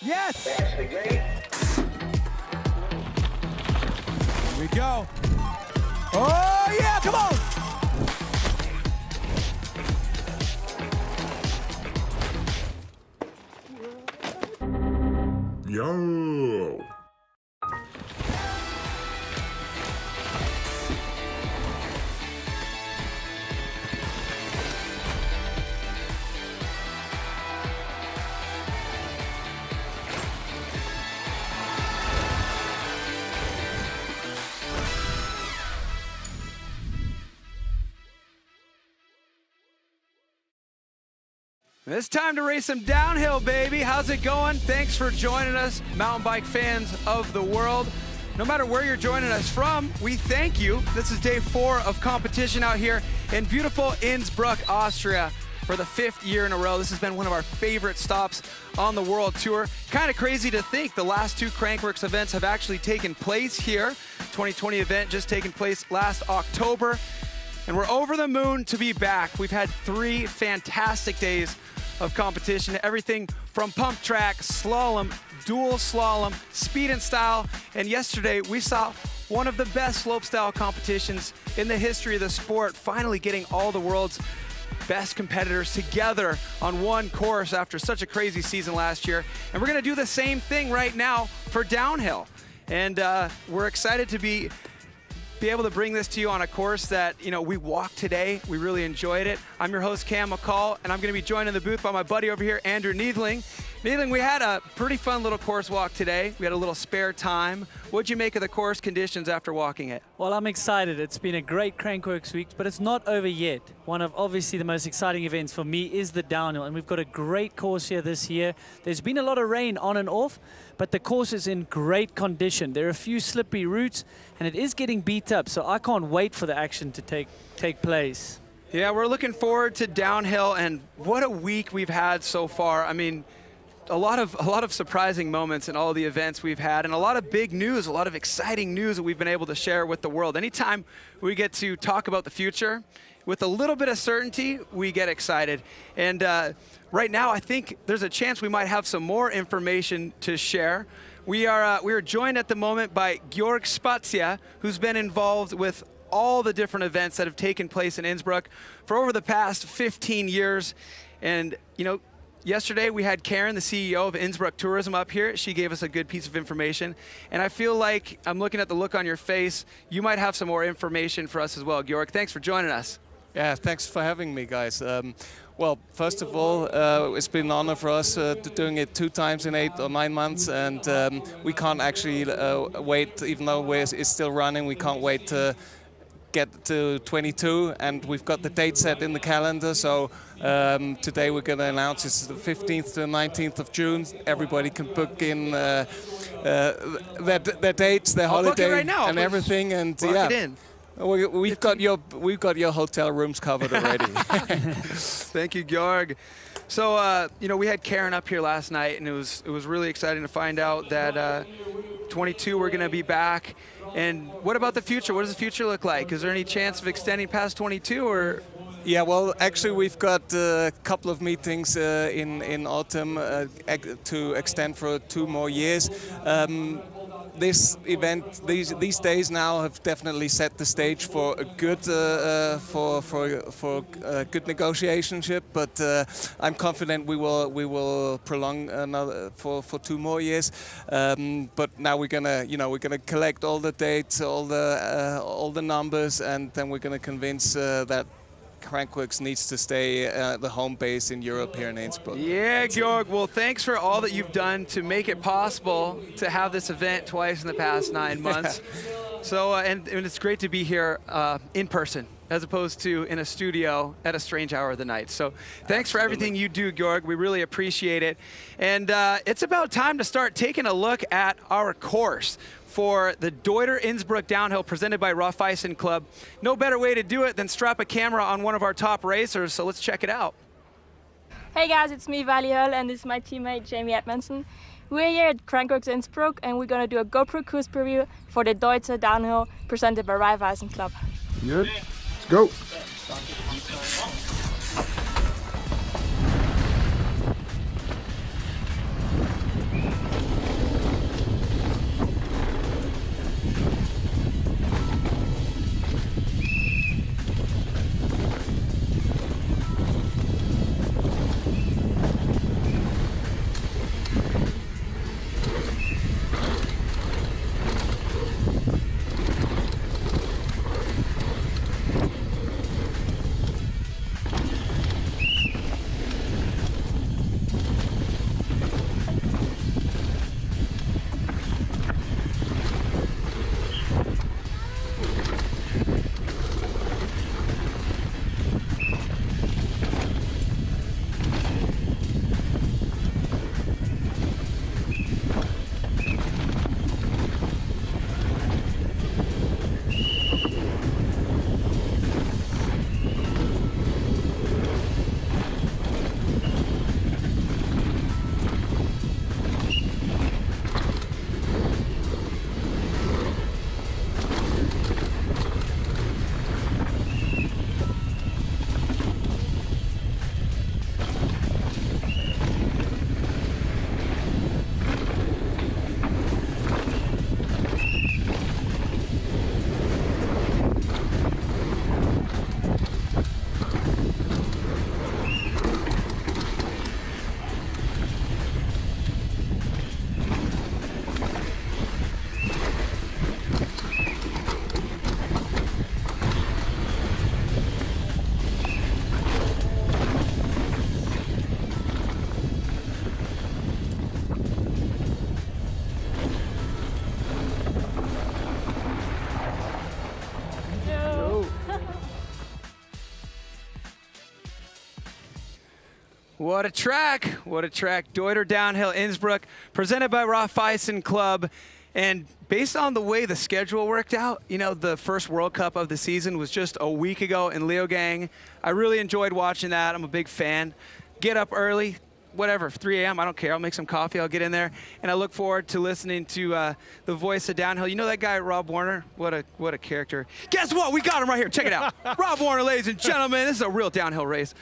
Yes! Here we go. Oh, yeah, come on! Yo! It's time to race some downhill, baby. How's it going? Thanks for joining us, mountain bike fans of the world. No matter where you're joining us from, we thank you. This is day 4 of competition out here in beautiful Innsbruck, Austria for the 5th year in a row. This has been one of our favorite stops on the World Tour. Kind of crazy to think the last 2 Crankworx events have actually taken place here. 2020 event just taken place last October. And we're over the moon to be back. We've had 3 fantastic days of competition, everything from pump track, slalom, dual slalom, speed and style, and yesterday we saw one of the best slopestyle competitions in the history of the sport, finally getting all the world's best competitors together on one course after such a crazy season last year. And we're gonna do the same thing right now for downhill. And we're excited to be able to bring this to you on a course that, you know, we walked today. We really enjoyed it. I'm your host, Cam McCall, and I'm going to be joined in the booth by my buddy over here, Andrew Needling. Needling, we had a pretty fun little course walk today. We had a little spare time. What'd you make of the course conditions after walking it? Well, I'm excited. It's been a great Crankworx week, but it's not over yet. One of obviously the most exciting events for me is the downhill, and we've got a great course here this year. There's been a lot of rain on and off, but the course is in great condition. There are a few slippery routes, and it is getting beat up, so I can't wait for the action to take place. Yeah, we're looking forward to downhill, and what a week we've had so far. I mean, a lot of surprising moments in all the events we've had, and a lot of big news, a lot of exciting news that we've been able to share with the world. Anytime we get to talk about the future with a little bit of certainty, we get excited. And right now, I think there's a chance we might have some more information to share. We are joined at the moment by Georg Spazia, who's been involved with all the different events that have taken place in Innsbruck for over the past 15 years. And, you know, yesterday we had Karen, the CEO of Innsbruck Tourism, up here. She gave us a good piece of information. And I feel like, I'm looking at the look on your face, you might have some more information for us as well. Georg, thanks for joining us. Yeah, thanks for having me, guys. Well, first of all, it's been an honor for us doing it 2 times in 8 or 9 months, and we can't actually wait, even though it's still running, we can't wait to get to 22, and we've got the date set in the calendar, so today we're going to announce it's the 15th to the 19th of June. Everybody can book in their dates, their holiday, right now, and everything, and Lock yeah. it in. We've got your hotel rooms covered already. Thank you, Georg. So you know, we had Karen up here last night, and it was really exciting to find out that 22 we're going to be back. And what about the future? What does the future look like? Is there any chance of extending past 22, or? Yeah, well, actually, we've got a couple of meetings in autumn to extend for 2 more years. This event, these days now have definitely set the stage for a good good negotiationship. But I'm confident we will prolong another for 2 more years. But now we're gonna collect all the dates, all the numbers, and then we're gonna convince that Crankworx needs to stay the home base in Europe here in Innsbruck. Yeah, Georg, well, thanks for all that you've done to make it possible to have this event twice in the past 9 months. So, and it's great to be here in person, as opposed to in a studio at a strange hour of the night. So thanks for everything you do, Georg. We really appreciate it. And it's about time to start taking a look at our course for the Deuter Innsbruck Downhill presented by Raiffeisen Club. No better way to do it than strap a camera on one of our top racers, so let's check it out. Hey guys, it's me, Vali Höll, and this is my teammate, Jamie Edmondson. We're here at Crankworx Innsbruck, and we're gonna do a GoPro cruise preview for the Deuter Downhill presented by Raiffeisen Club. Good. Let's go. What a track. What a track. Deuter Downhill Innsbruck, presented by Raiffeisen Club. And based on the way the schedule worked out, you know, the first World Cup of the season was just a week ago in Leogang. I really enjoyed watching that. I'm a big fan. Get up early, whatever, 3 a.m., I don't care. I'll make some coffee, I'll get in there. And I look forward to listening to the voice of Downhill. You know that guy, Rob Warner? What a character. Guess what? We got him right here. Check it out. Rob Warner, ladies and gentlemen. This is a real downhill race.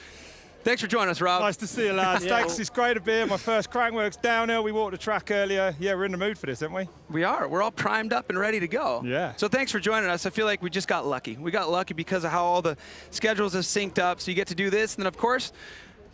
Thanks for joining us, Rob. Nice to see you, lads. Thanks. It's great to be here. My first Crankworx downhill. We walked the track earlier. Yeah, we're in the mood for this, aren't we? We are. We're all primed up and ready to go. Yeah. So thanks for joining us. I feel like we just got lucky. We got lucky because of how all the schedules have synced up. So you get to do this. And then, of course,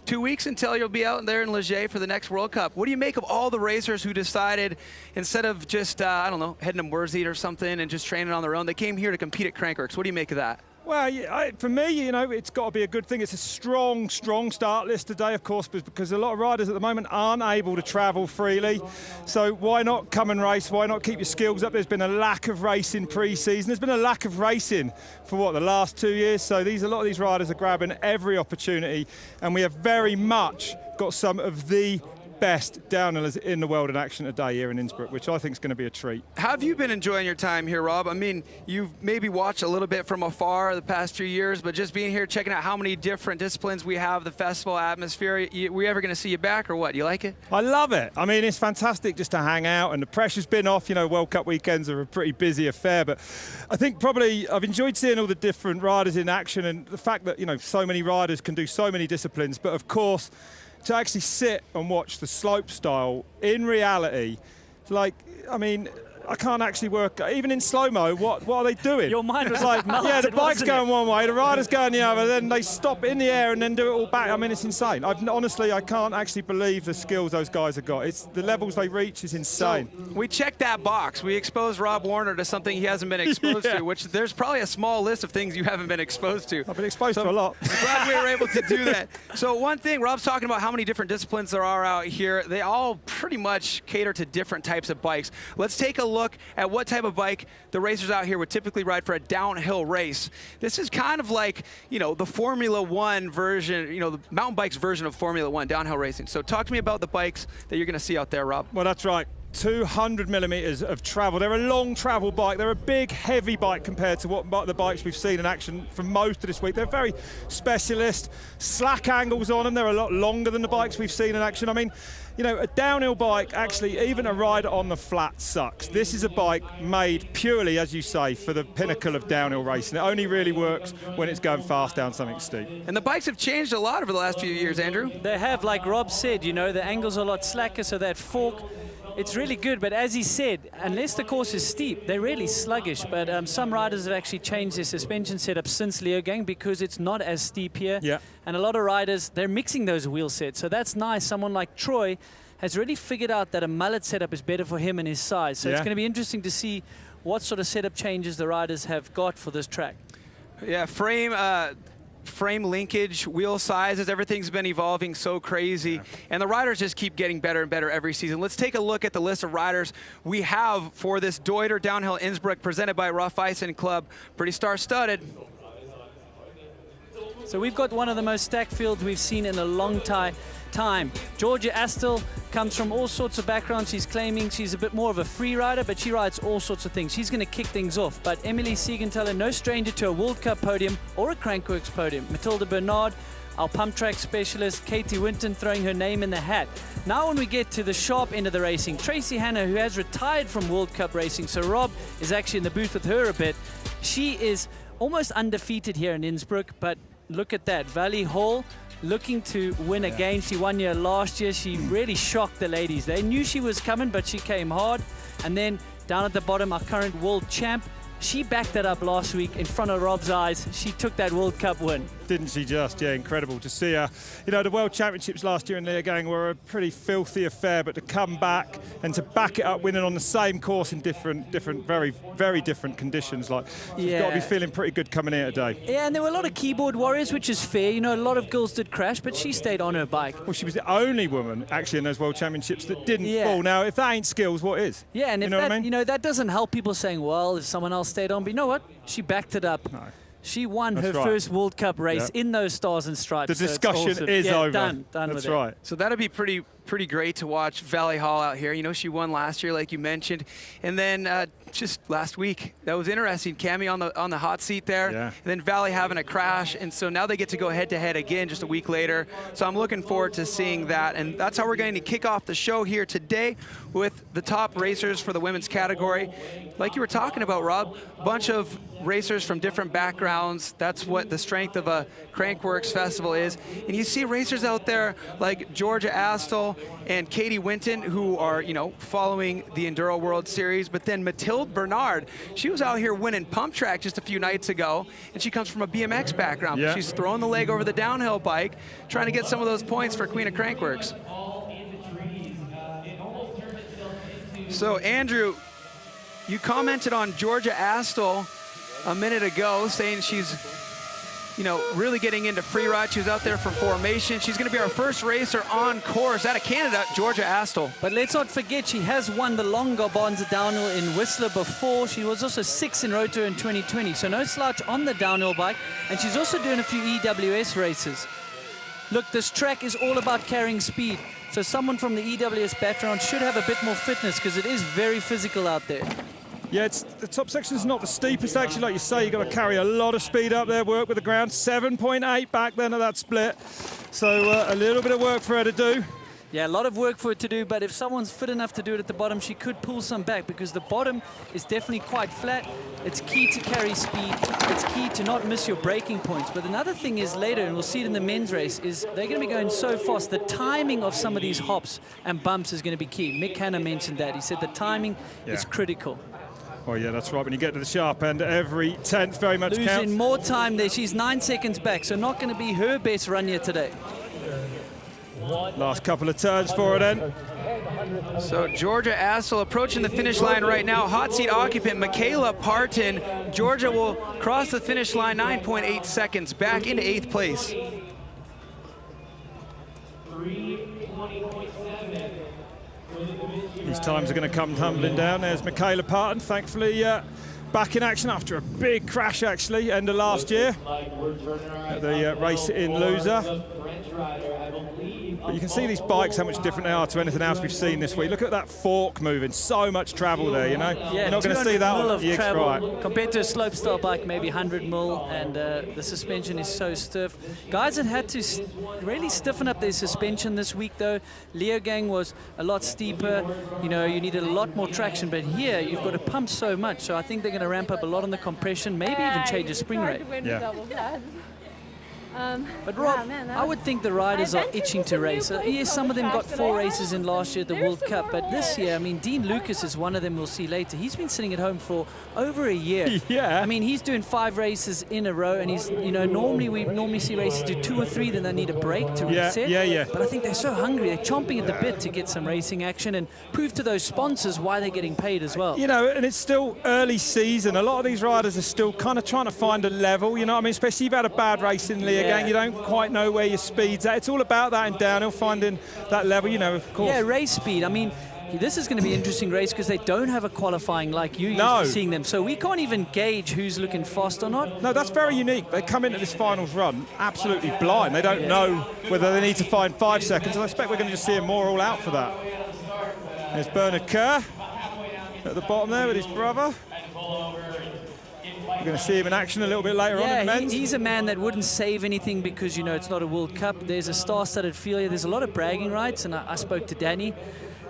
2 weeks until you'll be out there in Vergier for the next World Cup. What do you make of all the racers who decided, instead of just, I don't know, heading to Mutters or something and just training on their own, they came here to compete at Crankworx? What do you make of that? Well, yeah, for me, you know, it's got to be a good thing. It's a strong start list today, of course, because a lot of riders at the moment aren't able to travel freely. So why not come and race? Why not keep your skills up? There's been a lack of racing pre-season. There's been a lack of racing for, what, the last 2 years? So a lot of these riders are grabbing every opportunity, and we have very much got some of the best downhillers in the world in action today here in Innsbruck, which I think is going to be a treat. How have you been enjoying your time here, Rob? I mean, you've maybe watched a little bit from afar the past few years, but just being here, checking out how many different disciplines we have, the festival atmosphere, we ever going to see you back or what? You like it? I love it. I mean, it's fantastic just to hang out, and the pressure's been off. You know, World Cup weekends are a pretty busy affair, but I think probably I've enjoyed seeing all the different riders in action, and the fact that, you know, so many riders can do so many disciplines, but of course, to actually sit and watch the slope style in reality, like, I mean, I can't actually work, even in slow-mo, what are they doing? Your mind was like, melted, yeah, the bike's going it? one way, the rider's going the other, then they stop in the air and then do it all back. I mean, it's insane. Honestly, I can't actually believe the skills those guys have got. It's the levels they reach is insane. So we checked that box. We exposed Rob Warner to something he hasn't been exposed to, which there's probably a small list of things you haven't been exposed to. I've been exposed to a lot. I'm glad we were able to do that. So one thing, Rob's talking about how many different disciplines there are out here. They all pretty much cater to different types of bikes. Let's take a look at what type of bike the racers out here would typically ride for a downhill race. This is kind of like, you know, the Formula One version, you know, the mountain bikes version of Formula One, downhill racing. So talk to me about the bikes that you're going to see out there, Rob. Well, that's right. 200 millimeters of travel. They're a long travel bike. They're a big, heavy bike compared to what the bikes we've seen in action for most of this week. They're very specialist, slack angles on them. They're a lot longer than the bikes we've seen in action. I mean, you know, a downhill bike, actually, even a rider on the flat sucks. This is a bike made purely, as you say, for the pinnacle of downhill racing. It only really works when it's going fast down something steep. And the bikes have changed a lot over the last few years, Andrew. They have, like Rob said, you know, the angles are a lot slacker, so that fork, it's really good, but as he said, unless the course is steep, they're really sluggish. But some riders have actually changed their suspension setup since Leogang because it's not as steep here. Yeah. And a lot of riders, they're mixing those wheel sets. So that's nice. Someone like Troy has really figured out that a mullet setup is better for him and his size. So it's going to be interesting to see what sort of setup changes the riders have got for this track. Yeah, frame linkage, wheel sizes, everything's been evolving so crazy. And the riders just keep getting better and better every season. Let's take a look at the list of riders we have for this Deuter Downhill Innsbruck presented by Raiffeisen Club. Pretty star-studded. So we've got one of the most stacked fields we've seen in a long time. Georgia Astle comes from all sorts of backgrounds. She's claiming she's a bit more of a free rider, but she rides all sorts of things. She's going to kick things off. But Emily Siegenthaler, no stranger to a World Cup podium or a Crankworx podium. Matilda Bernard, our pump track specialist. Katie Winton throwing her name in the hat. Now when we get to the sharp end of the racing, Tracy Hanna, who has retired from World Cup racing, so Rob is actually in the booth with her a bit. She is almost undefeated here in Innsbruck, but look at that. Vali Höll looking to win again. She won here last year. She really shocked the ladies. They knew she was coming, but she came hard. And then down at the bottom, our current world champ, she backed that up last week in front of Rob's eyes. She took that World Cup win. Didn't she just? Yeah, incredible to see her. You know, the World Championships last year in Leogang were a pretty filthy affair, but to come back and to back it up winning on the same course in different, very, very different conditions, like, she's got to be feeling pretty good coming here today. Yeah, and there were a lot of keyboard warriors, which is fair. You know, a lot of girls did crash, but she stayed on her bike. Well, she was the only woman actually in those World Championships that didn't fall. Now, if that ain't skills, what is? Yeah, and you if know that, what I mean? you know, that doesn't help people saying, well, if someone else stayed on, but you know what? She backed it up. No. She won That's her right. first World Cup race in those stars and stripes. The so it's discussion awesome. is over. Done That's with it. right. So that'd be pretty great to watch Vali Höll out here. You know, she won last year, like you mentioned. And then just last week, that was interesting. Cami on the hot seat there. Yeah. And then Vali having a crash. And so now they get to go head-to-head again just a week later. So I'm looking forward to seeing that. And that's how we're going to kick off the show here today with the top racers for the women's category. Like you were talking about, Rob, a bunch of racers from different backgrounds. That's what the strength of a Crankworx festival is. And you see racers out there like Georgia Astle and Katie Winton, who are, you know, following the Enduro World Series. But then Mathilde Bernard, she was out here winning pump track just a few nights ago, and she comes from a BMX background. Yeah. She's throwing the leg over the downhill bike, trying to get some of those points for Queen of Crankworx. So, Andrew, you commented on Georgia Astle a minute ago, saying she's, you know, really getting into free ride. She was out there for formation. She's going to be our first racer on course out of Canada, Georgia Astle. But let's not forget, she has won the long Garbanza downhill in Whistler before. She was also 6th in Road Tour in 2020, so no slouch on the downhill bike. And she's also doing a few EWS races. Look, this track is all about carrying speed. So someone from the EWS background should have a bit more fitness because it is very physical out there. Yeah, the top section is not the steepest section, like you say. You've got to carry a lot of speed up there, work with the ground. 7.8 back then at that split. So a little bit of work for her to do. Yeah, a lot of work for her to do, but if someone's fit enough to do it at the bottom, she could pull some back because the bottom is definitely quite flat. It's key to carry speed. It's key to not miss your braking points. But another thing is later, and we'll see it in the men's race, is they're going to be going so fast. The timing of some of these hops and bumps is going to be key. Mick Hanna mentioned that. He said the timing is critical. Oh, yeah, that's right. When you get to the sharp end, every 10th very much Losing counts. more time there. She's 9 seconds back, so not going to be her best run here today. Last couple of turns for her then. So Georgia Astle approaching the finish line right now. Hot seat occupant Michaela Parton. Georgia will cross the finish line 9.8 seconds back into 8th place. These times are going to come tumbling down. There's Michaela Parton, thankfully back in action after a big crash, actually, end of last year at the race in Loser. But you can see these bikes, how much different they are to anything else we've seen this week. Look at that fork moving, so much travel there, you know? Yeah, you're not going to see that on the travel. right. Compared to a slopestyle bike, maybe 100 mil, and the suspension is so stiff. Guys that had to really stiffen up their suspension this week, though. Leogang was a lot steeper. You know, you needed a lot more traction, but here you've got to pump so much, so I think they're going to ramp up a lot on the compression, maybe even change the spring rate. Yeah. But Rob, I would think the riders are itching to race. Yes, some of them got 4 races in last year at the World Cup, but this year, I mean, Dean Lucas is one of them we'll see later. He's been sitting at home for over a year. Yeah. I mean, he's doing 5 races in a row, and he's, you know, we see races do 2 or 3, then they need a break to reset. Yeah. But I think they're so hungry, they're chomping at the bit to get some racing action and prove to those sponsors why they're getting paid as well. You know, and it's still early season. A lot of these riders are still kind of trying to find a level, you know what I mean? Especially if you've had a bad race in Leogang, you don't quite know where your speed's at. It's all about that in downhill, finding that level, you know, of course. Yeah, race speed. I mean, this is going to be an interesting race because they don't have a qualifying like you used to seeing them. So we can't even gauge who's looking fast or not. No, that's very unique. They come into this finals run absolutely blind. They don't know whether they need to find 5 seconds. And I expect we're going to just see them more all out for that. There's Bernard Kerr at the bottom there with his brother. We're going to see him in action a little bit later on in the men's. He's a man that wouldn't save anything because, you know, it's not a World Cup. There's a star-studded field here. There's a lot of bragging rights, and I spoke to Danny,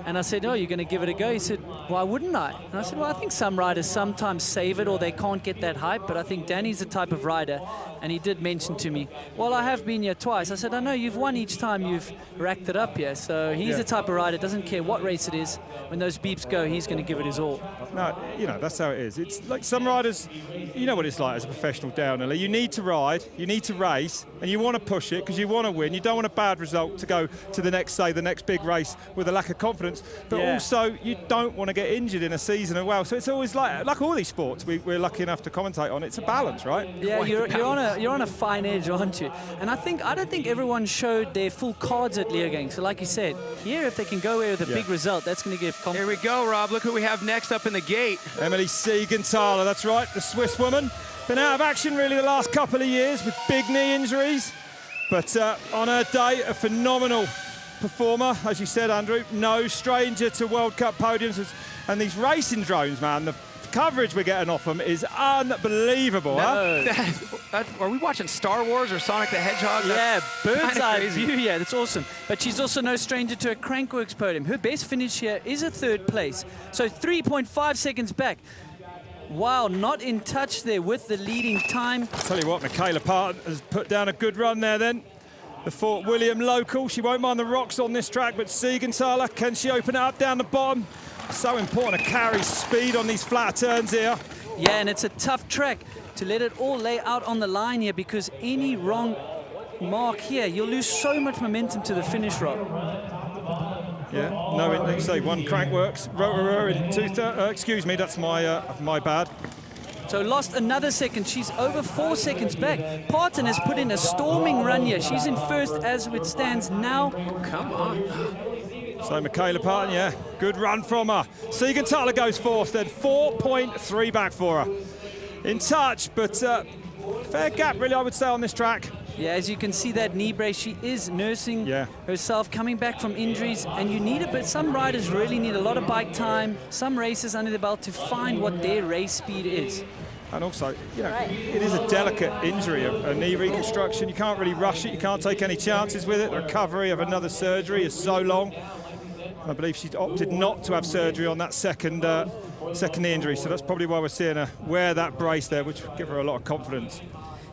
and I said, oh, you're going to give it a go? He said, why wouldn't I? And I said, well, I think some riders sometimes save it or they can't get that hype, but I think Danny's the type of rider, and he did mention to me, well, I have been here twice. I said, I know, you've won each time you've racked it up here. So he's the type of rider, doesn't care what race it is. When those beeps go, he's going to give it his all. No, you know, that's how it is. It's like some riders, you know what it's like as a professional downhiller. You need to ride, you need to race, and you want to push it because you want to win. You don't want a bad result to go to the next big race with a lack of confidence. But also, you don't want to get injured in a season as well. So it's always like all these sports we're lucky enough to commentate on. It's a balance, right? Yeah, you're on a fine edge, aren't you? And I don't think everyone showed their full cards at Leogang. So like you said, here if they can go away with a big result, that's going to give confidence. Here we go, Rob. Look who we have next up in the gate. Emily Siegenthaler, that's right, the Swiss woman. been out of action really the last couple of years with big knee injuries. But on her day, a phenomenal performer, as you said, Andrew. No stranger to World Cup podiums. And these racing drones, man, the coverage we're getting off them is unbelievable. Are we watching Star Wars or Sonic the Hedgehog? Yeah, bird's eye crazy. view. Yeah, that's awesome. But she's also no stranger to a Crankworx podium. Her best finish here is a 3rd place. So 3.5 seconds back. Wow, not in touch there with the leading time. I'll tell you what, Michaela Parton has put down a good run there then. The Fort William local, she won't mind the rocks on this track, but Siegenthaler, can she open it up down the bottom? So important to carry speed on these flat turns here. Yeah, and it's a tough track to let it all lay out on the line here, because any wrong mark here, you'll lose so much momentum to the finish, Rob. Yeah, no, like you say, one Crankworx, Rotor in excuse me, that's my bad. So lost another second. She's over 4 seconds back. Parton has put in a storming run here. She's in first as it stands now. Come on. So Michaela Parton, yeah, good run from her. Siegenthaler goes fourth then, 4.3 back for her. In touch, but fair gap really, I would say, on this track. Yeah, as you can see that knee brace, she is nursing herself, coming back from injuries, and you need it, but some riders really need a lot of bike time, some races under the belt to find what their race speed is. And also, you know, it is a delicate injury, a knee reconstruction. You can't really rush it, you can't take any chances with it. The recovery of another surgery is so long. I believe she's opted not to have surgery on that second knee injury, so that's probably why we're seeing her wear that brace there, which will give her a lot of confidence.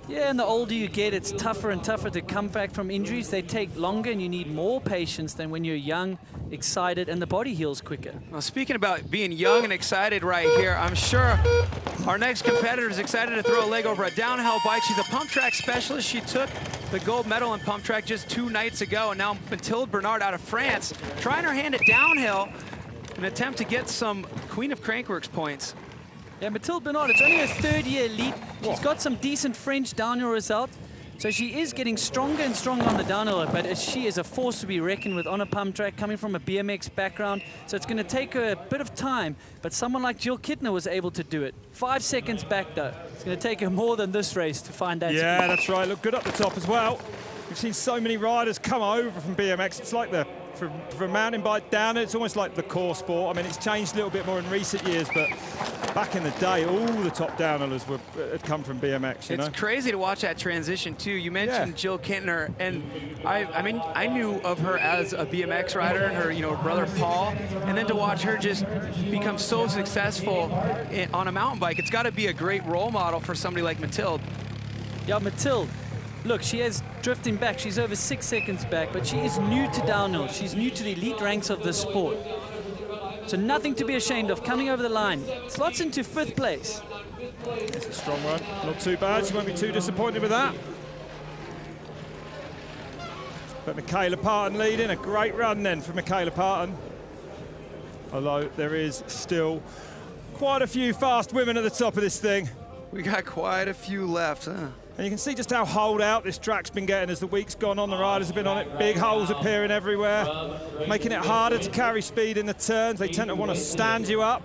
Yeah, and the older you get, it's tougher and tougher to come back from injuries. They take longer, and you need more patience than when you're young, excited, and the body heals quicker. Well, speaking about being young and excited right here, I'm sure our next competitor is excited to throw a leg over a downhill bike. She's a pump track specialist. She took the gold medal in pump track just 2 nights ago, and now Mathilde Bernard out of France, trying her hand at downhill, an attempt to get some Queen of Crankworx points. Yeah, Mathilde Bernard, it's only her 3rd year lead. She's got some decent French downhill result. So she is getting stronger and stronger on the downhill, but she is a force to be reckoned with on a pump track, coming from a BMX background. So it's going to take her a bit of time, but someone like Jill Kittner was able to do it. 5 seconds back, though. It's going to take her more than this race to find that. Yeah, that's right. Look good up the top as well. We've seen so many riders come over from BMX. It's like from mountain bike down, it's almost like the core sport. I mean, it's changed a little bit more in recent years, but back in the day, all the top downhillers had come from BMX, you know? It's crazy to watch that transition, too. You mentioned Jill Kittner, and I mean, I knew of her as a BMX rider and her, brother Paul, and then to watch her just become so successful on a mountain bike, it's got to be a great role model for somebody like Mathilde. Yeah, Mathilde. Look, she is drifting back. She's over 6 seconds back, but she is new to downhill. She's new to the elite ranks of the sport. So nothing to be ashamed of. Coming over the line, slots into 5th place. It's a strong run. Not too bad. She won't be too disappointed with that. But Michaela Parton leading. A great run then for Michaela Parton. Although there is still quite a few fast women at the top of this thing. We got quite a few left, huh? And you can see just how holed out this track's been getting as the week's gone on. The riders have been on it. Big holes appearing everywhere, making it harder to carry speed in the turns. They tend to want to stand you up.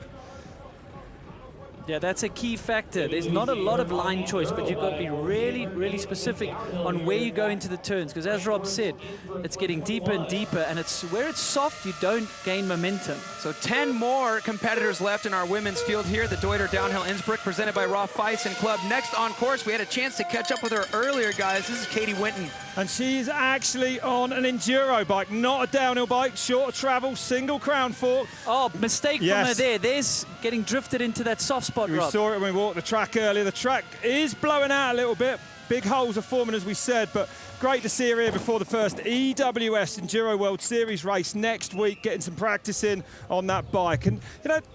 Yeah, that's a key factor. There's not a lot of line choice, but you've got to be really, really specific on where you go into the turns. Because as Rob said, it's getting deeper and deeper, and it's where it's soft, you don't gain momentum. So 10 more competitors left in our women's field here at the Deuter Downhill Innsbruck, presented by Raiffeisen Club. Next on course, we had a chance to catch up with her earlier, guys. This is Katie Winton. And she's actually on an enduro bike, not a downhill bike, short travel, single crown fork. Oh, mistake from her there. There's getting drifted into that soft spot, We Rob. saw it when we walked the track earlier. The track is blowing out a little bit. Big holes are forming, as we said, but great to see her here before the first EWS Enduro World Series race next week, getting some practice in on that bike. And,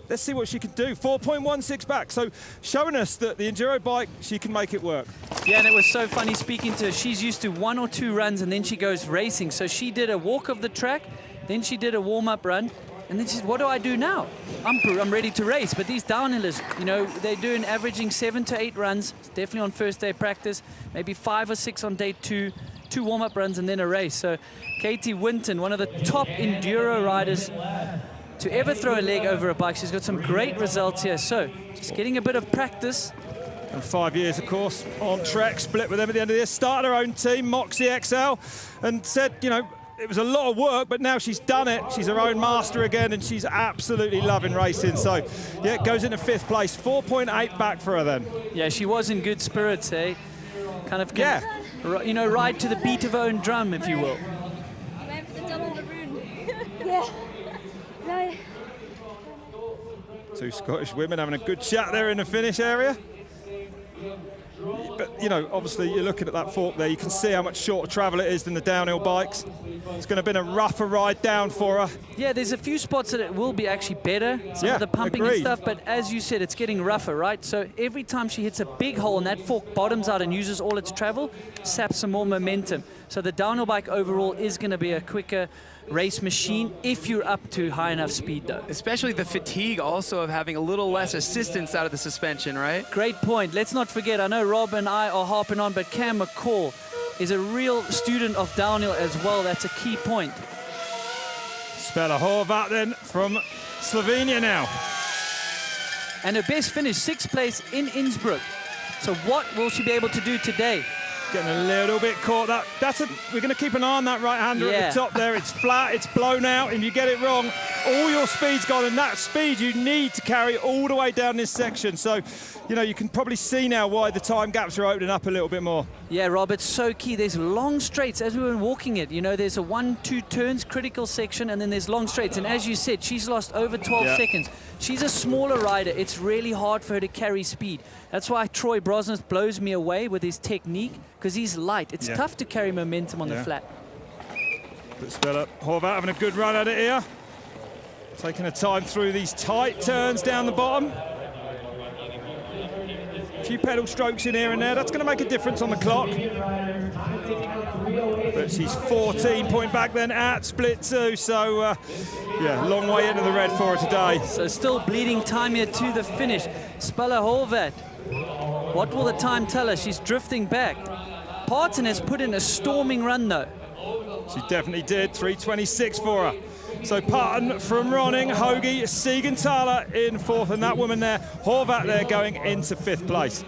let's see what she can do. 4.16 back, so showing us that the enduro bike, she can make it work. Yeah, and it was so funny speaking to her. She's used to 1 or 2 runs, and then she goes racing. So she did a walk of the track, then she did a warm-up run, and then she said, what do I do now? I'm ready to race. But these downhillers, they're doing averaging 7 to 8 runs, definitely on first day practice, maybe 5 or 6 on day 2, 2 warm-up runs, and then a race. So Katie Winton, one of the top enduro riders to ever throw a leg over a bike. She's got some great results here. So just getting a bit of practice, And 5 years, of course, on Trek, split with them at the end of the year. Started her own team, Moxie XL, and said, you know, it was a lot of work, but now she's done it. She's her own master again, and she's absolutely loving racing. So, yeah, it goes into 5th place. 4.8 back for her then. Yeah, she was in good spirits, eh? Kind of, you know, ride to the beat of her own drum, if you will. Yeah. Two Scottish women having a good chat there in the finish area. But, you know, obviously you're looking at that fork there. You can see how much shorter travel it is than the downhill bikes. It's going to have been a rougher ride down for her. Yeah, there's a few spots that it will be actually better. Some of the pumping and stuff, but as you said, it's getting rougher, right? So every time she hits a big hole and that fork bottoms out and uses all its travel, saps some more momentum. So the downhill bike overall is going to be a quicker race machine if you're up to high enough speed, though. Especially the fatigue also of having a little less assistance out of the suspension, right? Great point. Let's not forget, I know Rob and I are harping on, but Cam McCall is a real student of downhill as well. That's a key point. Spela Horvat then from Slovenia now. And her best finish, 6th place in Innsbruck. So what will she be able to do today? Getting a little bit caught. We're going to keep an eye on that right-hander at the top there. It's flat, it's blown out, and you get it wrong, all your speed's gone, and that speed you need to carry all the way down this section. So, you know, you can probably see now why the time gaps are opening up a little bit more. Yeah, Rob, it's so key. There's long straights as we were walking it. You know, there's a 1-2 turns critical section, and then there's long straights. And as you said, she's lost over 12 seconds. She's a smaller rider. It's really hard for her to carry speed. That's why Troy Brosnan blows me away with his technique, because he's light. It's tough to carry momentum on the flat. But Spela Horvat having a good run at it here. Taking her time through these tight turns down the bottom. A few pedal strokes in here and there. That's going to make a difference on the clock. But she's 14 point back then at split 2. So, yeah, long way into the red for her today. So still bleeding time here to the finish. Spela Horvat. What will the time tell us? She's drifting back. Parton has put in a storming run, though. She definitely did. 3:26 for her. So Parton from Ronning, Hoagie, Siegenthaler in 4th, and that woman there, Horvat there, going into 5th place.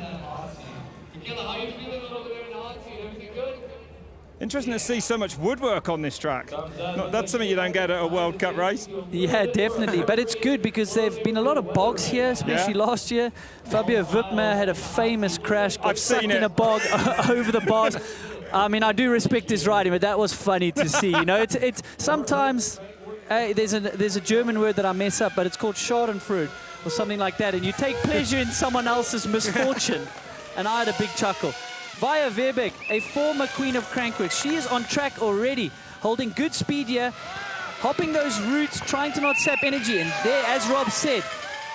Interesting to see so much woodwork on this track. That's something you don't get at a World Cup race. Yeah, definitely. But it's good because there have been a lot of bogs here, especially last year. Fabio Wipmer had a famous crash, got sucked in a bog over the bars. I mean, I do respect his riding, but that was funny to see. You know, it's sometimes there's a German word that I mess up, but it's called Schadenfreude or something like that, and you take pleasure in someone else's misfortune. And I had a big chuckle. Via Verbeek, a former queen of Crankworx. She is on track already, holding good speed here, hopping those routes, trying to not sap energy. And there, as Rob said,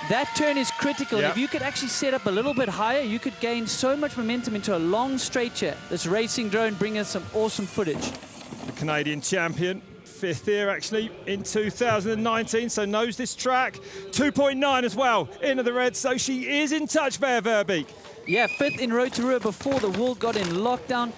that turn is critical. If you could actually set up a little bit higher, you could gain so much momentum into a long straight here. This racing drone bringing us some awesome footage. The Canadian champion, 5th here actually in 2019, so knows this track. 2.9 as well into the red, so she is in touch there, Verbeek. Yeah, 5th in Rotorua before the world got in lockdown.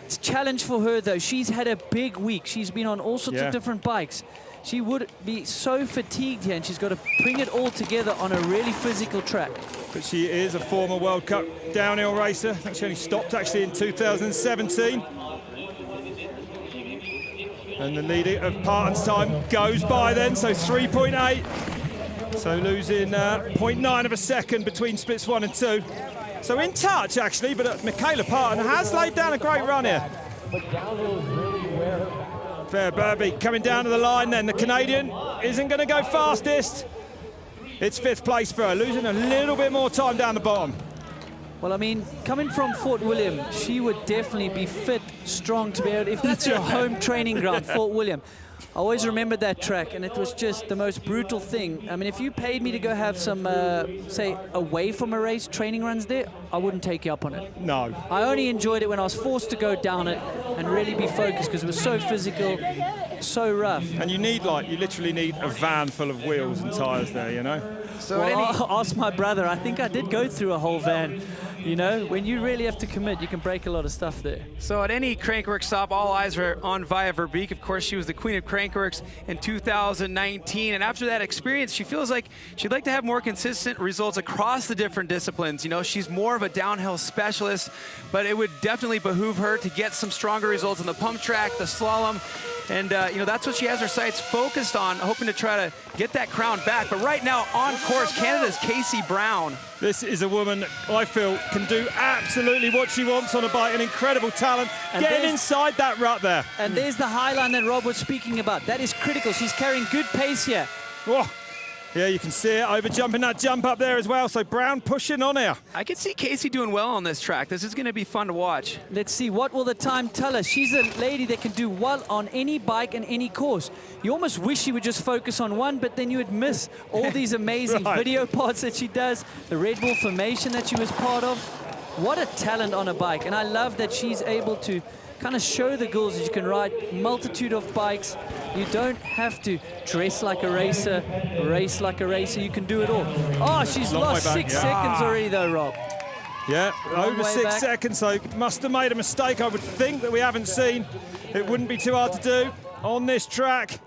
It's a challenge for her, though. She's had a big week. She's been on all sorts of different bikes. She would be so fatigued here, and she's got to bring it all together on a really physical track. But she is a former World Cup downhill racer. I think she only stopped actually in 2017. And the leader of Parton's time goes by then, so 3.8. So losing 0.9 of a second between splits 1 and 2. So in touch, actually, but Michaela Parton has laid down a great run here. Fair Verbeek coming down to the line then. The Canadian isn't going to go fastest. It's 5th place for her, losing a little bit more time down the bottom. Well, I mean, coming from Fort William, she would definitely be fit, strong to be able to, if that's your home training ground, Fort William. I always remembered that track, and it was just the most brutal thing. I mean, if you paid me to go have some, say, away from a race training runs there, I wouldn't take you up on it. No. I only enjoyed it when I was forced to go down it and really be focused because it was so physical. so rough. And you literally need a van full of wheels and tyres there, you know? So Well, I'll ask my brother. I think I did go through a whole van. You know, when you really have to commit, you can break a lot of stuff there. So at any Crankworx stop, all eyes are on Vali Höll. Of course, she was the queen of Crankworx in 2019. And after that experience, she feels like she'd like to have more consistent results across the different disciplines. You know, she's more of a downhill specialist, but it would definitely behoove her to get some stronger results on the pump track, the slalom. And, you know, that's what she has her sights focused on, hoping to try to get that crown back. But right now, on course, Canada's Casey Brown. This is a woman I feel can do absolutely what she wants on a bike, an incredible talent, And getting inside that rut there. And there's the high line that Rob was speaking about. That is critical. She's carrying good pace here. Oh, yeah, you can see it over jumping that jump up there as well. So Brown pushing on here. I can see Casey doing well on this track. This is going to be fun to watch. Let's see, what will the time tell us? She's a lady that can do well on any bike and any course. You almost wish she would just focus on one, but then you would miss all these amazing Right. video parts that she does, the Red Bull formation that she was part of. What a talent on a bike. And I love that she's able to kind of show the girls that you can ride multitude of bikes. You don't have to dress like a racer, race like a racer. You can do it all. Oh, she's Long lost way back, 6 yeah. seconds already though, Rob. Yeah, Long over way 6 back. seconds, so must have made a mistake, I would think, that we haven't seen. It wouldn't be too hard to do on this track.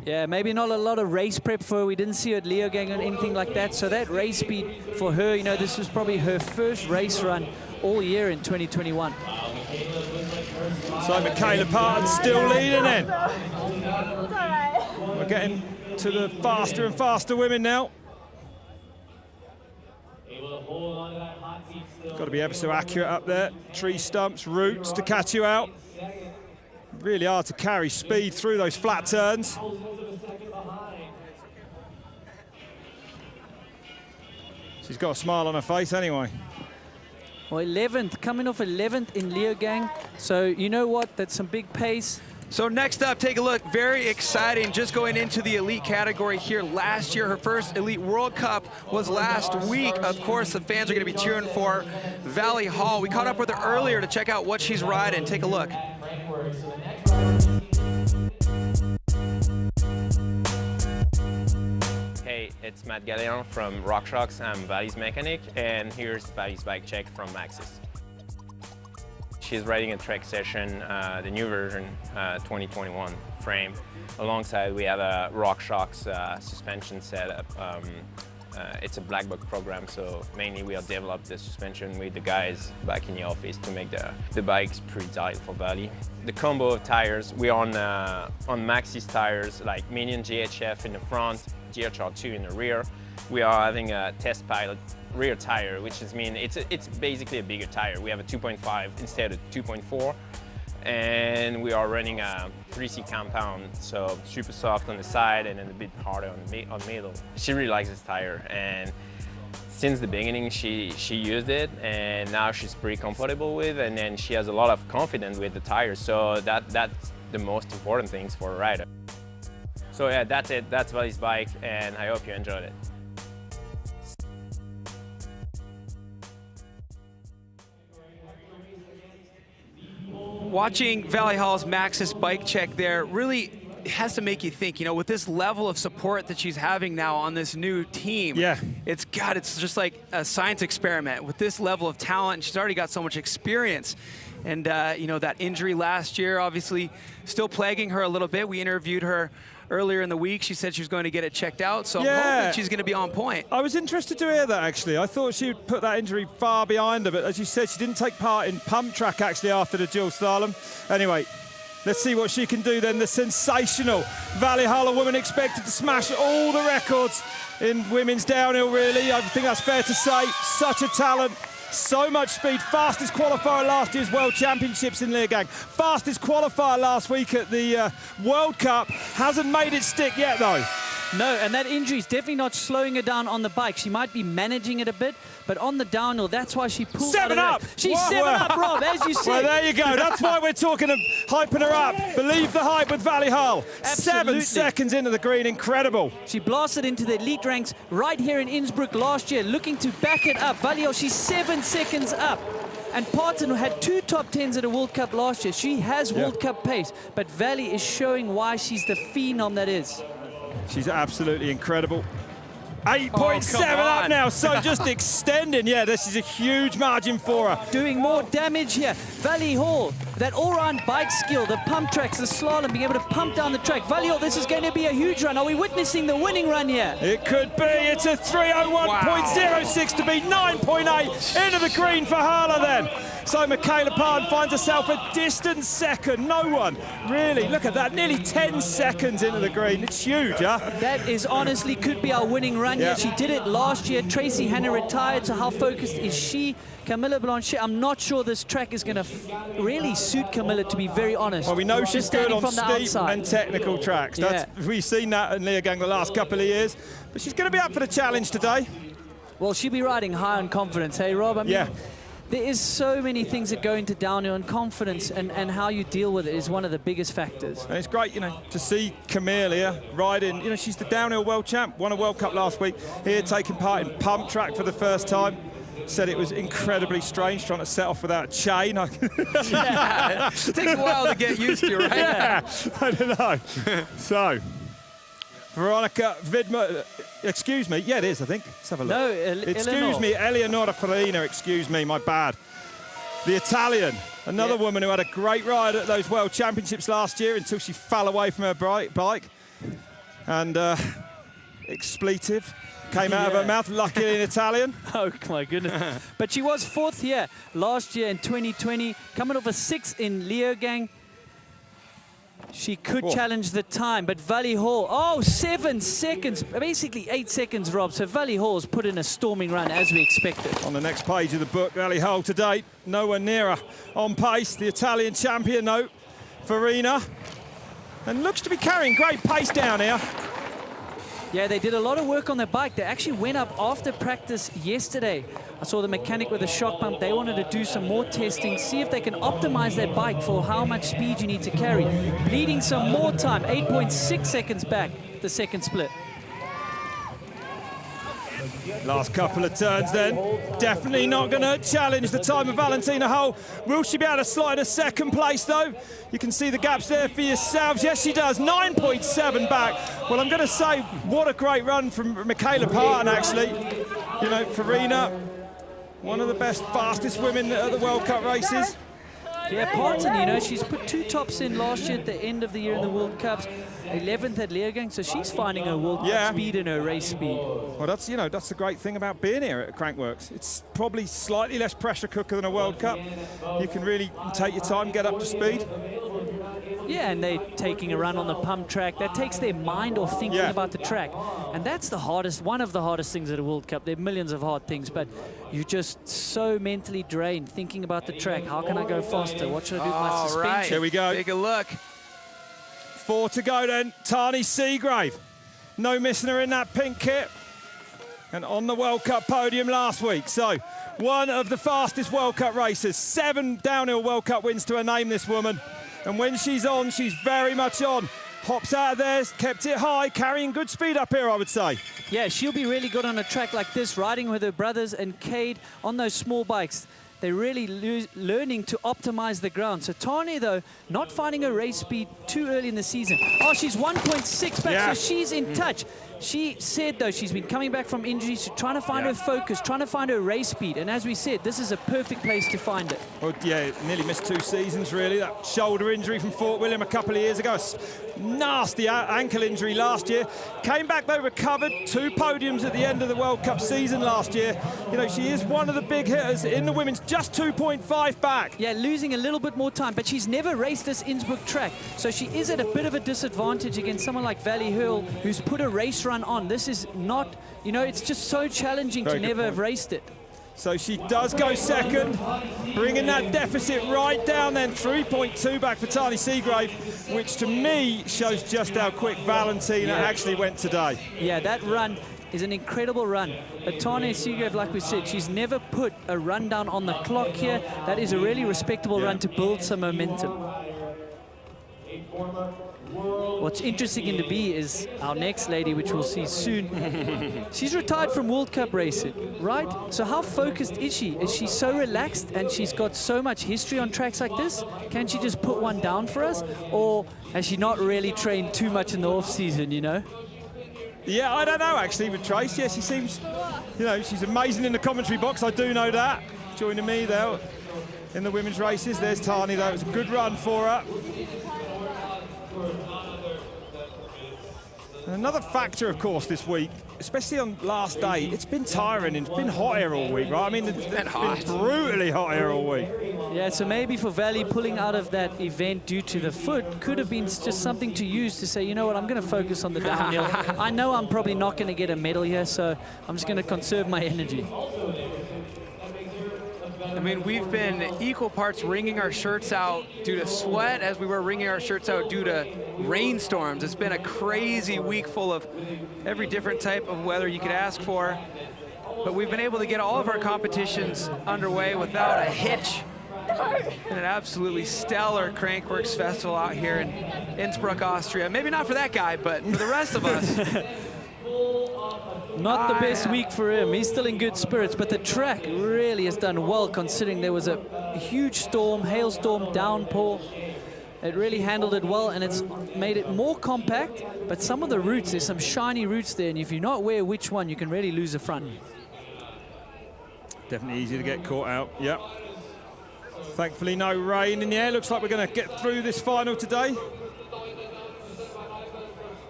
Yeah, maybe not a lot of race prep for her. We didn't see her at Leogang or anything like that. So that race speed for her, you know, this was probably her first race run all year in 2021. So Michaela Parton still leading in. We're getting to the faster and faster women now. Got to be ever so accurate up there. Tree stumps, roots to catch you out. Really hard to carry speed through those flat turns. She's got a smile on her face anyway. Well, 11th, coming off 11th in Leogang. So you know what? That's some big pace. So next up, take a look. Very exciting. Just going into the elite category here. Last year, her first Elite World Cup was last week. Of course, the fans are going to be cheering for Vali Höll. We caught up with her earlier to check out what she's riding. Take a look. Hey, it's Matt Gallion from RockShox. I'm Vali's mechanic, and here's Vali's bike check from Maxis. She's riding a Trek Session, the new version, 2021 frame. Alongside, we have a RockShox suspension setup. It's a black book program, so mainly we have developed the suspension with the guys back in the office to make the bikes pretty tight for Vali. The combo of tires, we're on Maxis tires, like medium GHF in the front, GHR2 in the rear. We are having a test pilot rear tire, which means it's basically a bigger tire. We have a 2.5 instead of 2.4. And we are running a 3C compound, so super soft on the side and then a bit harder on the middle. She really likes this tire, and since the beginning she used it, and now she's pretty comfortable with, and then she has a lot of confidence with the tires, so that's the most important things for a rider. So yeah, that's it. That's Vali's bike, and I hope you enjoyed it. Watching Vali Höll's Maxis bike check there really has to make you think, you know, with this level of support that she's having now on this new team, Yeah. it's just like a science experiment with this level of talent. She's already got so much experience. And, you know, that injury last year, obviously, still plaguing her a little bit. We interviewed her earlier in the week. She said she was going to get it checked out, so I'm hoping she's going to be on point. I was interested to hear that, actually. I thought she would put that injury far behind her, but as you said, she didn't take part in pump track, actually, after the dual slalom. Anyway, let's see what she can do then. The sensational Vali Höll, a woman expected to smash all the records in women's downhill, really. I think that's fair to say. Such a talent. So much speed. Fastest qualifier last year's World Championships in Leogang. Fastest qualifier last week at the World Cup. Hasn't made it stick yet, though. No, and that injury is definitely not slowing her down on the bike. She might be managing it a bit, but on the downhill, that's why she pulled out of 7 up! it. She's 7 up, Rob, as you said. Well, there you go. That's why we're talking of hyping her up. Believe the hype with Vali Höll. Absolutely. 7 seconds into the green. Incredible. She blasted into the elite ranks right here in Innsbruck last year, looking to back it up. Vali Höll, she's 7 seconds up. And Parton had 2 top 10s at a World Cup last year. She has World Cup pace, but Vali is showing why she's the phenom that is. She's absolutely incredible. 8.7 up now, so just extending. Yeah, this is a huge margin for her. Doing more damage here. Vali Höll, that all-round bike skill, the pump tracks, the slalom, being able to pump down the track. Vali Höll, this is going to be a huge run. Are we witnessing the winning run here? It could be. It's a 3:01.06 to beat 9.8 into the green for Höll then. So Michaela Parton finds herself a distant second. No one really, look at that, nearly 10 seconds into the green. It's huge, huh? That is honestly could be our winning run here. She did it last year. Tracy Hanna retired, so how focused is she? Camilla Blanchet, I'm not sure this track is going to really suit Camilla, to be very honest. Well, we know she's good on steep outside and technical tracks. We've seen that in Leogang the last couple of years. But she's going to be up for the challenge today. Well, she'll be riding high on confidence, hey, Rob? I mean, there is so many things that go into downhill, and confidence and how you deal with it is one of the biggest factors. And it's great, you know, to see Camille here riding. You know, she's the downhill world champ, won a World Cup last week, here taking part in pump track for the first time. Said it was incredibly strange trying to set off without a chain. Yeah, it takes a while to get used to, right? Yeah, I don't know. So, Veronica Vidmer, excuse me. Yeah, it is, I think. Let's have a look. No, excuse me, Eleonora Farina, excuse me, my bad. The Italian, another woman who had a great ride at those World Championships last year until she fell away from her bike. And expletive came out of her mouth, luckily in Italian. Oh, my goodness. But she was 4th here last year in 2020, coming off a 6th in Leogang. She could challenge the time, but Vali Höll, 7 seconds, basically 8 seconds, Rob. So Vali Höll's put in a storming run as we expected. On the next page of the book, Vali Höll to date, nowhere near her on pace. The Italian champion, though, Farina, and looks to be carrying great pace down here. Yeah, they did a lot of work on their bike. They actually went up after practice yesterday. I saw the mechanic with a shock pump. They wanted to do some more testing, see if they can optimize their bike for how much speed you need to carry. Bleeding some more time, 8.6 seconds back, the second split. Last couple of turns then. Definitely not going to challenge the time of Valentina Höll. Will she be able to slide a second place, though? You can see the gaps there for yourselves. Yes, she does. 9.7 back. Well, I'm going to say, what a great run from Michaela Parton, actually. You know, Farina, one of the best, fastest women at the World Cup races. Yeah, Parton, you know, she's put 2 tops in last year at the end of the year in the World Cups. 11th at Leogang, so she's finding her World Cup speed and her race speed. Well, that's, you know, that's the great thing about being here at Crankworx. It's probably slightly less pressure cooker than a World Cup. You can really take your time, get up to speed. Yeah, and they're taking a run on the pump track. That takes their mind off thinking about the track. And that's the hardest, one of the hardest things at a World Cup. There are millions of hard things, but you're just so mentally drained thinking about the track. How can I go faster? What should I do with my suspension? Right. Here we go. Take a look. 4 to go then. Tani Seagrave. No missing her in that pink kit. And on the World Cup podium last week. So, one of the fastest World Cup racers. 7 downhill World Cup wins to her name, this woman. And when she's on, she's very much on. Hops out of there, kept it high, carrying good speed up here, I would say. Yeah, she'll be really good on a track like this, riding with her brothers and Cade on those small bikes. They're really learning to optimize the ground. So Tani, though, not finding her race speed too early in the season. Oh, she's 1.6 back, so she's in touch. She said, though, she's been coming back from injuries, she's trying to find her focus, trying to find her race speed. And as we said, this is a perfect place to find it. Well, yeah, nearly missed 2 seasons, really. That shoulder injury from Fort William a couple of years ago. Nasty ankle injury last year. Came back, though, recovered. 2 podiums at the end of the World Cup season last year. You know, she is one of the big hitters in the women's, just 2.5 back. Yeah, losing a little bit more time, but she's never raced this Innsbruck track. So she is at a bit of a disadvantage against someone like Vali Höll, who's put a race run on. This is not, you know, it's just so challenging to never have raced it. So she does go second, bringing that deficit right down then, 3.2 back for Tani Seagrave, which to me shows just how quick Valentina actually went today. Yeah, that run is an incredible run. But Tani Seagrave, like we said, she's never put a run down on the clock here. That is a really respectable run to build some momentum. Well, what's interesting in the B is our next lady, which we'll see soon. She's retired from World Cup racing, right? So how focused is she? Is she so relaxed and she's got so much history on tracks like this? Can she just put one down for us? Or has she not really trained too much in the off-season, you know? Yeah, I don't know, actually, with Trace. Yeah, she seems, you know, she's amazing in the commentary box. I do know that. Joining me there in the women's races. There's Tani, though. It was a good run for her. And another factor, of course, this week, especially on last day, it's been tiring and it's been hot here all week, right? I mean, it's been brutally hot here all week. Yeah, so maybe for Vali, pulling out of that event due to the foot could have been just something to use to say, you know what, I'm going to focus on the downhill. I know I'm probably not going to get a medal here, so I'm just going to conserve my energy. I mean, we've been equal parts wringing our shirts out due to sweat as we were wringing our shirts out due to rainstorms. It's been a crazy week full of every different type of weather you could ask for. But we've been able to get all of our competitions underway without a hitch. And an absolutely stellar Crankworx festival out here in Innsbruck, Austria. Maybe not for that guy, but for the rest of us. Not the best week for him. He's still in good spirits, but the track really has done well considering there was a huge storm, hailstorm, downpour. It really handled it well, and it's made it more compact, but some of the routes, there's some shiny routes there, and if you're not aware which one, you can really lose the front. Definitely easy to get caught out, yep. Thankfully, no rain in the air. Looks like we're going to get through this final today.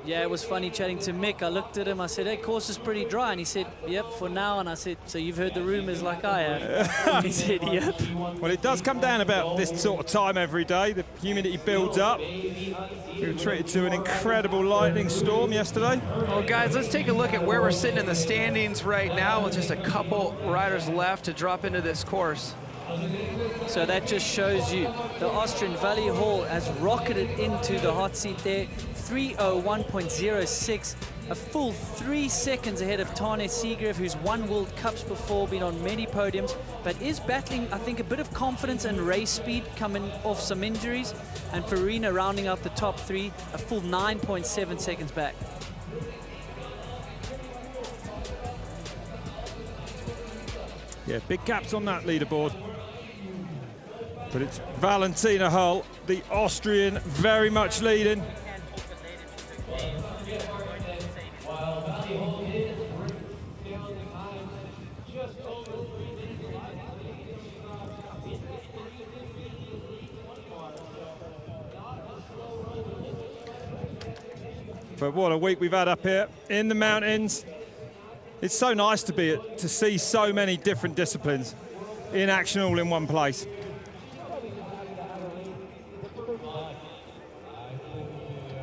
Yeah, it was funny chatting to Mick. I looked at him, I said, hey, course is pretty dry. And he said, yep, for now. And I said, so you've heard the rumors like I have? And he said, yep. Well, it does come down about this sort of time every day. The humidity builds up. We were treated to an incredible lightning storm yesterday. Well, guys, let's take a look at where we're sitting in the standings right now with just a couple riders left to drop into this course. So that just shows you the Austrian Vali Höll has rocketed into the hot seat there. 3:01.06, a full 3 seconds ahead of Tane Seagrave, who's won World Cups before, been on many podiums, but is battling, I think, a bit of confidence and race speed coming off some injuries. And Farina rounding out the top three, a full 9.7 seconds back. Yeah, big gaps on that leaderboard. But it's Valentina Höll, the Austrian, very much leading. But what a week we've had up here in the mountains. It's so nice to see so many different disciplines in action all in one place.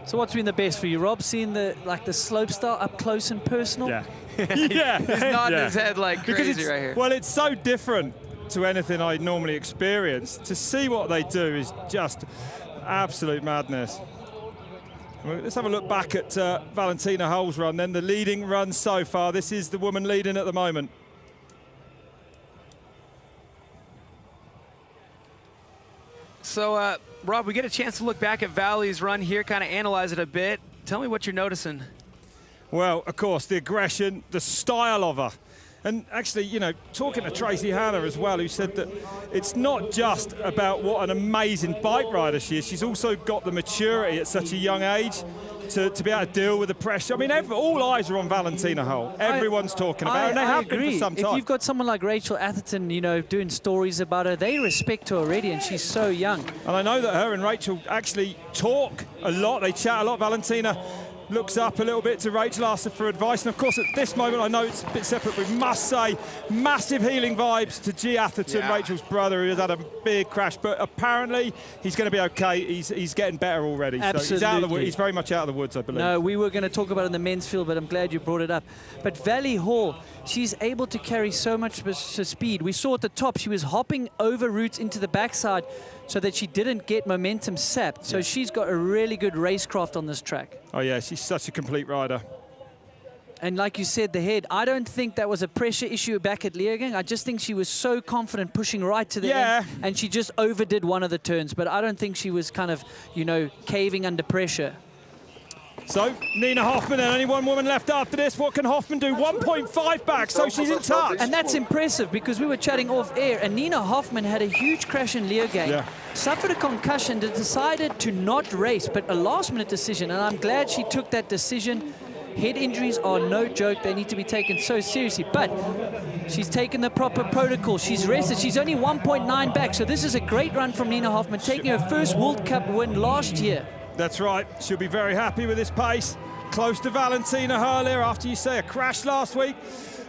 So what's been the best for you, Rob? Seeing the slopestyle up close and personal? Yeah. Yeah. He's nodding his head like crazy right here. Well, it's so different to anything I normally experience. To see what they do is just absolute madness. Let's have a look back at Valentina Höll's run then, the leading run so far. This is the woman leading at the moment. So, Rob, we get a chance to look back at Vali's run here, kind of analyze it a bit. Tell me what you're noticing. Well, of course, the aggression, the style of her. And actually, you know, talking to Tracy Hanna as well, who said that it's not just about what an amazing bike rider she is, she's also got the maturity at such a young age to be able to deal with the pressure. I mean, all eyes are on Valentina Höll. Everyone's talking about her, and they have been for some time. If you've got someone like Rachel Atherton, you know, doing stories about her, they respect her already, and she's so young. And I know that her and Rachel actually talk a lot. They chat a lot. Valentina looks up a little bit to Rachel, asks her for advice. And of course, at this moment, I know it's a bit separate, but we must say massive healing vibes to G. Atherton, Rachel's brother, who has had a big crash. But apparently, he's going to be okay. He's getting better already. Absolutely. So he's very much out of the woods, I believe. No, we were going to talk about it in the men's field, but I'm glad you brought it up. But Vali Höll, she's able to carry so much speed. We saw at the top, she was hopping over routes into the backside so that she didn't get momentum sapped. So she's got a really good racecraft on this track. Oh, yeah, she's such a complete rider. And like you said, the head, I don't think that was a pressure issue back at Leergang. I just think she was so confident pushing right to the end, and she just overdid one of the turns. But I don't think she was kind of, you know, caving under pressure. So, Nina Hoffman, and only one woman left after this. What can Hoffman do? 1.5 back, so she's in touch. And that's impressive because we were chatting off air and Nina Hoffman had a huge crash in Leogang, suffered a concussion, decided to not race, but a last-minute decision, and I'm glad she took that decision. Head injuries are no joke. They need to be taken so seriously, but she's taken the proper protocol. She's rested. She's only 1.9 back, so this is a great run from Nina Hoffman, taking her first World Cup win last year. That's right. She'll be very happy with this pace. Close to Valentina Höll here after you say a crash last week.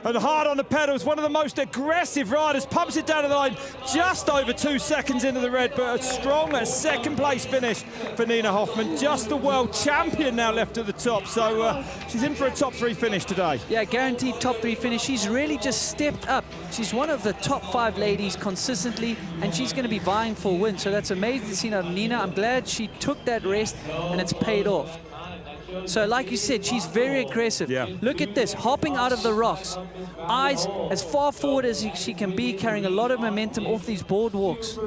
And hard on the pedals, one of the most aggressive riders, pumps it down to the line just over 2 seconds into the red, but a strong second place finish for Nina Hoffman. Just the world champion now left at the top, so she's in for a top 3 finish today. Yeah, guaranteed top 3 finish. She's really just stepped up. She's one of the top 5 ladies consistently, and she's going to be vying for a win, so that's amazing to see out of Nina. I'm glad she took that rest, and it's paid off. So like you said, she's very aggressive. Yeah. Look at this, hopping out of the rocks. Eyes as far forward as she can be, carrying a lot of momentum off these boardwalks.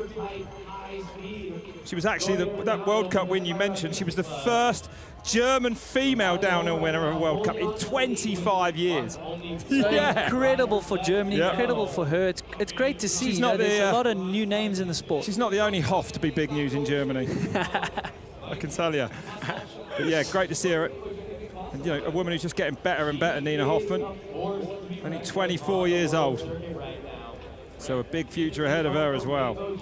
She was actually, that World Cup win you mentioned, she was the first German female downhill winner of a World Cup in 25 years. So incredible for Germany, incredible for her. It's great to see. There's a lot of new names in the sport. She's not the only Hoff to be big news in Germany. I can tell you. But yeah, great to see her. And, you know, a woman who's just getting better and better, Nina Hoffman. Only 24 years old. So a big future ahead of her as well.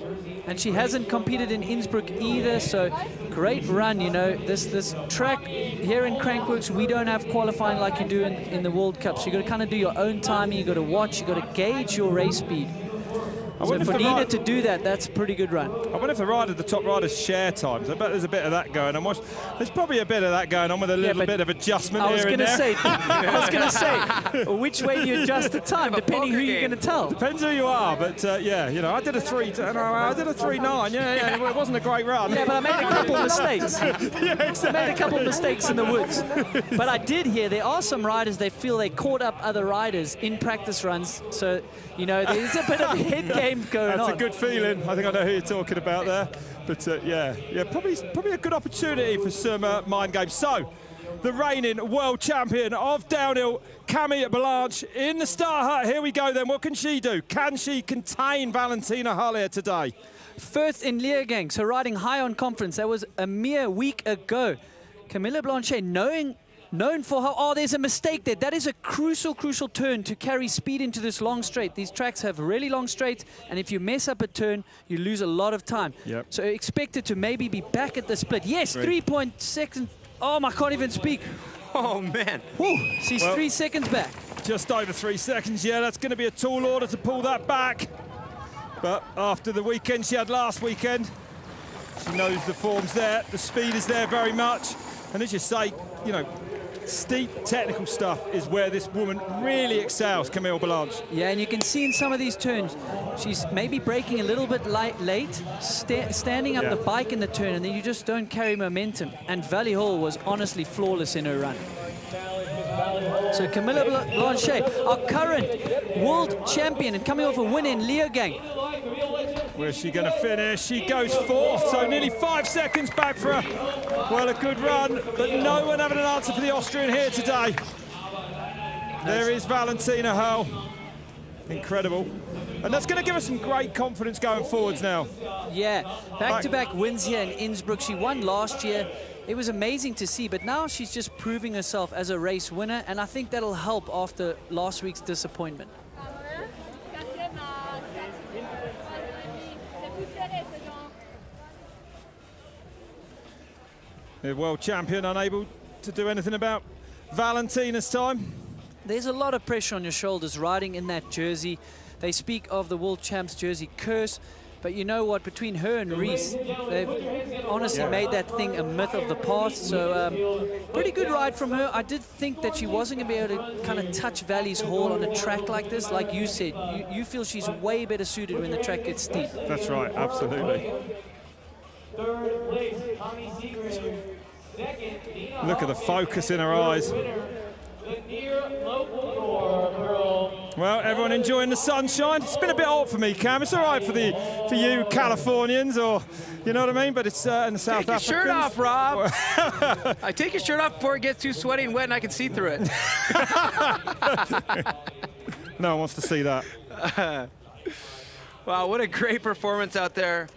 And she hasn't competed in Innsbruck either, so great run, you know. This track here in Crankworx, we don't have qualifying like you do in the World Cup. So you've got to kind of do your own timing, you've got to watch, you've got to gauge your race speed. So for Nina to do that, that's a pretty good run. I wonder if the top riders share times. I bet there's a bit of that going on. There's probably a bit of that going on with a little bit of adjustment here and there. I was going to say, which way do you adjust the time, depending who you're going to tell. Depends who you are, but yeah, you know, I did a 3.9. Yeah, it wasn't a great run. Yeah, but I made a couple of mistakes. Yeah, exactly. I made a couple of mistakes in the woods. But I did hear there are some riders, they feel they caught up other riders in practice runs. So, you know, there's a bit of a head game going on. That's a good feeling. I think I know who you're talking about there. But yeah, probably a good opportunity for some mind games. So, the reigning world champion of downhill, Camille Blanche, in the star hut. Here we go then. What can she do? Can she contain Valentina Höll here today? First in Leogang, so riding high on confidence. That was a mere week ago. Camilla Blanchet, known for how, oh, there's a mistake there. That is a crucial turn to carry speed into this long straight. These tracks have really long straights, and if you mess up a turn, you lose a lot of time. Yep. So expect it to maybe be back at the split. Yes, 3.6. Oh, I can't even speak. Oh, man. Woo, she's 3 seconds back. Just over 3 seconds, yeah. That's going to be a tall order to pull that back. But after the weekend she had last weekend, she knows the form's there, the speed is there very much. And as you say, you know, steep technical stuff is where this woman really excels, Camille Blanche. Yeah, and you can see in some of these turns, she's maybe braking a little bit late, standing up the bike in the turn, and then you just don't carry momentum. And Vali Höll was honestly flawless in her run. So Camilla Blanchet, our current world champion and coming off a win in Leogang. Where's she going to finish? She goes fourth, so nearly 5 seconds back for her. Well, a good run, but no one having an answer for the Austrian here today. There is Valentina Höll. Incredible. And that's going to give us some great confidence going forwards now. Yeah, back-to-back wins here in Innsbruck. She won last year. It was amazing to see, but now she's just proving herself as a race winner, and I think that'll help after last week's disappointment. The world champion unable to do anything about Valentina's time. There's a lot of pressure on your shoulders riding in that jersey. They speak of the world champs jersey curse, but you know what, between her and Reese, they've honestly made that thing a myth of the past. So pretty good ride from her. I did think that she wasn't going to be able to kind of touch Vali's Hall on a track like this. Like you said, you feel she's way better suited when the track gets steep. That's right, absolutely. Look at the focus in her eyes. Well, everyone enjoying the sunshine. It's been a bit hot for me, Cam. It's all right for you Californians, or you know what I mean. But it's in the South Africans. Take your shirt off, Rob. I take your shirt off before it gets too sweaty and wet, and I can see through it. No one wants to see that. Wow, what a great performance out there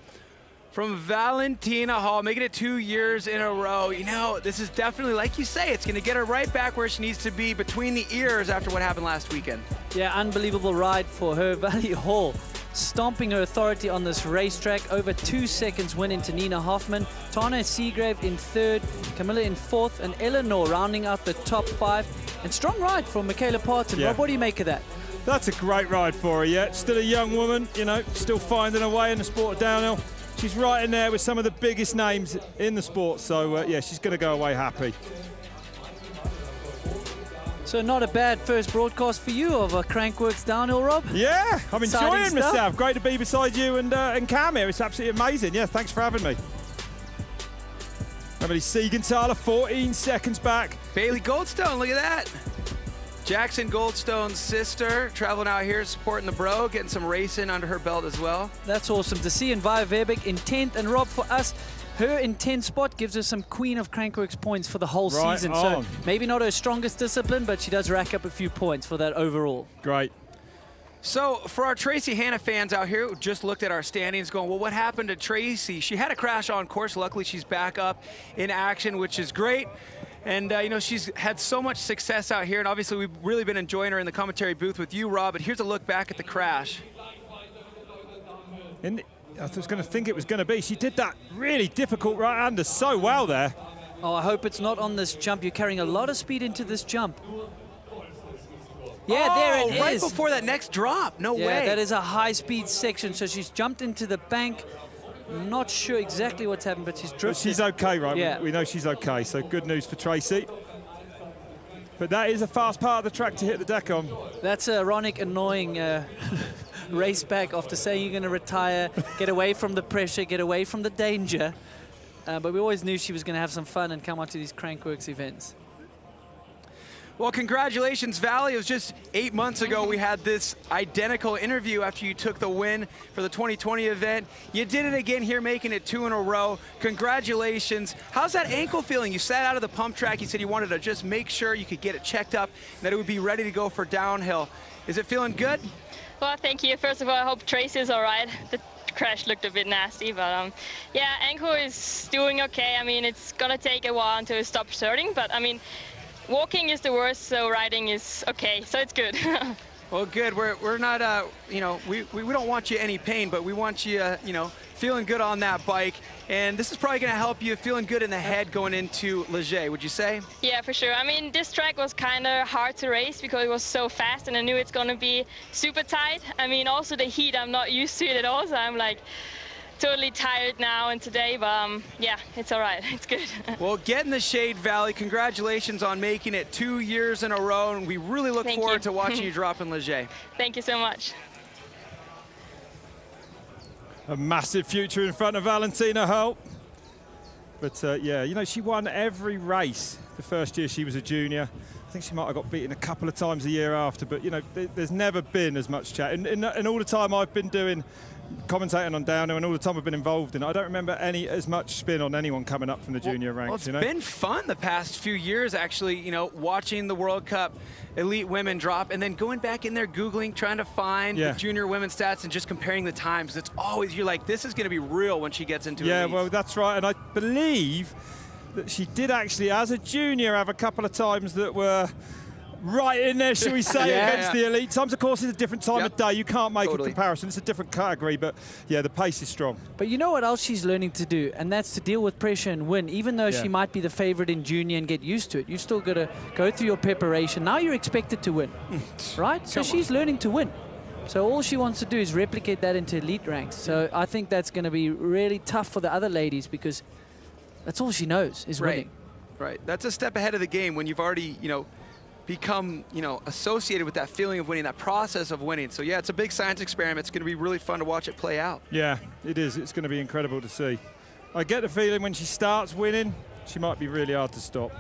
from Valentina Hall, making it 2 years in a row. You know, this is definitely, like you say, it's going to get her right back where she needs to be, between the ears after what happened last weekend. Yeah, unbelievable ride for her. Vali Höll stomping her authority on this racetrack. Over 2 seconds win into Nina Hoffman. Tana Seagrave in third, Camilla in fourth, and Eleanor rounding out the top 5. And strong ride from Michaela Parton. Yeah. Rob, what do you make of that? That's a great ride for her, yeah. Still a young woman, you know, still finding her way in the sport of downhill. She's right in there with some of the biggest names in the sport, so yeah, she's going to go away happy. So not a bad first broadcast for you of a Crankworx Downhill, Rob? Yeah, I'm Exciting enjoying stuff. myself. Great to be beside you and Cam here. It's absolutely amazing. Yeah, thanks for having me. Emily Siegenthaler, 14 seconds back. Bailey Goldstone, look at that. Jackson Goldstone's sister, traveling out here, supporting the bro, getting some racing under her belt as well. That's awesome to see. And Via Verbeek in 10th. And Rob, for us, her in 10th spot gives her some Queen of Crankworx points for the whole season. On. So maybe not her strongest discipline, but she does rack up a few points for that overall. Great. So for our Tracy Hanna fans out here who just looked at our standings going, well, what happened to Tracy? She had a crash on course. Luckily, she's back up in action, which is great. And, you know, she's had so much success out here, and obviously we've really been enjoying her in the commentary booth with you, Rob, but here's a look back at the crash. I was going to think it was going to be. She did that really difficult right-hander so well there. Oh, I hope it's not on this jump. You're carrying a lot of speed into this jump. Yeah, there it is. Right before that next drop. No way. Yeah, that is a high-speed section, so she's jumped into the bank. Not sure exactly what's happened, but she's drifted. But she's okay, right? Yeah. We know she's okay, so good news for Tracy. But that is a fast part of the track to hit the deck on. That's a ironic, annoying race back after saying you're going to retire, get away from the pressure, get away from the danger. But we always knew she was going to have some fun and come out to these Crankworx events. Well, congratulations, Vali. It was just 8 months ago we had this identical interview after you took the win for the 2020 event. You did it again here, making it 2 in a row. Congratulations. How's that ankle feeling? You sat out of the pump track. You said you wanted to just make sure you could get it checked up, and that it would be ready to go for downhill. Is it feeling good? Well, thank you. First of all, I hope Tracy is all right. The crash looked a bit nasty, but yeah, ankle is doing okay. I mean, it's going to take a while until it stops hurting, but I mean, walking is the worst, so riding is okay, so it's good. Well, good. We're not, you know, we don't want you any pain, but we want you, you know, feeling good on that bike. And this is probably going to help you feeling good in the head going into Vergier, would you say? Yeah, for sure. I mean, this track was kind of hard to race because it was so fast, and I knew it's going to be super tight. I mean, also the heat, I'm not used to it at all, so I'm like totally tired now and today, but yeah, it's all right. It's good. Well, get in the shade, Vali. Congratulations on making it 2 years in a row, and we really look forward to watching you drop in Vergier. Thank you so much. A massive future in front of Valentina Höll. But yeah, you know, she won every race the first year she was a junior. I think she might have got beaten a couple of times a year after, but you know, there's never been as much chat. In all the time I've been doing commentating on downhill and all the time I've been involved in it, I don't remember as much spin on anyone coming up from the junior ranks. Well, it's you know? been fun the past few years, actually, you know, watching the World Cup elite women drop and then going back in there Googling, trying to find the junior women's stats and just comparing the times. It's always, you're like, this is going to be real when she gets into Yeah, elites. well, that's right. And I believe that she did actually, as a junior, have a couple of times that were right in there, shall we say, against the elite times. Of course, it's a different time of day. You can't make a comparison. It's a different category, but yeah, the pace is strong. But you know what else she's learning to do, and that's to deal with pressure and win. Even though she might be the favorite in junior and get used to it, you still got to go through your preparation. Now you're expected to win, right? So she's learning to win. So all she wants to do is replicate that into elite ranks. So I think that's going to be really tough for the other ladies because that's all she knows is winning. Right. That's a step ahead of the game when you've already, you know, become, you know, associated with that feeling of winning, that process of winning. So yeah, it's a big science experiment. It's going to be really fun to watch it play out. Yeah, it is. It's going to be incredible to see. I get the feeling when she starts winning, she might be really hard to stop.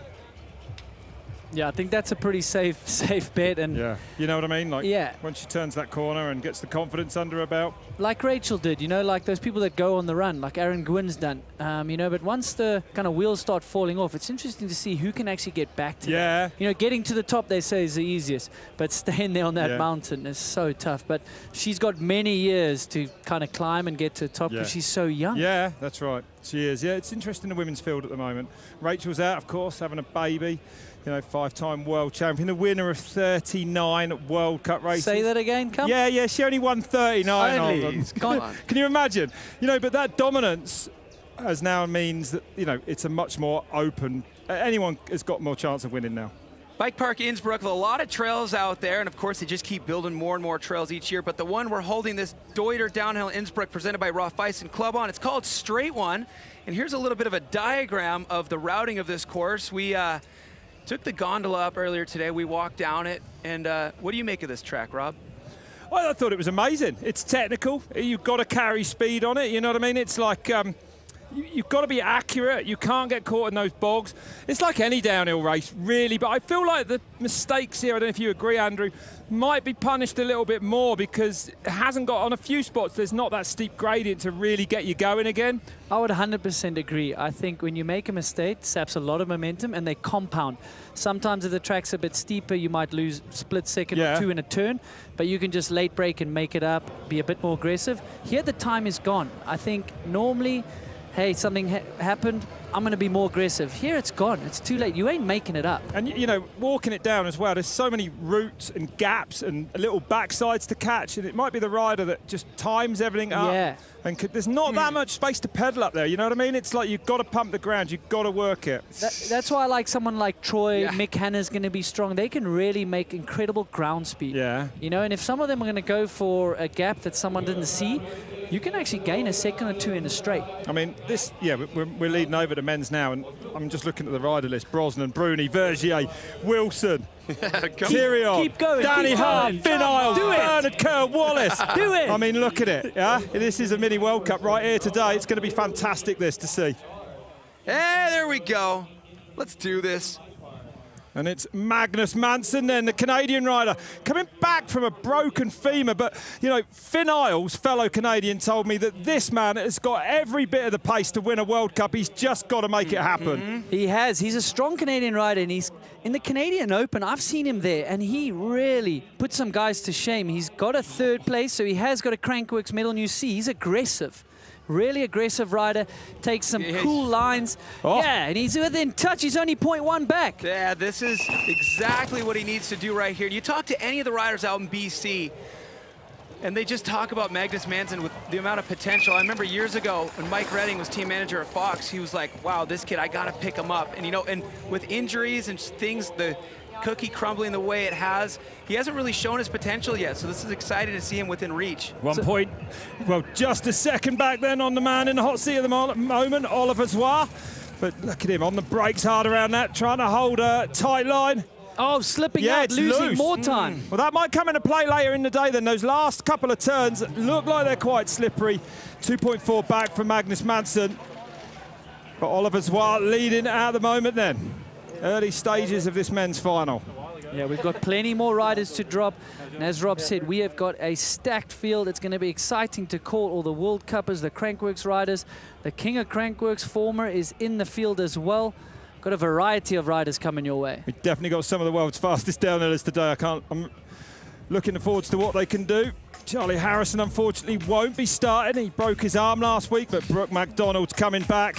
Yeah, I think that's a pretty safe bet. And Yeah, you know what I mean? Like, yeah, when she turns that corner and gets the confidence under her belt. like Rachel did, you know, like those people that go on the run, like Aaron Gwyn's done, you know, but once the kind of wheels start falling off, it's interesting to see who can actually get back to that. You know, getting to the top, they say, is the easiest, but staying there on that mountain is so tough. But she's got many years to kind of climb and get to the top because she's so young. Yeah, that's right. She is. Yeah, it's interesting, the women's field at the moment. Rachel's out, of course, having a baby. You know, 5-time world champion, the winner of 39 World Cup races. Say that again, come. Yeah, she only won 39 of them. Come on. Can you imagine? You know, but that dominance as now means that, you know, it's a much more open, anyone has got more chance of winning now. Bike Park Innsbruck, with a lot of trails out there, and of course they just keep building more and more trails each year, but the one we're holding this Deuter Downhill Innsbruck presented by Raiffeisen Club on, it's called Straight One, and here's a little bit of a diagram of the routing of this course. We took the gondola up earlier today, we walked down it, and what do you make of this track, Rob? Well, I thought it was amazing. It's technical, you've got to carry speed on it, you know what I mean? It's like, you've got to be accurate. You can't get caught in those bogs. It's like any downhill race, really. But I feel like the mistakes here, I don't know if you agree, Andrew, might be punished a little bit more because it hasn't got, on a few spots, there's not that steep gradient to really get you going again. I would 100% agree. I think when you make a mistake, it saps a lot of momentum and they compound. Sometimes if the track's a bit steeper, you might lose a split second or two in a turn, but you can just late brake and make it up, be a bit more aggressive. Here the time is gone. I think normally, hey, something happened, I'm going to be more aggressive. Here it's gone. It's too late. You ain't making it up. And, you know, walking it down as well, there's so many roots and gaps and little backsides to catch, and it might be the rider that just times everything up. Yeah. And there's not that much space to pedal up there, you know what I mean? It's like you've got to pump the ground, you've got to work it. That's why I like someone like Troy, Mick Hanna's going to be strong. They can really make incredible ground speed. Yeah. You know, and if some of them are going to go for a gap that someone didn't see, you can actually gain a second or two in a straight. I mean, this, we're leading over to men's now, and I'm just looking at the rider list. Brosnan, Bruni, Vergier, Wilson, Tyrion, keep going, Danny Hart, Finn Isles, Bernard Kerr-Wallace. Do it! I mean, look at it, yeah? This is a mini World Cup right here today. It's going to be fantastic, this, to see. Hey, there we go. Let's do this. And it's Magnus Manson then, the Canadian rider, coming back from a broken femur. But, you know, Finn Isles, fellow Canadian, told me that this man has got every bit of the pace to win a World Cup. He's just got to make it happen. He has. He's a strong Canadian rider, and he's in the Canadian Open. I've seen him there, and he really put some guys to shame. He's got a third place, so he has got a Crankworx medal, and you see he's aggressive. Really aggressive rider, takes some cool lines. Yeah, and he's within touch. He's only 0.1 back. Yeah, this is exactly what he needs to do right here. You talk to any of the riders out in BC, and they just talk about Magnus Manson with the amount of potential. I remember years ago when Mike Redding was team manager at Fox, he was like, wow, this kid, I got to pick him up. And, you know, and with injuries and things, the cookie crumbling the way it has, he hasn't really shown his potential yet, so this is exciting to see him within reach. Just a second back then on the man in the hot seat at the moment, Oliver Zois. But look at him on the brakes hard around that, trying to hold a tight line. Oh, slipping out, losing more time. Well, that might come into play later in the day then. Those last couple of turns look like they're quite slippery. 2.4 back from Magnus Manson. But Oliver Zois leading at the moment then. Early stages of this men's final. Yeah, we've got plenty more riders to drop. And as Rob said, we have got a stacked field. It's going to be exciting to call all the World Cuppers, the Crankworx riders. The King of Crankworx, former, is in the field as well. Got a variety of riders coming your way. We've definitely got some of the world's fastest downhillers today. I'm looking forward to what they can do. Charlie Harrison, unfortunately, won't be starting. He broke his arm last week, but Brooke MacDonald's coming back.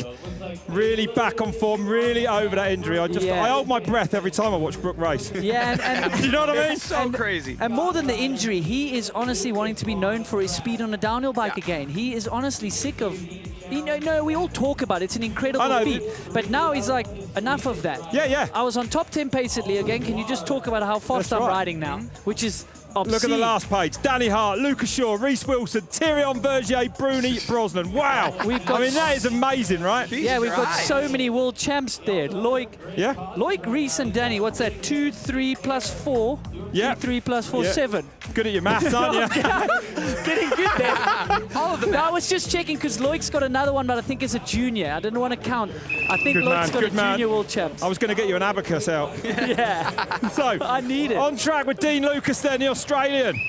Really back on form, really over that injury. I hold my breath every time I watch Brooke race. Yeah, and you know what I mean? It's so crazy. And more than the injury, he is honestly wanting to be known for his speed on a downhill bike again. He is honestly sick of... You know, we all talk about it. It's an incredible feat. But now he's like, enough of that. Yeah. I was on top 10 pace at Lee again. Can you just talk about how fast I'm riding now? Which is Look at the last page. Danny Hart, Lucas Shaw, Reece Wilson, Tyrolian, Vergier, Bruni, Brosnan. Wow. I mean, that is amazing, right? Yeah, we've got so many world champs there. Loic, Reece and Danny. What's that? 2, 3 plus 4. Yeah. 3 plus 4, 7. Good at your maths, aren't you? Getting good there. No, I was just checking because Loic's got another one, but I think it's a junior. I didn't want to count. I think Loic's got a junior world champs. I was going to get you an abacus out. Yeah. So, I need it. On track with Dean Lucas then, the Australian.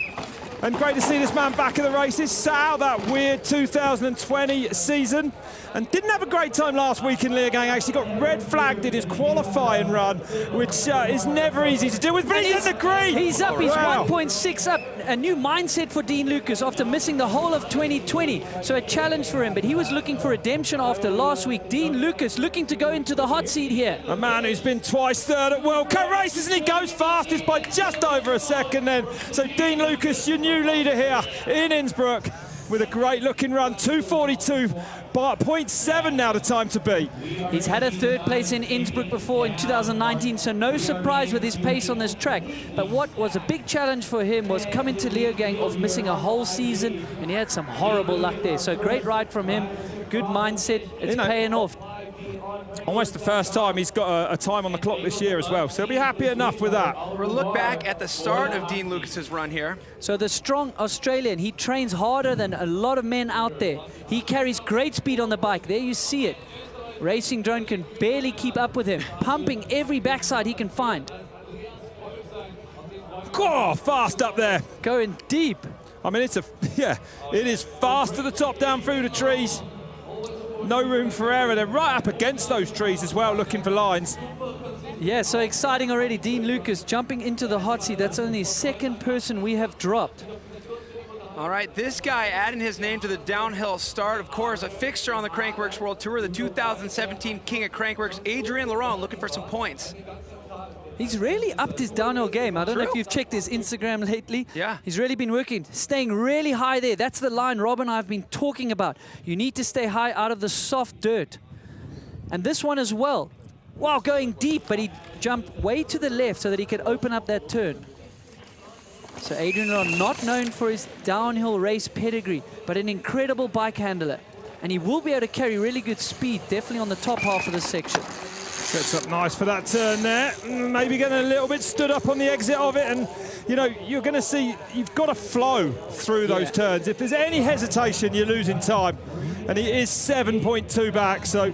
And great to see this man back in the races. Sat out that weird 2020 season and didn't have a great time last week in Leogang. Actually got red flagged in his qualifying run, which is never easy to deal with, but he's in the green. He's up, he's 1.6 up. A new mindset for Dean Lucas after missing the whole of 2020. So a challenge for him, but he was looking for redemption after last week. Dean Lucas looking to go into the hot seat here. A man who's been twice third at World Cup races, and he goes fastest by just over a second then. So Dean Lucas, your new leader here in Innsbruck, with a great looking run, 2:42, but 0.7 now the time to beat. He's had a third place in Innsbruck before in 2019, so no surprise with his pace on this track. But what was a big challenge for him was coming to Leogang of missing a whole season, and he had some horrible luck there. So great ride from him, good mindset, it's paying off. Almost the first time he's got a time on the clock this year as well, so he'll be happy enough with that. We'll look back at the start of Dean Lucas's run here. So the strong Australian, he trains harder than a lot of men out there. He carries great speed on the bike. There you see it. Racing Drone can barely keep up with him, pumping every backside he can find. Oh, fast up there. Going deep. I mean, it is fast to the top, down through the trees. No room for error. They're right up against those trees as well, looking for lines. Yeah, so exciting already. Dean Lucas jumping into the hot seat. That's only the second person we have dropped. All right, this guy adding his name to the downhill start. Of course, a fixture on the Crankworx World Tour, the 2017 King of Crankworx, Adrien Laurent, looking for some points. He's really upped his downhill game. I don't know if you've checked his Instagram lately. Yeah. He's really been working, staying really high there. That's the line Rob and I have been talking about. You need to stay high out of the soft dirt. And this one as well. Wow, going deep, but he jumped way to the left so that he could open up that turn. So Adrien Laurent, not known for his downhill race pedigree, but an incredible bike handler. And he will be able to carry really good speed, definitely on the top half of the section. Gets up nice for that turn there. Maybe getting a little bit stood up on the exit of it, and you know, you're going to see you've got to flow through those turns. If there's any hesitation, you're losing time. And he is 7.2 back, so,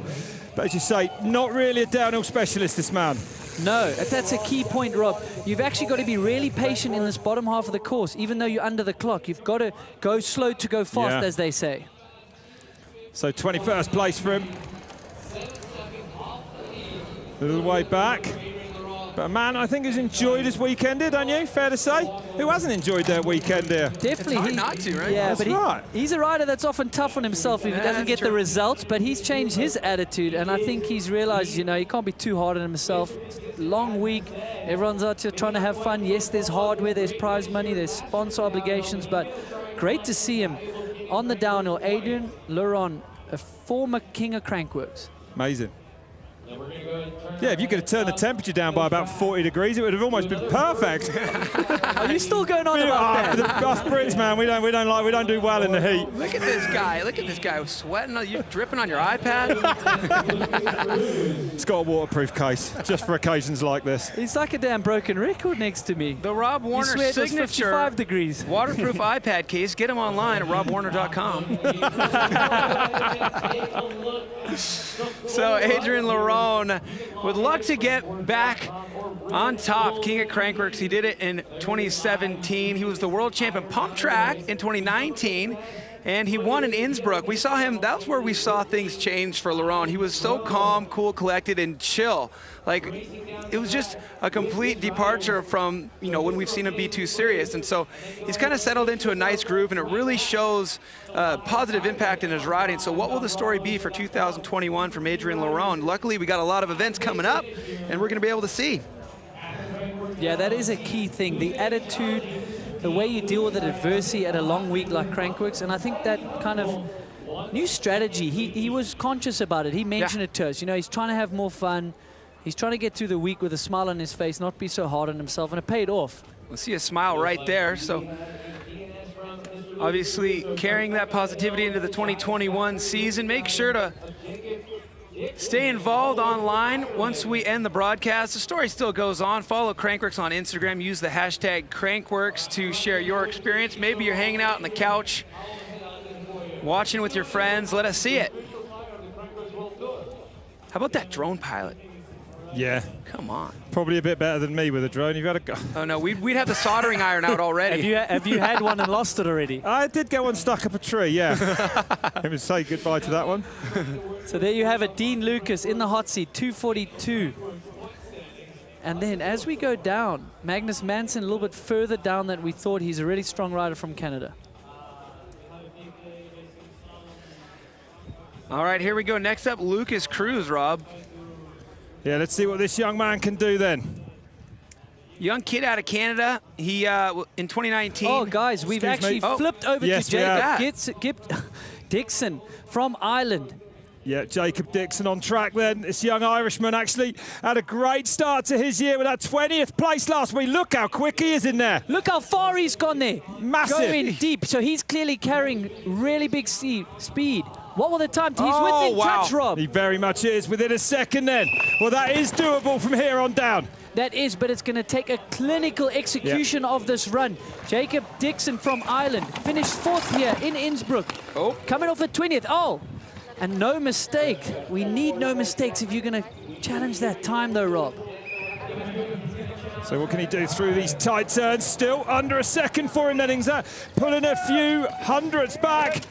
but as you say, not really a downhill specialist, this man. No, that's a key point, Rob. You've actually got to be really patient in this bottom half of the course, even though you're under the clock. You've got to go slow to go fast, as they say. So 21st place for him. A little way back. But a man, I think, has enjoyed his weekend here, don't you? Fair to say? Who hasn't enjoyed their weekend here? Definitely. It's hard not to, right? Yeah, that's but he's a rider that's often tough on himself if he doesn't get the results, but he's changed his attitude, and I think he's realized, you know, he can't be too hard on himself. Long week, everyone's out here trying to have fun. Yes, there's hardware, there's prize money, there's sponsor obligations, but great to see him on the downhill. Adrien Laurent, a former king of Crankworx. Amazing. Yeah, if you could have turned the temperature down by about 40 degrees, it would have almost been perfect. Are you still going on about that? Us Brits, man, we don't do well in the heat. Look at this guy. Look at this guy sweating. You're dripping on your iPad. It's got a waterproof case, just for occasions like this. It's like a damn broken record next to me. The Rob Warner you swear signature 55 degrees. waterproof iPad case. Get him online at robwarner.com. So Adrien Laurent would luck to get back on top, King of Crankworx. He did it in 2017. He was the world champion pump track in 2019. And he won in Innsbruck. We saw him, that was where we saw things change for Laurent. He was so calm, cool, collected, and chill. Like, it was just a complete departure from, you know, when we've seen him be too serious. And so he's kind of settled into a nice groove, and it really shows positive impact in his riding. So what will the story be for 2021 from Adrien Laurent? Luckily, we got a lot of events coming up, and we're going to be able to see. Yeah, that is a key thing. The attitude, the way you deal with adversity at a long week like Crankworx, and I think that kind of new strategy, he was conscious about it. He mentioned it to us. You know, he's trying to have more fun. He's trying to get through the week with a smile on his face, not be so hard on himself, and it paid off. We'll see a smile right there. So obviously carrying that positivity into the 2021 season. Make sure to stay involved online once we end the broadcast. The story still goes on. Follow Crankworx on Instagram. Use the hashtag Crankworx to share your experience. Maybe you're hanging out on the couch, watching with your friends. Let us see it. How about that drone pilot? Yeah. Come on. Probably a bit better than me with a drone. You've had a go. Oh no, we'd have the soldering iron out already. Have you had one and lost it already? I did get one stuck up a tree, yeah. Let me say goodbye to that one. So there you have it, Dean Lucas in the hot seat, 242. And then as we go down, Magnus Manson a little bit further down than we thought. He's a really strong rider from Canada. All right, here we go. Next up, Lucas Cruz, Rob. Yeah, let's see what this young man can do then. Young kid out of Canada. He, in 2019. Oh, guys, we've actually flipped over to Jacob Dixon from Ireland. Yeah, Jacob Dixon on track then. This young Irishman actually had a great start to his year with that 20th place last week. Look how quick he is in there. Look how far he's gone there. Massive. Going deep. So he's clearly carrying really big speed. What will the time? He's within touch, Rob. He very much is. Within a second then. Well, that is doable from here on down. That is, but it's going to take a clinical execution of this run. Jacob Dixon from Ireland finished 4th here in Innsbruck. Oh. Coming off at 20th. Oh, and no mistake. We need no mistakes if you're going to challenge that time, though, Rob. So what can he do through these tight turns? Still under a second for him, Nennings. Pulling a few hundredths back.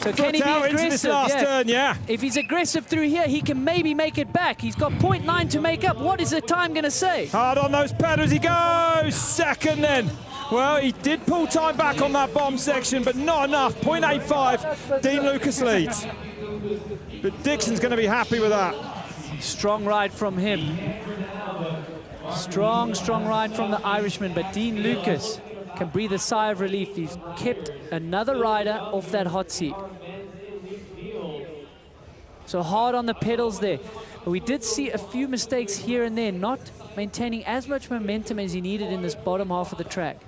So can he be aggressive? Into this last turn, yeah. If he's aggressive through here, he can maybe make it back. He's got 0.9 to make up. What is the time going to say? Hard on those pedals he goes. Second then. Well, he did pull time back on that bottom section, but not enough. 0.85. Dean Lucas leads. But Dixon's going to be happy with that. Strong ride from him. Strong ride from the Irishman, but Dean Lucas can breathe a sigh of relief. He's kept another rider off that hot seat. So hard on the pedals there. But we did see a few mistakes here and there, not maintaining as much momentum as he needed in this bottom half of the track.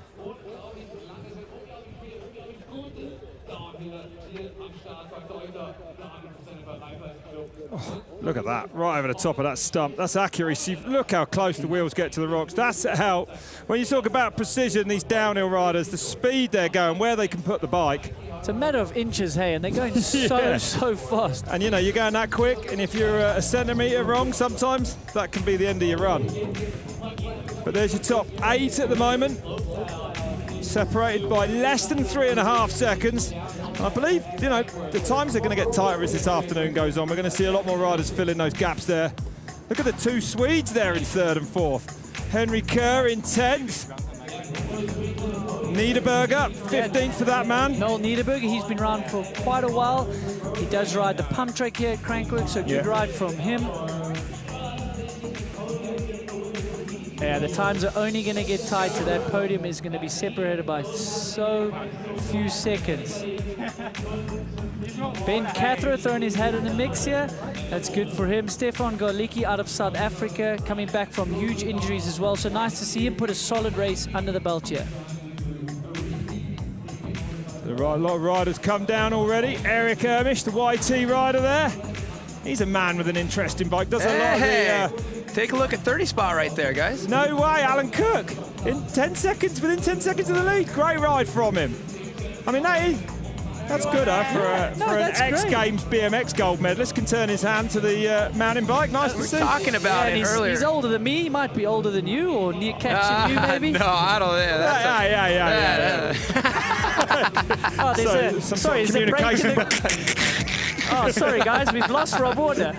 Oh, look at that, right over the top of that stump. That's accuracy. Look how close the wheels get to the rocks. That's how, when you talk about precision, these downhill riders, the speed they're going, where they can put the bike. It's a matter of inches, hey, and they're going so fast. And you know, you're going that quick, and if you're a centimetre wrong sometimes, that can be the end of your run. But there's your top 8 at the moment, separated by less than 3.5 seconds. And I believe, you know, the times are going to get tighter as this afternoon goes on. We're going to see a lot more riders fill in those gaps there. Look at the 2 Swedes there in 3rd and 4th. Henry Kerr in 10th. Niederberger, 15th for that man. Noel Niederberger, he's been around for quite a while. He does ride the pump track here at Crankworx, so good ride from him. Yeah, the times are only going to get tighter. That podium is going to be separated by so few seconds. Ben Cathro throwing his hat in the mix here. That's good for him. Stefan Garlicki out of South Africa, coming back from huge injuries as well. So nice to see him put a solid race under the belt here. A lot of riders come down already. Eric Ermisch, the YT rider there. He's a man with an interesting bike. Does a lot of the... Take a look at 30 spot right there, guys. No way, Alan Cook. In 10 seconds, within 10 seconds of the lead. Great ride from him. I mean, that's good for an X Games BMX gold medalist. Can turn his hand to the mountain bike. Nice to see. We were talking about it earlier. He's older than me. He might be older than you, or near catching you, maybe. No, I don't think. Oh, there's some communication. Oh, sorry, guys. We've lost Rob Warner.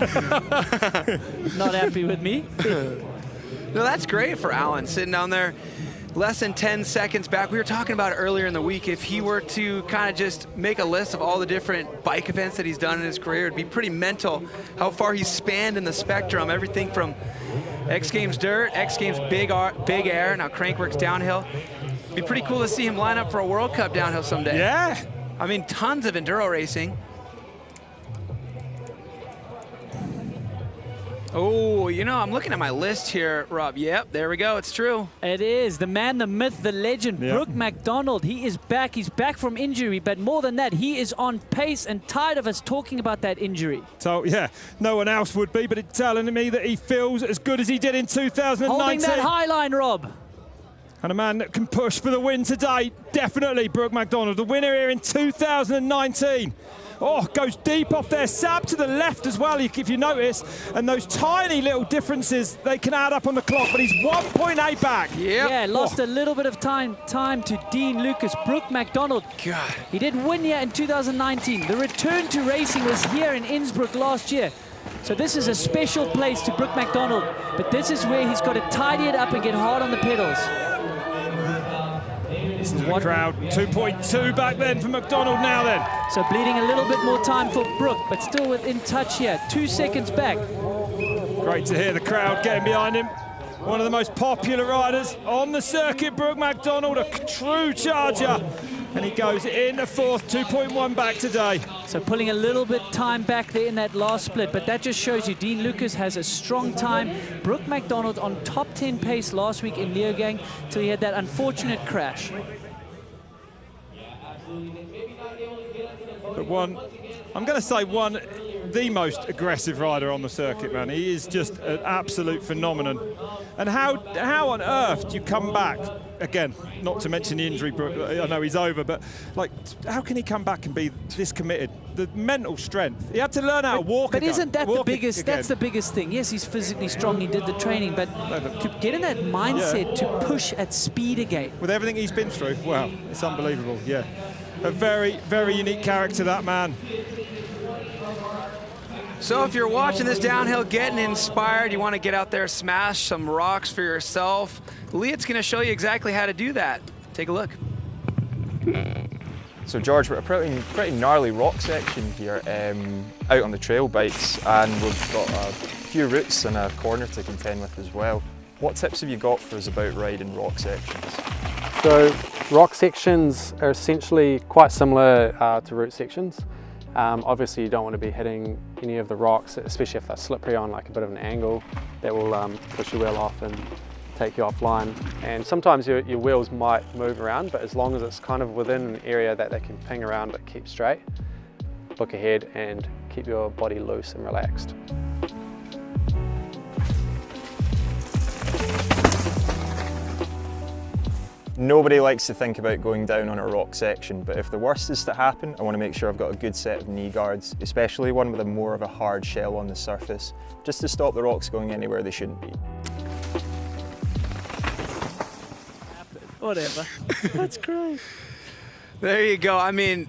Not happy with me. No, that's great for Alan, sitting down there less than 10 seconds back. We were talking about it earlier in the week. If he were to kind of just make a list of all the different bike events that he's done in his career, it'd be pretty mental how far he's spanned in the spectrum. Everything from X Games Dirt, X Games Big Air, now Crankworx Downhill. It'd be pretty cool to see him line up for a World Cup downhill someday. Yeah. I mean, tons of enduro racing. Oh, you know, I'm looking at my list here, Rob. Yep, there we go. It's true. It is. The man, the myth, the legend, Brooke McDonald. He is back. He's back from injury, but more than that, he is on pace and tired of us talking about that injury. So, yeah, no one else would be, but it's telling me that he feels as good as he did in 2019. Holding that high line, Rob. And a man that can push for the win today, definitely Brooke McDonald, the winner here in 2019. Oh, goes deep off there, Sab to the left as well, if you notice. And those tiny little differences, they can add up on the clock, but he's 1.8 back. Yep. Yeah, lost a little bit of time to Dean Lucas. Brooke McDonald. God. He did win here in 2019. The return to racing was here in Innsbruck last year. So this is a special place to Brooke McDonald, but this is where he's got to tidy it up and get hard on the pedals. This is what crowd, 2.2 back then for McDonald now then. So bleeding a little bit more time for Brooke, but still within touch here. 2 seconds back. Great to hear the crowd getting behind him. One of the most popular riders on the circuit, Brooke McDonald, a true charger. And he goes into fourth, 2.1 back today. So pulling a little bit time back there in that last split, but that just shows you Dean Lucas has a strong time. Brooke McDonald on top 10 pace last week in Leogang till he had that unfortunate crash. But I'm going to say the most aggressive rider on the circuit, man. He is just an absolute phenomenon. And how on earth do you come back? Again, not to mention the injury, I know he's over, but like, how can he come back and be this committed? The mental strength. He had to learn how to walk But again. isn't that the biggest, again. that's the biggest thing. Yes, he's physically strong, he did the training, but to get in that mindset to push at speed again. With everything he's been through, wow, it's unbelievable, yeah. A very, very unique character, that man. So if you're watching this downhill, getting inspired, you want to get out there, smash some rocks for yourself, Leah's going to show you exactly how to do that. Take a look. So George, we're at a pretty gnarly rock section here out on the trail bikes, and we've got a few routes and a corner to contend with as well. What tips have you got for us about riding rock sections? So rock sections are essentially quite similar to route sections. Obviously you don't want to be hitting any of the rocks, especially if they're slippery on like a bit of an angle. That will push your wheel off and take you offline. And sometimes your wheels might move around, but as long as it's kind of within an area that they can ping around but keep straight, look ahead and keep your body loose and relaxed. Nobody likes to think about going down on a rock section, but if the worst is to happen, I want to make sure I've got a good set of knee guards, especially one with more of a hard shell on the surface, just to stop the rocks going anywhere they shouldn't be. Whatever. That's great. There you go. I mean,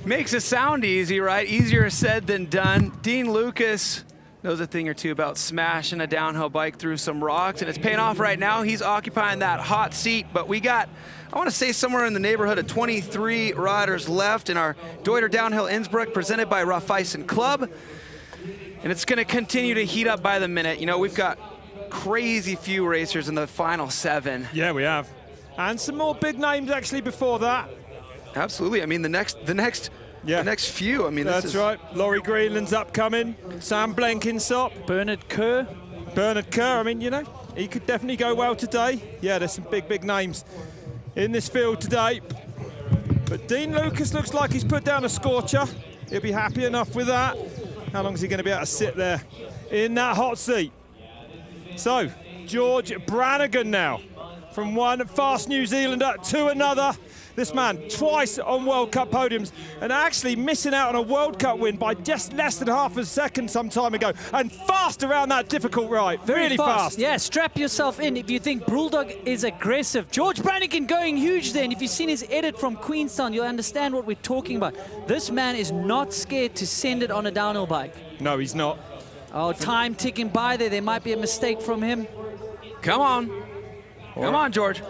makes it sound easy, right? Easier said than done. Dean Lucas knows a thing or two about smashing a downhill bike through some rocks, and it's paying off right now. He's occupying that hot seat, but we got, I want to say, somewhere in the neighborhood of 23 riders left in our Deuter Downhill Innsbruck, presented by Raiffeisen Club, and it's going to continue to heat up by the minute. You know, we've got crazy few racers in the final 7. Yeah, we have. And some more big names actually before that. Absolutely. I mean, the next few. I mean, that's right. Laurie Greenland's upcoming. Sam Blenkinsop. Bernard Kerr. I mean, you know, he could definitely go well today. Yeah, there's some big names in this field today. But Dean Lucas looks like he's put down a scorcher. He'll be happy enough with that. How long is he going to be able to sit there in that hot seat? So, George Brannigan now. From one fast New Zealander to another. This man twice on World Cup podiums and actually missing out on a World Cup win by just less than half a second some time ago. And fast around that difficult right. Really fast. Yeah, strap yourself in if you think Bulldog is aggressive. George Brannigan going huge there. And if you've seen his edit from Queenstown, you'll understand what we're talking about. This man is not scared to send it on a downhill bike. No, he's not. Oh, time ticking by there. There might be a mistake from him. Come on. Come on, George.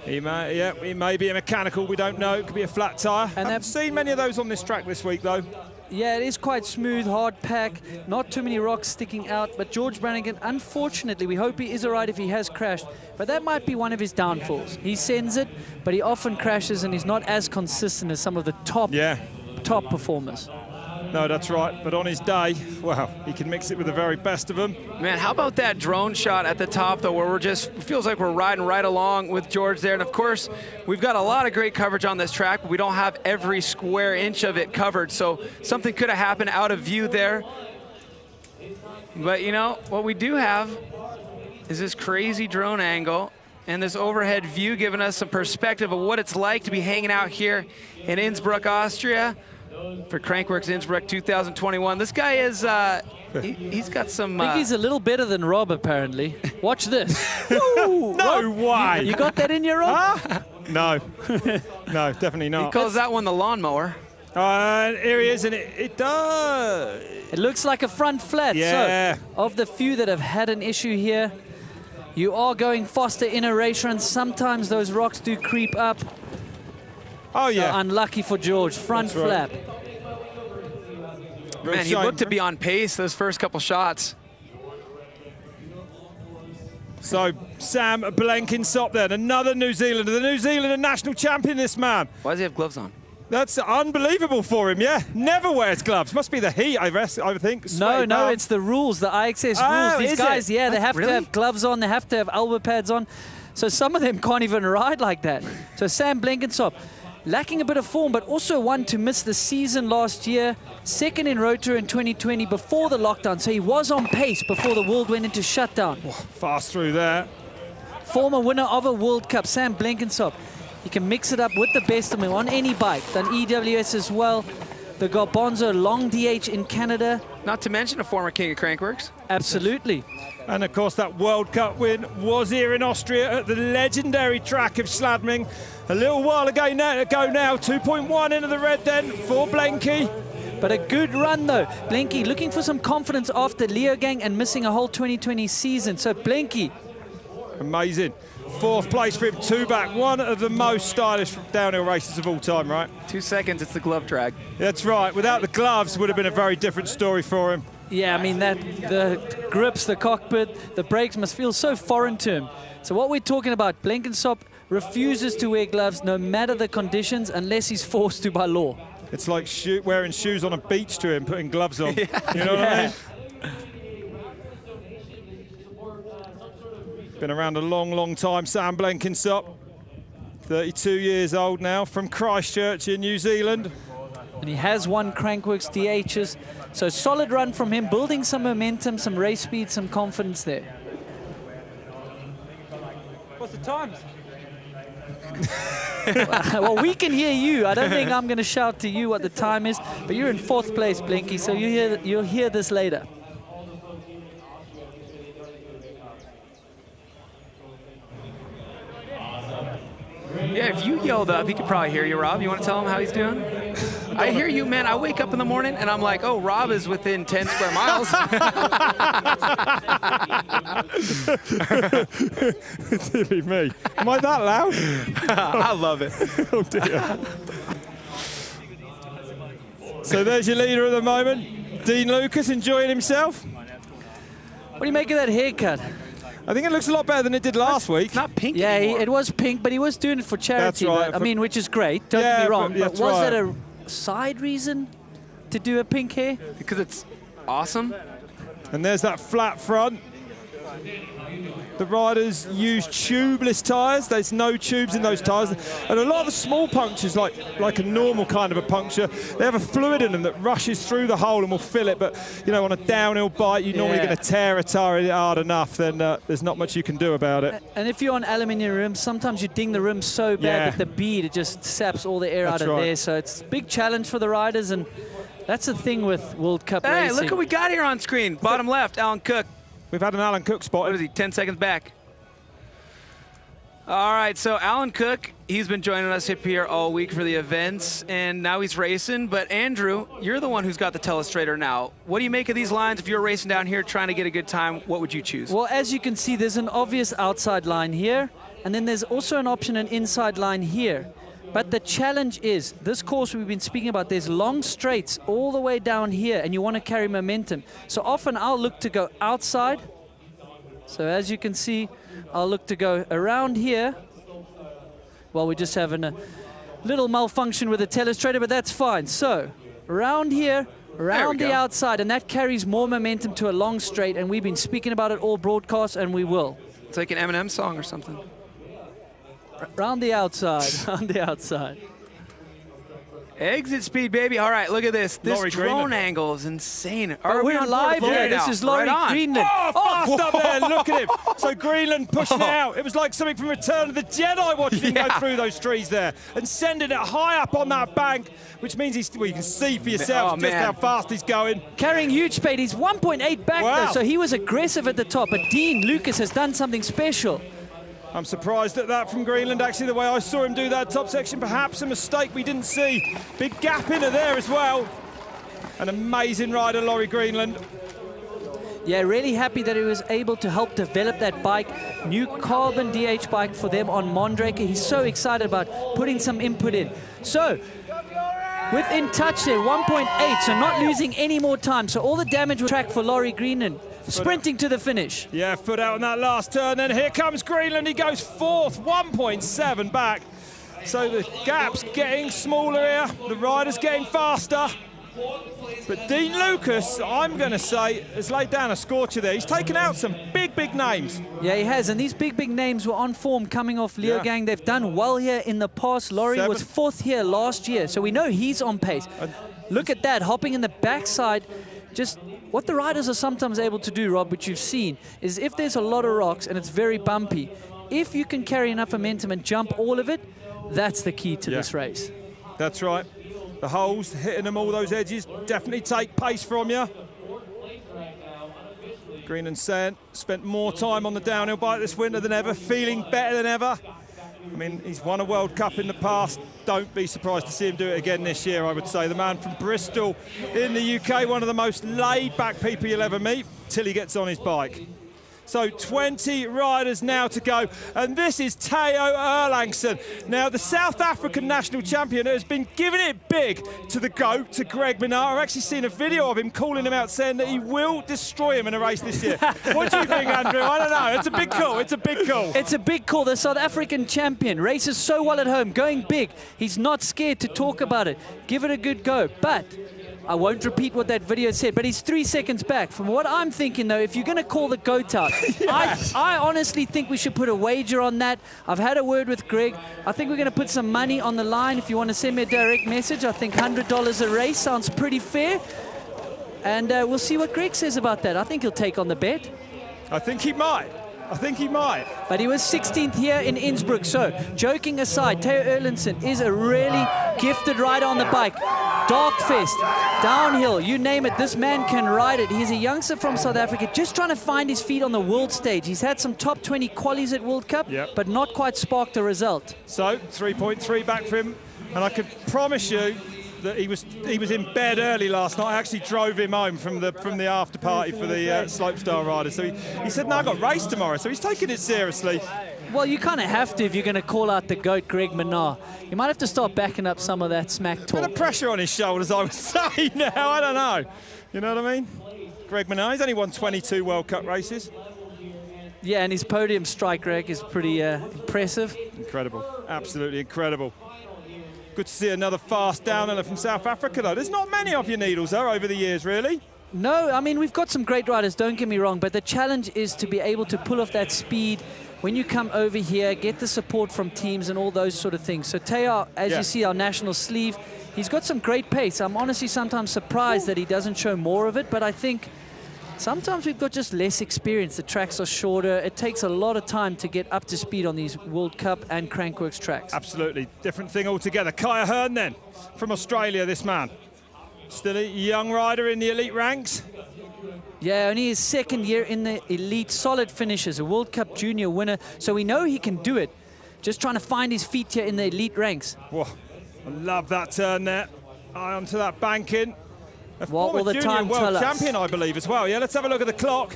He may be a mechanical, we don't know. It could be a flat tyre. And I've seen many of those on this track this week, though. Yeah, it is quite smooth, hard pack. Not too many rocks sticking out. But George Brannigan, unfortunately, we hope he is all right if he has crashed. But that might be one of his downfalls. He sends it, but he often crashes and he's not as consistent as some of the top performers. No, that's right. But on his day, wow, he can mix it with the very best of them. Man, how about that drone shot at the top, though, where we're just, feels like we're riding right along with George there. And of course, we've got a lot of great coverage on this track, but we don't have every square inch of it covered. So something could have happened out of view there. But you know, what we do have is this crazy drone angle and this overhead view giving us some perspective of what it's like to be hanging out here in Innsbruck, Austria for Crankworx Innsbruck 2021. This guy is, he's got some... I think he's a little better than Rob, apparently. Watch this. No way! You got that in your Rob? Huh? No. No, definitely not. He calls that one the lawnmower. Here he is, and it does. It looks like a front flat. Yeah. So, of the few that have had an issue here, you are going faster in a race run. Sometimes those rocks do creep up. Oh, yeah. So unlucky for George. Front flap. Man, he looked to be on pace those first couple shots. So, Sam Blenkinsop then, another New Zealander. The New Zealander national champion, this man. Why does he have gloves on? That's unbelievable for him, yeah. Never wears gloves. Must be the heat, I would think. No, Sweating no, down. it's the rules, the IXS Oh, rules. These is guys, it? yeah, they have Really? to have gloves on. They have to have elbow pads on. So some of them can't even ride like that. So Sam Blenkinsop, lacking a bit of form, but also one to miss the season last year. Second in Road Tour in 2020 before the lockdown. So he was on pace before the world went into shutdown. Fast through there. Former winner of a World Cup, Sam Blenkinsop. He can mix it up with the best of them on any bike. Done EWS as well. The Garbanzo Long DH in Canada. Not to mention a former king of Crankworx. Absolutely. And of course that World Cup win was here in Austria at the legendary track of Schladming. A little while ago now, 2.1 into the red then for Blenky. But a good run though. Blenky looking for some confidence after Leogang and missing a whole 2020 season. So Blenky. Amazing. Fourth place for him, two back. One of the most stylish downhill races of all time, right? 2 seconds, it's the glove drag. That's right. Without the gloves, would have been a very different story for him. Yeah, I mean, the grips, the cockpit, the brakes must feel so foreign to him. So what we're talking about, Blenkinsop refuses to wear gloves no matter the conditions unless he's forced to by law. It's like wearing shoes on a beach to him, putting gloves on. You know what I mean? Been around a long, long time, Sam Blenkinsop. 32 years old now, from Christchurch in New Zealand. And he has won Crankworx DHs. So solid run from him, building some momentum, some race speed, some confidence there. What's the times? Well, we can hear you. I don't think I'm going to shout to you what the time is, but you're in fourth place, Blinky, so you'll hear this later. Yeah, if you yelled up, he could probably hear you, Rob. You want to tell him how he's doing? I hear you, man. I wake up in the morning and I'm like, oh, Rob is within 10 square miles. Silly me. Am I that loud? I love it. Oh, dear. So there's your leader at the moment, Dean Lucas, enjoying himself. What do you make of that haircut? I think it looks a lot better than it did last week. It's not pink Yeah, anymore. it was pink, but he was doing it for charity. That's right. I mean, which is great. Don't Yeah, get me wrong. but But that's was right. that a side reason to do a pink hair? Because it's awesome. And there's that flat front. The riders use tubeless tyres. There's no tubes in those tyres. And a lot of the small punctures, like a normal kind of a puncture, they have a fluid in them that rushes through the hole and will fill it. But, you know, on a downhill bike, you're normally going to tear a tyre hard enough, then there's not much you can do about it. And if you're on aluminium rims, sometimes you ding the rim so bad that the bead, it just saps all the air out of there. So it's a big challenge for the riders, and that's the thing with World Cup Hey, racing. look what we got here on screen. Bottom left, Alan Cook. We've had an Alan Cook spot. What is he, 10 seconds back? All right, so Alan Cook, he's been joining us here all week for the events, and now he's racing. But Andrew, you're the one who's got the telestrator now. What do you make of these lines? If you're racing down here trying to get a good time, what would you choose? Well, as you can see, there's an obvious outside line here, and then there's also an option, an inside line here. But the challenge is, this course we've been speaking about, there's long straights all the way down here, and you want to carry momentum. So often I'll look to go outside. So as you can see, I'll look to go around here. Well, we're just having a little malfunction with the telestrator, but that's fine. So around here, Around the go. outside, and that carries more momentum to a long straight, and we've been speaking about it all broadcast, and we will. It's like an Eminem song or something. Round the outside, round the outside. Exit speed, baby. All right, look at this. This Laurie drone Greenland. angle is insane. Oh, we're live here. This is Laurie Greenland. Oh, fast up there, look at him. So Greenland pushing it out. It was like something from Return of the Jedi watching him go through those trees there and sending it high up on that bank, which means you can see for yourself just how fast he's going. Carrying huge speed. He's 1.8 back though, so he was aggressive at the top, but Dean Lucas has done something special. I'm surprised at that from Greenland, actually, the way I saw him do that top section. Perhaps a mistake we didn't see. Big gap in there as well. An amazing rider, Laurie Greenland. Yeah, really happy that he was able to help develop that bike. New carbon DH bike for them on Mondraker. He's so excited about putting some input in. So, within touch there, 1.8, so not losing any more time. So all the damage will track for Laurie Greenland. Sprinting to the finish. Yeah, foot out on that last turn. Then here comes Greenland. He goes fourth, 1.7 back. So the gap's getting smaller here. The rider's getting faster. But Dean Lucas, I'm going to say, has laid down a scorcher there. He's taken out some big, big names. Yeah, he has. And these big, big names were on form coming off Leogang. They've done well here in the past. Laurie was fourth here last year, so we know he's on pace. Look at that, hopping in the backside. Just what the riders are sometimes able to do, Rob, which you've seen, is if there's a lot of rocks and it's very bumpy, if you can carry enough momentum and jump all of it, that's the key to this race. That's right. The holes, hitting them all those edges, definitely take pace from you. Greenland spent more time on the downhill bike this winter than ever, feeling better than ever. I mean, he's won a World Cup in the past. Don't be surprised to see him do it again this year, I would say. The man from Bristol in the UK, one of the most laid-back people you'll ever meet, till he gets on his bike. So 20 riders now to go, and this is Theo Erlangsson. Now, the South African national champion has been giving it big to the GOAT, to Greg Minnaar. I've actually seen a video of him calling him out, saying that he will destroy him in a race this year. What do you think, Andrew? I don't know. It's a big call. It's a big call. It's a big call. The South African champion races so well at home, going big. He's not scared to talk about it. Give it a good go. But I won't repeat what that video said, but he's 3 seconds back. From what I'm thinking, though, if you're going to call the GOAT out, I honestly think we should put a wager on that. I've had a word with Greg. I think we're going to put some money on the line. If you want to send me a direct message, I think $100 a race sounds pretty fair. And we'll see what Greg says about that. I think he'll take on the bet. I think he might. I think he might. But he was 16th here in Innsbruck. So, joking aside, Theo Erlangsson is a really gifted rider on the bike. Darkfest, downhill, you name it, this man can ride it. He's a youngster from South Africa, just trying to find his feet on the world stage. He's had some top 20 qualies at World Cup, but not quite sparked a result. So, 3.3 back for him. And I could promise you that he was in bed early last night. I actually drove him home from the after party for the slopestyle riders. So he said, no, I've got a race tomorrow. So he's taking it seriously. Well, you kind of have to if you're going to call out the GOAT, Greg Minnaar. You might have to start backing up some of that smack talk. Bit of pressure on his shoulders, I would say now. I don't know. You know what I mean? Greg Minnaar, he's only won 22 World Cup races. Yeah, and his podium strike, Greg, is pretty impressive. Incredible. Absolutely incredible. Good to see another fast downhiller from South Africa, though. There's not many of your needles, though, over the years, really. No, I mean, we've got some great riders, don't get me wrong, but the challenge is to be able to pull off that speed when you come over here, get the support from teams and all those sort of things. So Theo, as you see, our national sleeve, he's got some great pace. I'm honestly sometimes surprised that he doesn't show more of it, but I think sometimes we've got just less experience. The tracks are shorter. It takes a lot of time to get up to speed on these World Cup and Crankworx tracks. Absolutely. Different thing altogether. Kaya Hearn then, from Australia, this man. Still a young rider in the elite ranks. Yeah, only his second year in the elite, solid finishes, a World Cup junior winner. So we know he can do it. Just trying to find his feet here in the elite ranks. Whoa, I love that turn there. Eye onto that banking. What will the time tell us? World champion, I believe, as well. Yeah, let's have a look at the clock.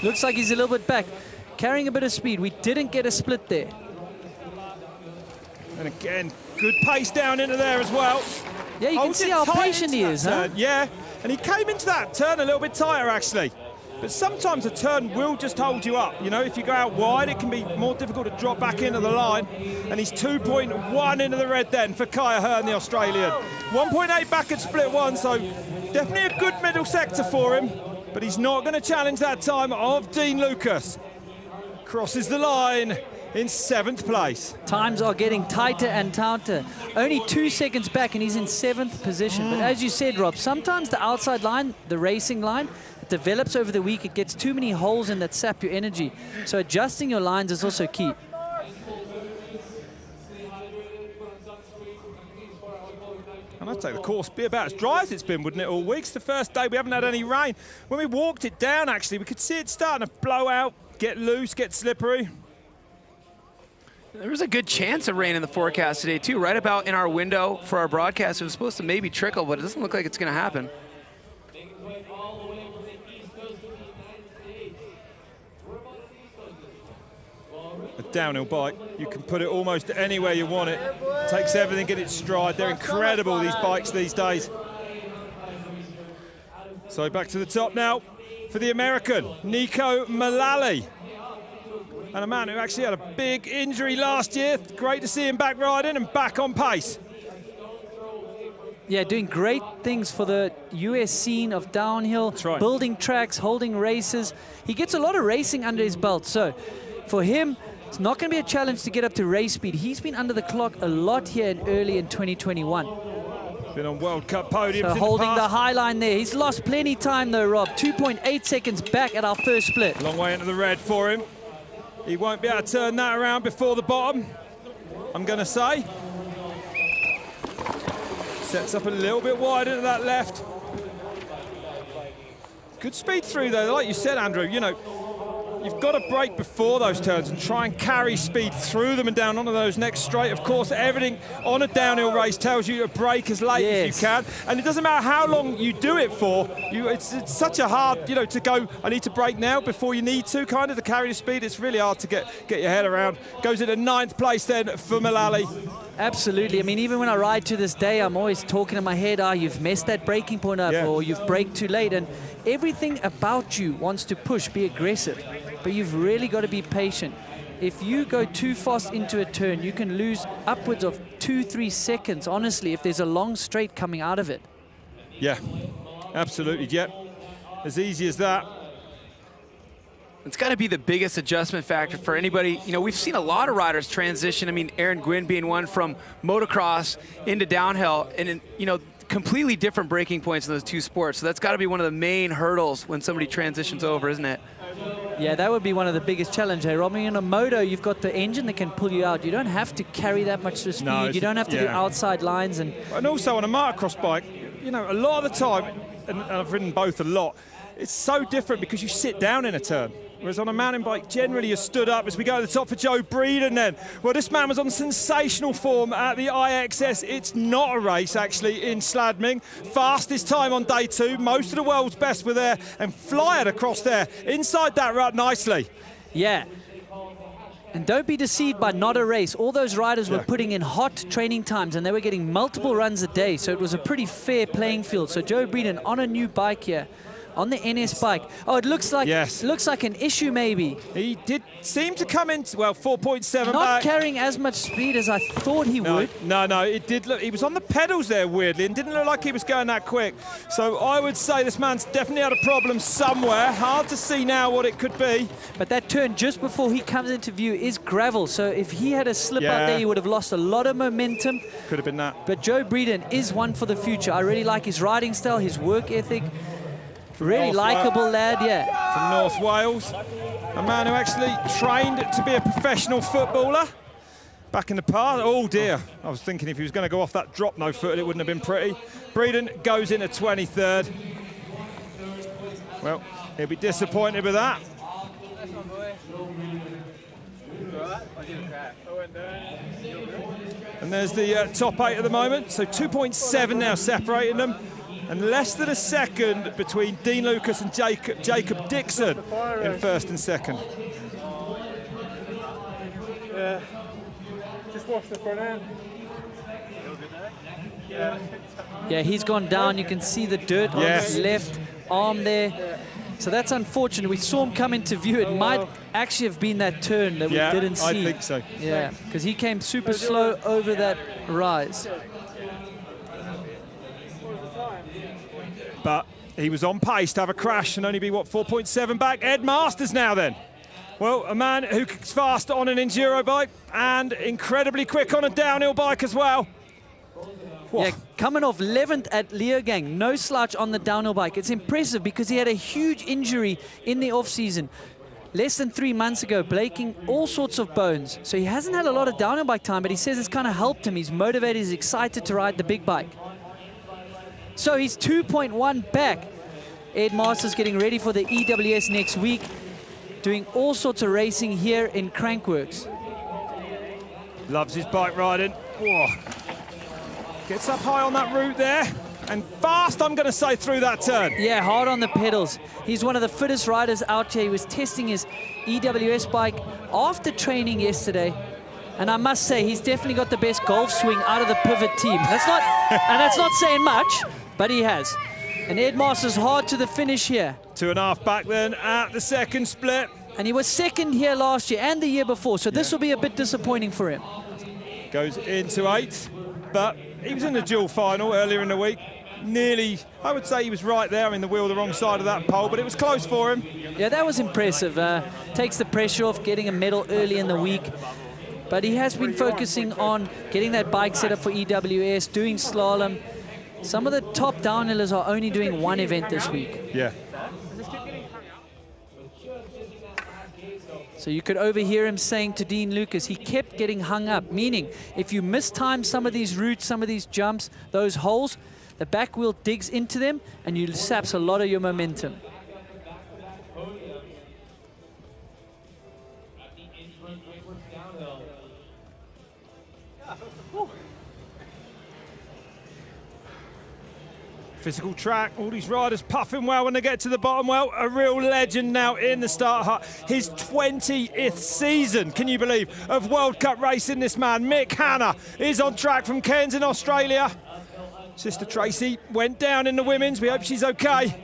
Looks like he's a little bit back, carrying a bit of speed. We didn't get a split there. And again, good pace down into there as well. Yeah, you can see how patient he is, huh? Yeah, and he came into that turn a little bit tighter, actually. But sometimes a turn will just hold you up. You know, if you go out wide, it can be more difficult to drop back into the line. And he's 2.1 into the red then for Kaya Hearn, the Australian. 1.8 back at split one, so Definitely a good middle sector for him, but he's not going to challenge that time of Dean Lucas. Crosses the line in 7th place. Times are getting tighter and tighter. Only 2 seconds back and he's in 7th position. But as you said, Rob, sometimes the outside line, the racing line, it develops over the week. It gets too many holes in that sap your energy. So adjusting your lines is also key. And I'd say the course be about as dry as it's been, wouldn't it, all week? It's the first day we haven't had any rain. When we walked it down, actually, we could see it starting to blow out, get loose, get slippery. There was a good chance of rain in the forecast today, too. Right about in our window for our broadcast, it was supposed to maybe trickle, but it doesn't look like it's going to happen. A downhill bike, you can put it almost anywhere you want it. Takes everything in its stride. They're incredible, these bikes these days. So back to the top now for the American, Nico Mullally. And a man who actually had a big injury last year. Great to see him back riding and back on pace. Yeah, doing great things for the US scene of downhill, right. Building tracks, holding races. He gets a lot of racing under his belt. So for him, it's not going to be a challenge to get up to race speed. He's been under the clock a lot here early in 2021. Been on World Cup podiums So in holding the the past. high line there. He's lost plenty time though, Rob. 2.8 seconds back at our first split. Long way into the red for him. He won't be able to turn that around before the bottom, I'm going to say. Sets up a little bit wide into that left. Good speed through though, like you said, Andrew. You know, you've got to brake before those turns and try and carry speed through them and down onto those next straight. Of course, everything on a downhill race tells you to brake as late as you can. And it doesn't matter how long you do it for. It's such a hard, you know, to go, I need to brake now before you need to, kind of, to carry the speed. It's really hard to get your head around. Goes into 9th place then for Mullally. Absolutely. I mean, even when I ride to this day, I'm always talking in my head, you've messed that braking point up, or you've braked too late. And everything about you wants to push, be aggressive. But you've really got to be patient. If you go too fast into a turn, you can lose upwards of 2-3 seconds, honestly, if there's a long straight coming out of it. Yeah, absolutely, yep. As easy as that. It's got to be the biggest adjustment factor for anybody. You know, we've seen a lot of riders transition. I mean, Aaron Gwynn being one from motocross into downhill, and, you know, completely different braking points in those two sports. So that's got to be one of the main hurdles when somebody transitions over, isn't it? Yeah, that would be one of the biggest challenges. Hey, Rob, in a moto, you've got the engine that can pull you out. You don't have to carry that much speed. No, you don't have to do outside lines. And also on a motocross bike, you know, a lot of the time, and I've ridden both a lot, it's so different because you sit down in a turn. Whereas on a mountain bike, generally you're stood up. As we go to the top for Joe Breeden then. Well, this man was on sensational form at the IXS. It's not a race, actually, in Sladming. Fastest time on day 2. Most of the world's best were there and flying across there. Inside that rut nicely. Yeah. And don't be deceived by not a race. All those riders were putting in hot training times and they were getting multiple runs a day. So it was a pretty fair playing field. So Joe Breeden on a new bike here. On the NS bike. Oh, it looks like looks like an issue maybe. He did seem to come in, well, 4.7 Not back. carrying as much speed as I thought he would. No, it did look, he was on the pedals there weirdly and didn't look like he was going that quick. So I would say this man's definitely had a problem somewhere. Hard to see now what it could be. But that turn just before he comes into view is gravel. So if he had a slip out there, he would have lost a lot of momentum. Could have been that. But Joe Breeden is one for the future. I really like his riding style, his work ethic. Really likable lad, From North Wales. A man who actually trained to be a professional footballer. Back in the past. Oh dear. I was thinking if he was going to go off that drop no footed, it wouldn't have been pretty. Breeden goes into 23rd. Well, he'll be disappointed with that. And there's the top 8 at the moment. So 2.7 now separating them. And less than a second between Dean Lucas and Jacob Dixon in first and second. Yeah, just watch the front end. Yeah, he's gone down. You can see the dirt on his left arm there. So that's unfortunate. We saw him come into view. It might actually have been that turn that we didn't see. I think so. Yeah, because he came super slow over that rise. but he was on pace to have a crash and only be, what, 4.7 back? Ed Masters now then. Well, a man who's fast on an enduro bike and incredibly quick on a downhill bike as well. Yeah, coming off 11th at Leogang, no slouch on the downhill bike. It's impressive because he had a huge injury in the off-season. Less than 3 months ago, breaking all sorts of bones. So he hasn't had a lot of downhill bike time, but he says it's kind of helped him. He's motivated, he's excited to ride the big bike. So he's 2.1 back. Ed Masters getting ready for the EWS next week, doing all sorts of racing here in Crankworx. Loves his bike riding. Whoa. Gets up high on that route there, and fast, I'm going to say, through that turn. Yeah, hard on the pedals. He's one of the fittest riders out here. He was testing his EWS bike after training yesterday, and I must say, he's definitely got the best golf swing out of the pivot team. That's not, and that's not saying much, but he has. And Ed Masters hard to the finish here. 2.5 back then at the second split. And he was second here last year and the year before, so this will be a bit disappointing for him. Goes into 8th, but he was in the dual final earlier in the week. Nearly, I would say he was right there. I mean, the wheel the wrong side of that pole, but it was close for him. Yeah, that was impressive. Takes the pressure off getting a medal early in the week. But he has been focusing on getting that bike set up for EWS, doing slalom. Some of the top downhillers are only doing one event this week. Yeah. So you could overhear him saying to Dean Lucas, he kept getting hung up, meaning if you mistime some of these routes, some of these jumps, those holes, the back wheel digs into them and you saps a lot of your momentum. Physical track, all these riders puffing well when they get to the bottom. Well, a real legend now in the start hut. His 20th season, can you believe, of World Cup racing, this man. Mick Hanna is on track from Cairns in Australia. Sister Tracy went down in the women's. We hope she's okay.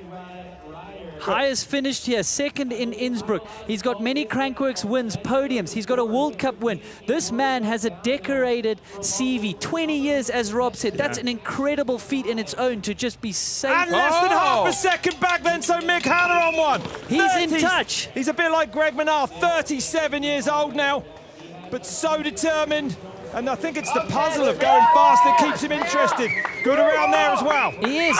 Highest finished here, second in Innsbruck. He's got many Crankworx wins, podiums. He's got a World Cup win. This man has a decorated CV. 20 years, as Rob said. That's an incredible feat in its own to just be safe. And less than half a second back then, so Mick Hanna on one. He's in touch. He's a bit like Greg Minnaar, 37 years old now, but so determined. And I think it's the puzzle of going fast that keeps him interested. Good around there as well. He is.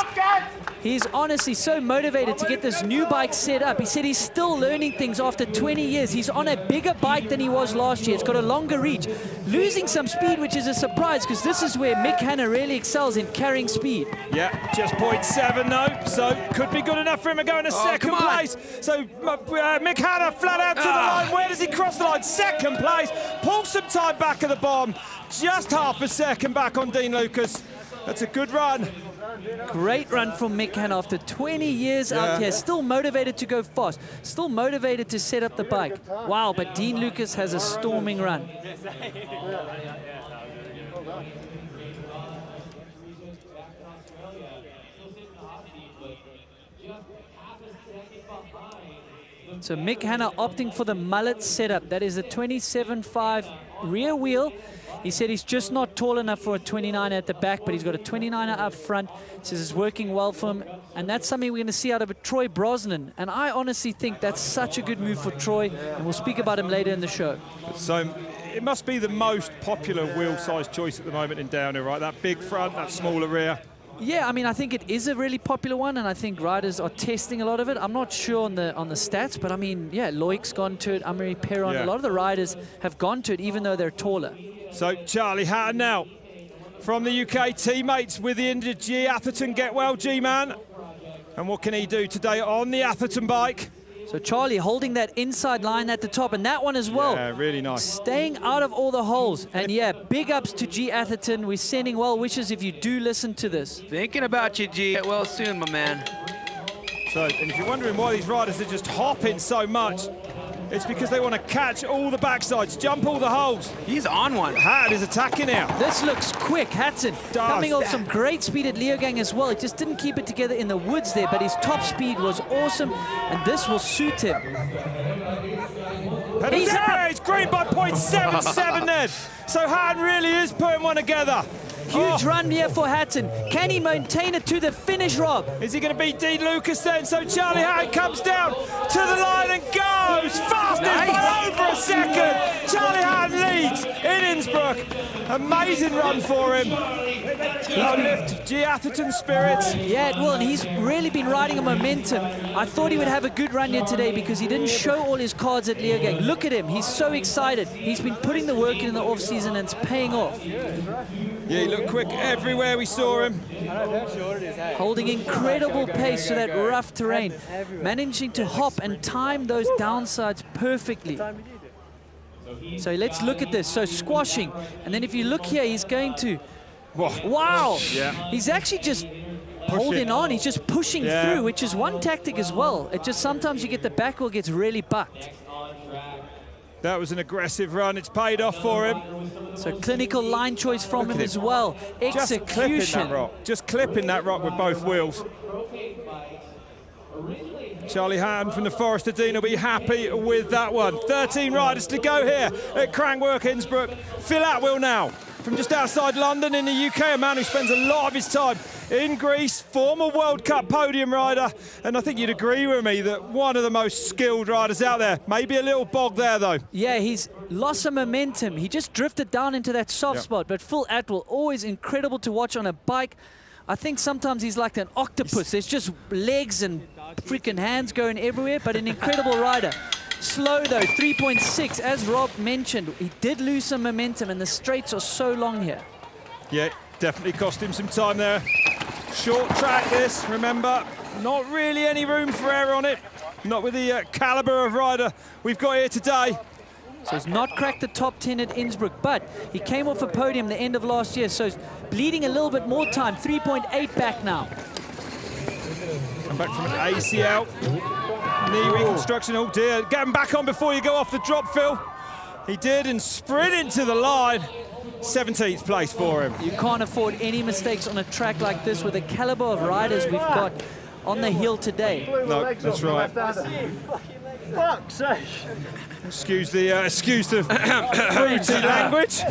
He's honestly so motivated to get this new bike set up. He said he's still learning things after 20 years. He's on a bigger bike than he was last year. It's got a longer reach. Losing some speed, which is a surprise, because this is where Mick Hanna really excels in carrying speed. Yeah, just 0.7 though, so could be good enough for him to go into second place. So Mick Hanna flat out to the line. Where does he cross the line? Second place. Pulls some time back at the bottom. Just half a second back on Dean Lucas. That's a good run. Great run from Mick Hanna after 20 years out here. Still motivated to go fast. Still motivated to set up the bike. Wow, but Dean Lucas has a storming run. So Mick Hanna opting for the mullet setup. That is a 27.5 rear wheel. He said he's just not tall enough for a 29er at the back, but he's got a 29er up front. He says it's working well for him, and that's something we're going to see out of Troy Brosnan. And I honestly think that's such a good move for Troy, and we'll speak about him later in the show. So it must be the most popular wheel size choice at the moment in downhill, right? That big front, that smaller rear. Yeah, I mean, I think it is a really popular one, and I think riders are testing a lot of it. I'm not sure on the stats, but I mean, yeah, Loic's gone to it, Amaury Perron, a lot of the riders have gone to it, even though they're taller. So Charlie Hatton now from the UK, teammates with the injured G. Atherton. Get well, G-man. And what can he do today on the Atherton bike? So Charlie holding that inside line at the top, and that one as well. Yeah, really nice. Staying out of all the holes. And yeah, big ups to G. Atherton. We're sending well wishes if you do listen to this. Thinking about you, G. Get well soon, my man. So, and if you're wondering why these riders are just hopping so much, it's because they want to catch all the backsides, jump all the holes. He's on one. Hatton is attacking now. This looks quick, Hatton. Coming off some great speed at Leogang as well. He just didn't keep it together in the woods there, but his top speed was awesome, and this will suit him. He's green by 0.77 then. So Hatton really is putting one together. Huge run here for Hatton. Can he maintain it to the finish, Rob? Is he going to beat Dean Lucas then? So Charlie Hatton comes down to the line and goes fastest by over a second. Charlie Hatton leads in Innsbruck. Amazing run for him. That'll lift G. Atherton's spirits. Yeah, it will, and he's really been riding a momentum. I thought he would have a good run here today because he didn't show all his cards at Leogang. Look at him, he's so excited. He's been putting the work in the off-season and it's paying off. Yeah, he looked quick everywhere we saw him. Holding incredible pace to that rough terrain. Managing to hop and time those downsides perfectly. So let's look at this. So squashing, and then if you look here, he's going to... Wow! Yeah. He's actually just holding on. He's just pushing through, which is one tactic as well. It just sometimes you get the back wheel gets really bucked. That was an aggressive run. It's paid off for him. So clinical line choice from him as well. Just clipping that rock. Just clipping that rock with both wheels. Charlie Hatton from the Forester Dean will be happy with that one. 13 riders to go here at Crankworx Innsbruck. Phil Atwill now from just outside London in the UK, a man who spends a lot of his time in Greece, former World Cup podium rider, and I think you'd agree with me that one of the most skilled riders out there. Maybe a little bog there though. Yeah, he's lost some momentum. He just drifted down into that soft spot, but Phil Atwill, always incredible to watch on a bike. I think sometimes he's like an octopus. There's just legs and freaking hands going everywhere, but an incredible rider. Slow though, 3.6, as Rob mentioned. He did lose some momentum and the straights are so long here. Yeah, definitely cost him some time there. Short track this, remember, not really any room for error on it. Not with the caliber of rider we've got here today. So he's not cracked the top 10 at Innsbruck, but he came off a podium the end of last year, so he's bleeding a little bit more time, 3.8 back now. Come back from an ACL. Knee reconstruction, oh dear. Get him back on before you go off the drop, Phil. He did, and sprint into the line. 17th place for him. You can't afford any mistakes on a track like this with the caliber of riders we've got on the hill today. No, that's right. Fuck's sake. Excuse the fruity language.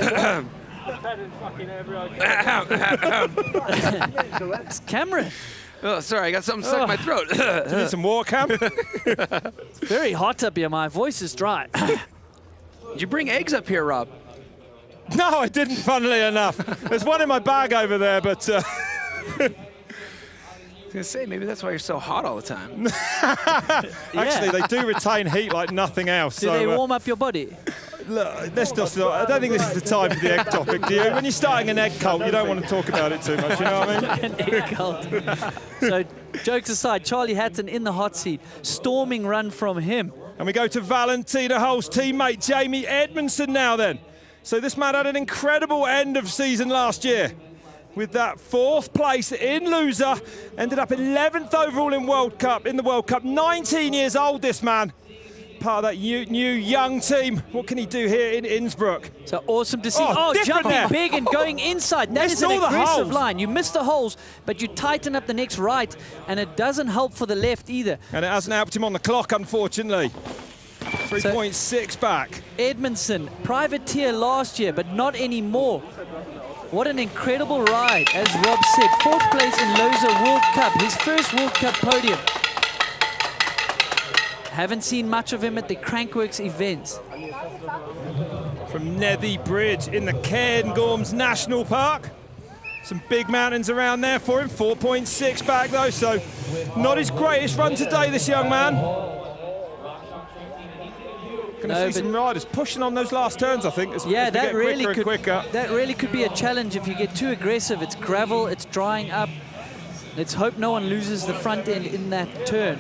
It's Cameron. Oh, sorry, I got something stuck in my throat. Do you need some more, Cam? It's very hot up here. My voice is dry. Did you bring eggs up here, Rob? No, I didn't, funnily enough. There's one in my bag over there, but... I was going to say, maybe that's why you're so hot all the time. Actually, they do retain heat like nothing else. Do they warm up your body? Look, let's just, I don't think this is the time for the egg topic, do you? When you're starting an egg cult, you don't want to talk about it too much, you know what I mean? An egg cult. So, jokes aside, Charlie Hatton in the hot seat. Storming run from him. And we go to Valentina Höll's teammate, Jamie Edmondson now then. So this man had an incredible end of season last year. With that 4th place in loser, ended up 11th overall in the World Cup. 19 years old, this man. Part of that new young team. What can he do here in Innsbruck? So awesome to see. Oh, jumping there. big and going inside. That is an aggressive line. You miss the holes, but you tighten up the next right, and it doesn't help for the left either. And it hasn't helped him on the clock, unfortunately. 3.6 back. Edmondson, privateer last year, but not anymore. What an incredible ride, as Rob said. 4th place in Loser World Cup, his first World Cup podium. Haven't seen much of him at the Crankworx events. From Nethy Bridge in the Cairngorms National Park. Some big mountains around there for him. 4.6 back though, so not his greatest run today, this young man. Going to see some riders pushing on those last turns, I think. Yeah, that really could be a challenge if you get too aggressive. It's gravel, it's drying up. Let's hope no one loses the front end in that turn.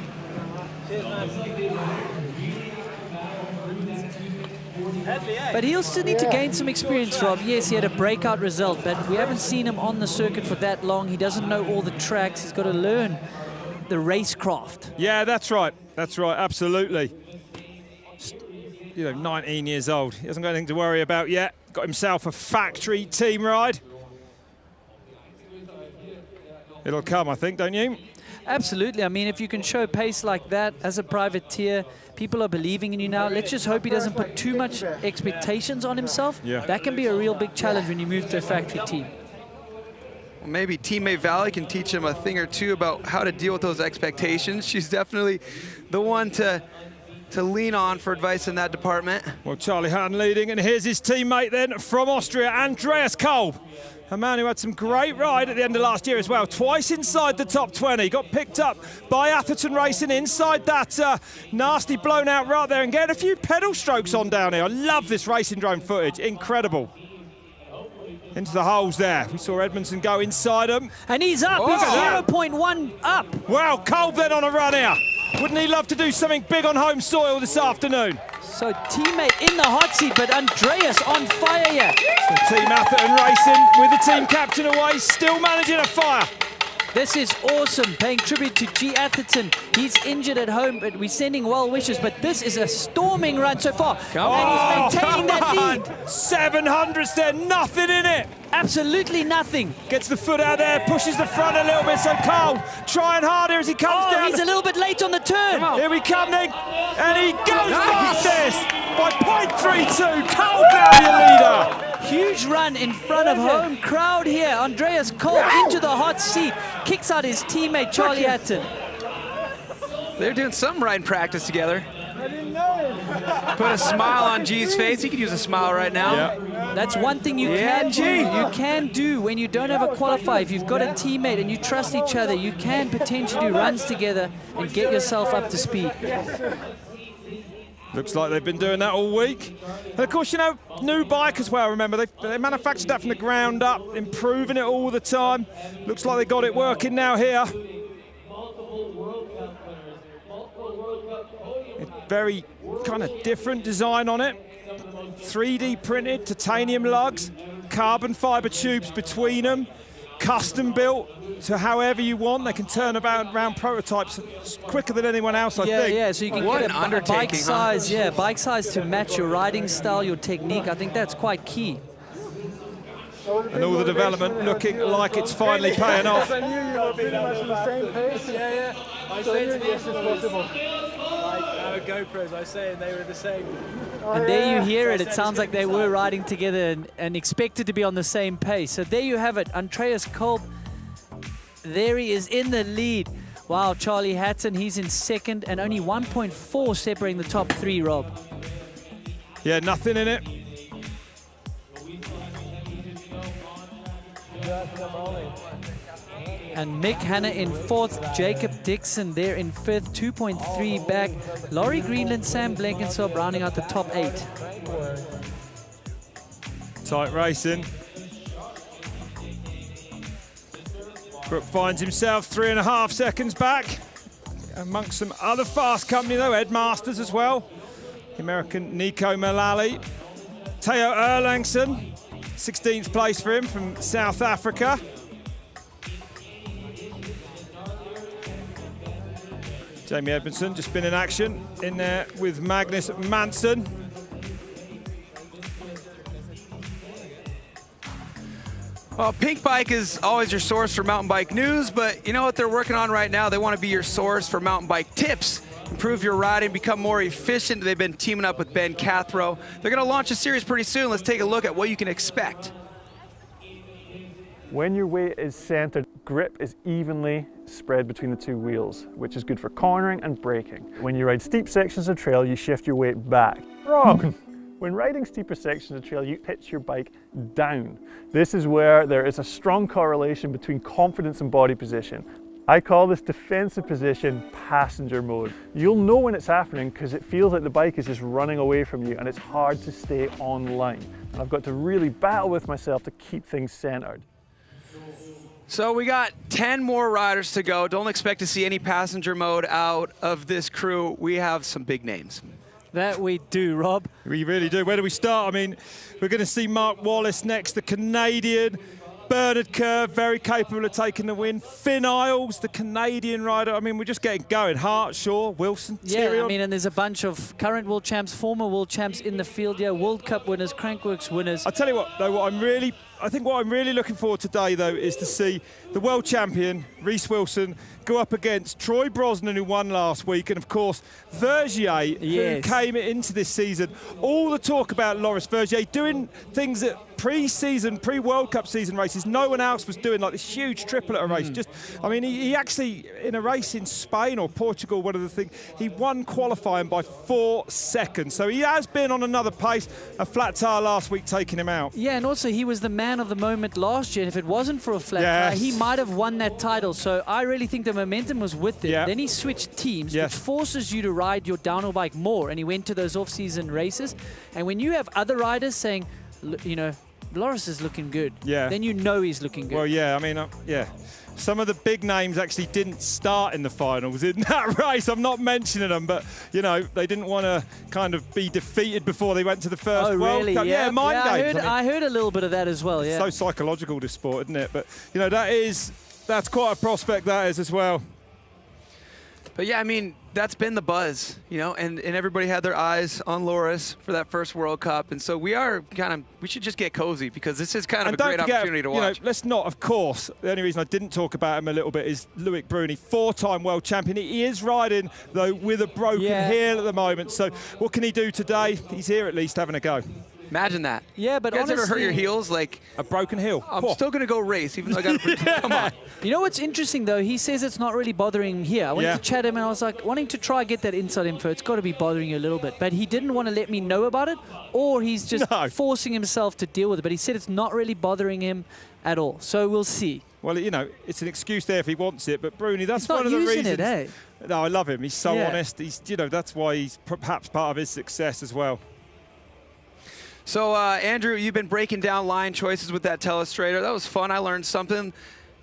But he'll still need to gain some experience, Rob. Yes, he had a breakout result, but we haven't seen him on the circuit for that long. He doesn't know all the tracks. He's got to learn the racecraft. Yeah, that's right. That's right, absolutely. You know, 19 years old. He hasn't got anything to worry about yet. Got himself a factory team ride. It'll come, I think, don't you? Absolutely. I mean, if you can show pace like that as a privateer, people are believing in you now. Let's just hope he doesn't put too much expectations on himself. Yeah. That can be a real big challenge when you move to a factory team. Well, maybe teammate Vali can teach him a thing or two about how to deal with those expectations. She's definitely the one to lean on for advice in that department. Well, Charlie Hatton leading, and here's his teammate then from Austria, Andreas Kolb. A man who had some great ride at the end of last year as well. Twice inside the top 20. Got picked up by Atherton Racing inside that nasty blown out rut there and getting a few pedal strokes on down here. I love this racing drone footage. Incredible. Into the holes there. We saw Edmondson go inside them. And he's up. He's 0.1 up. Wow, Kolb then on a run here. Wouldn't he love to do something big on home soil this afternoon? So teammate in the hot seat, but Andreas on fire here. So Team Atherton Racing with the team captain away, still managing a fire. This is awesome, paying tribute to G. Atherton. He's injured at home, but we're sending well wishes. But this is a storming run so far. And he's maintaining that lead. 700s there, nothing in it. Absolutely nothing. Gets the foot out there, pushes the front a little bit. So Kolb trying harder as he comes down. He's a little bit late on the turn. Here we come then. And he goes fastest by 0.32. Kolb now your leader. Huge run in front of home crowd here. Andreas Kolb into the hot seat. Kicks out his teammate, Charlie Hatton. They're doing some riding practice together. Put a smile on G's face. He could use a smile right now. Yeah. That's one thing you can do when you don't have a qualifier. If you've got a teammate and you trust each other, you can potentially do runs together and get yourself up to speed. Looks like they've been doing that all week. And of course, you know, new bike as well, remember, they manufactured that from the ground up, improving it all the time. Looks like they got it working now here. Very kind of different design on it. 3D printed titanium lugs, carbon fiber tubes between them, custom built to however you want. They can turn around prototypes quicker than anyone else, I think. Yeah, so you can get a bike size, bike size to match your riding style, your technique. I think that's quite key. And all the development looking like it's finally paying off. I knew you were pretty much on the same pace. Yeah. I said to them, possible. Our GoPros, I say, and they were the same. And there you hear it. It sounds like they were riding together and expected to be on the same pace. So there you have it. Andreas Kolb, there he is in the lead. Wow, Charlie Hatton, he's in second and only 1.4 separating the top three, Rob. Yeah, nothing in it. And Mick Hanna in fourth, Jacob Dixon there in fifth, 2.3 back. Laurie Greenland, Sam Blenkinsop rounding out the top 8. Tight racing. Brook finds himself 3.5 seconds back. Amongst some other fast company though, Ed Masters as well. The American Nico Malali. Theo Erlangsson, 16th place for him from South Africa. Jamie Edmondson just been in action in there with Magnus Manson. Well, Pink Bike is always your source for mountain bike news, but you know what they're working on right now? They want to be your source for mountain bike tips. Improve your riding, become more efficient. They've been teaming up with Ben Cathro. They're going to launch a series pretty soon. Let's take a look at what you can expect. When your weight is centered, grip is evenly spread between the two wheels, which is good for cornering and braking. When you ride steep sections of trail, you shift your weight back. Wrong! When riding steeper sections of trail, you pitch your bike down. This is where there is a strong correlation between confidence and body position. I call this defensive position passenger mode. You'll know when it's happening because it feels like the bike is just running away from you and it's hard to stay on line. And I've got to really battle with myself to keep things centered. So we got 10 more riders to go. Don't expect to see any passenger mode out of this crew. We have some big names. That we do, Rob. We really do. Where do we start? I mean, we're going to see Mark Wallace next, the Canadian. Bernard Kerr, very capable of taking the win. Finn Isles, the Canadian rider. I mean, we're just getting going. Hart, Shaw, Wilson, Tyrion. Yeah, I mean, and there's a bunch of current world champs, former world champs in the field here, World Cup winners, Crankworx winners. I tell you what, though, what I'm really I think what I'm really looking forward today, though, is to see the world champion, Reece Wilson, go up against Troy Brosnan, who won last week, and, of course, Vergier, who came into this season. All the talk about Loris Vergier doing things that pre-season, pre-World Cup season races no one else was doing, like this huge triple at a race. Just, I mean, he actually, in a race in Spain or Portugal, one of the things, he won qualifying by 4 seconds. So he has been on another pace. A flat tire last week taking him out. Yeah, and also he was the man of the moment last year. If it wasn't for a flat tire, he might have won that title. So I really think the momentum was with him. Then he switched teams, which forces you to ride your downhill bike more. And he went to those off-season races. And when you have other riders saying, you know, Loris is looking good, then you know he's looking good. Well, yeah, I mean, some of the big names actually didn't start in the finals in that race. I'm not mentioning them, but, you know, they didn't want to kind of be defeated before they went to the first World Cup. Yeah, mind games. I heard a little bit of that as well, It's so psychological, this sport, isn't it? But, you know, that's quite a prospect, that is, as well. But yeah, I mean, that's been the buzz, you know, and everybody had their eyes on Loris for that first World Cup. And so we should just get cozy, because this is kind of a great opportunity to watch. You know, let's not, of course, the only reason I didn't talk about him a little bit is Loic Bruni, 4-time world champion. He is riding, though, with a broken heel at the moment. So what can he do today? He's here at least having a go. Imagine that. Yeah, but you guys honestly, ever hurt your heels? Like a broken heel? I'm still going to go race, even though I got to come on. You know what's interesting, though? He says it's not really bothering him here. I wanted to chat him, and I was like, wanting to try get that inside info. It's got to be bothering you a little bit. But he didn't want to let me know about it, or he's just forcing himself to deal with it. But he said it's not really bothering him at all. So we'll see. Well, you know, it's an excuse there if he wants it. But Bruni, that's one of the reasons. It, eh? No, I love him. He's so honest. He's, you know, that's why he's perhaps part of his success as well. So, Andrew, you've been breaking down line choices with that telestrator. That was fun. I learned something.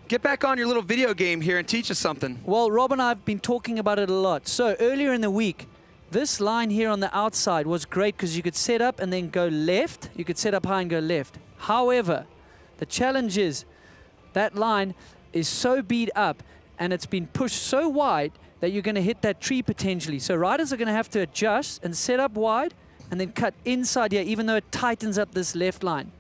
Get back on your little video game here and teach us something. Well, Rob and I have been talking about it a lot. So earlier in the week, this line here on the outside was great because you could set up and then go left. You could set up high and go left. However, the challenge is that line is so beat up and it's been pushed so wide that you're going to hit that tree potentially. So riders are going to have to adjust and set up wide and then cut inside here, even though it tightens up this left line.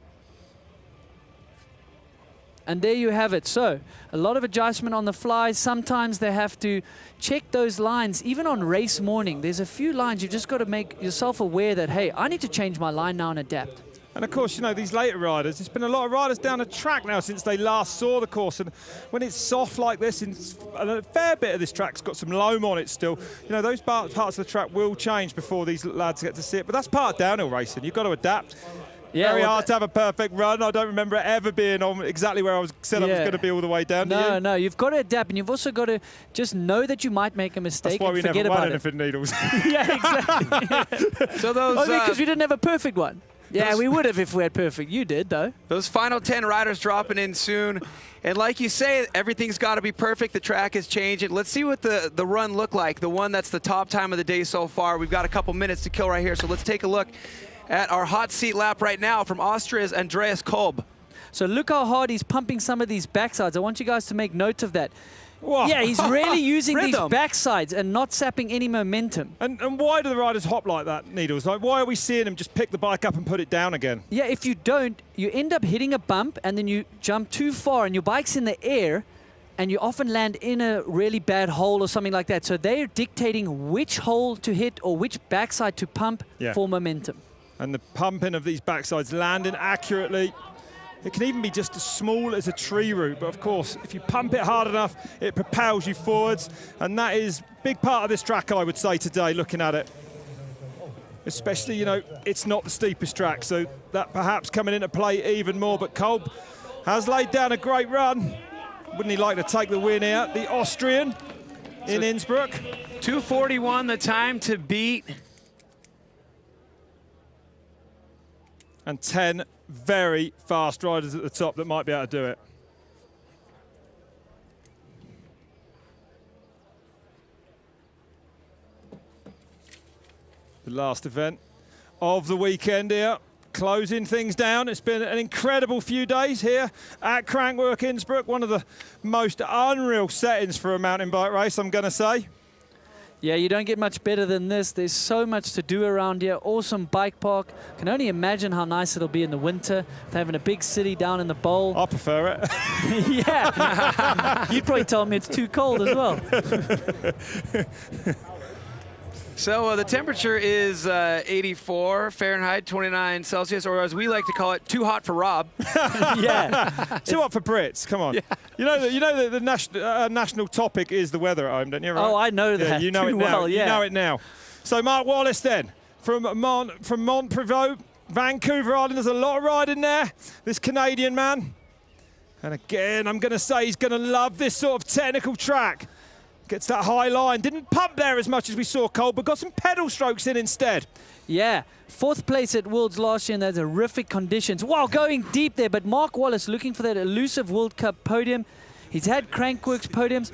And there you have it. So a lot of adjustment on the fly. Sometimes they have to check those lines, even on race morning. There's a few lines you've just got to make yourself aware that, hey, I need to change my line now and adapt. And of course, you know, these later riders, there's been a lot of riders down the track now since they last saw the course. And when it's soft like this, and a fair bit of this track's got some loam on it still, you know, those parts of the track will change before these lads get to see it. But that's part of downhill racing. You've got to adapt. Yeah, Very hard to have a perfect run. I don't remember it ever being on exactly where I was said I was going to be all the way down. No, you've got to adapt, and you've also got to just know that you might make a mistake and forget about it. That's why we never won anything, Needles. Yeah, exactly. So those, because we didn't have a perfect one. Yeah, we would have if we had perfect. You did, though. Those final 10 riders dropping in soon. And like you say, everything's got to be perfect. The track is changing. Let's see what the run looked like, the one that's the top time of the day so far. We've got a couple minutes to kill right here, so let's take a look at our hot seat lap right now from Austria's Andreas Kolb. So look how hard he's pumping some of these backsides. I want you guys to make note of that. Whoa. Yeah, he's really using these backsides and not sapping any momentum. And why do the riders hop like that, Needles? Like, why are we seeing him just pick the bike up and put it down again? Yeah, if you don't, you end up hitting a bump and then you jump too far and your bike's in the air and you often land in a really bad hole or something like that. So they're dictating which hole to hit or which backside to pump for momentum. And the pumping of these backsides, landing accurately. It can even be just as small as a tree root, but of course, if you pump it hard enough, it propels you forwards, and that is a big part of this track, I would say, today, looking at it. Especially, you know, it's not the steepest track, so that perhaps coming into play even more, but Kolb has laid down a great run. Wouldn't he like to take the win out? The Austrian in Innsbruck. 2:41, the time to beat. And 10 very fast riders at the top that might be able to do it. The last event of the weekend here, closing things down. It's been an incredible few days here at Crankworx Innsbruck, one of the most unreal settings for a mountain bike race, I'm going to say. Yeah, you don't get much better than this. There's so much to do around here. Awesome bike park. Can only imagine how nice it'll be in the winter. Having a big city down in the bowl. I prefer it. Yeah. You'd probably tell me it's too cold as well. So the temperature is 84 Fahrenheit, 29 Celsius, or as we like to call it, too hot for Rob. Yeah. Too hot for Brits. Come on. Yeah. You know the national topic is the weather at home, don't you? Right? Oh, I know that. Yeah, you know too it now. Well, yeah. You know it now. So Mark Wallace then, from Montprevot, Vancouver Island. There's a lot of riding there. This Canadian man. And again, I'm going to say he's going to love this sort of technical track. Gets that high line. Didn't pump there as much as we saw Cole, but got some pedal strokes in instead. Yeah, 4th place at Worlds last year in those horrific conditions. Wow, going deep there, but Mark Wallace looking for that elusive World Cup podium. He's had Crankworx podiums,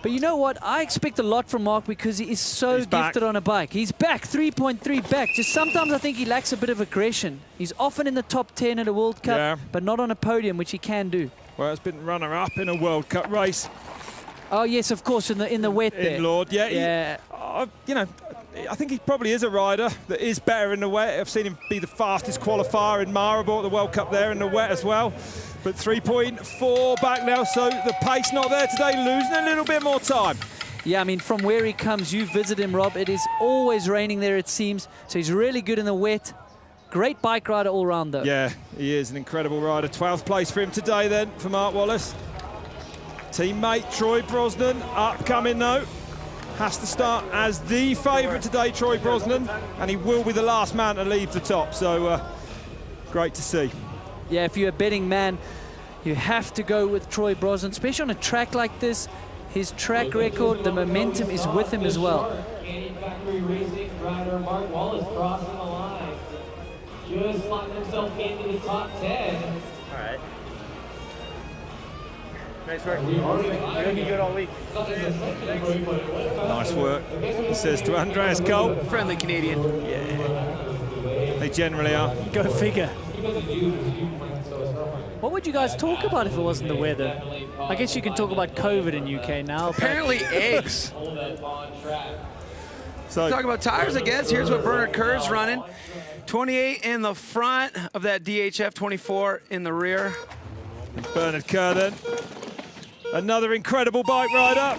but you know what? I expect a lot from Mark because he is so gifted on a bike. He's back, 3.3 back. Just sometimes I think he lacks a bit of aggression. He's often in the top 10 at a World Cup, but not on a podium, which he can do. Well, it's been runner-up in a World Cup race. Oh yes, of course, in the wet there. In Lord, yeah. Yeah. You know, I think he probably is a rider that is better in the wet. I've seen him be the fastest qualifier in Maribor at the World Cup there in the wet as well. But 3.4 back now, so the pace not there today, losing a little bit more time. Yeah, I mean, from where he comes, you visit him, Rob. It is always raining there, it seems. So he's really good in the wet. Great bike rider all round, though. Yeah, he is an incredible rider. 12th place for him today then, for Mark Wallace. Teammate Troy Brosnan, upcoming though. Has to start as the favourite today, Troy Brosnan, and he will be the last man to leave the top, so great to see. Yeah, if you're a betting man, you have to go with Troy Brosnan, especially on a track like this. His track record, the momentum is with him as well. Factory Racing rider Mark Wallace crossing the line. Just slotting himself into the top 10. All right. Nice work. You're going to be good all week. Nice work, he says to Andreas Cole. Friendly Canadian. Yeah, they generally are. Go figure. What would you guys talk about if it wasn't the weather? I guess you can talk about COVID in UK now. Apparently eggs. So talk about tires, I guess. Here's what Bernard Kerr's running. 28 in the front of that DHF, 24 in the rear. Bernard Kerr then. Another incredible bike rider.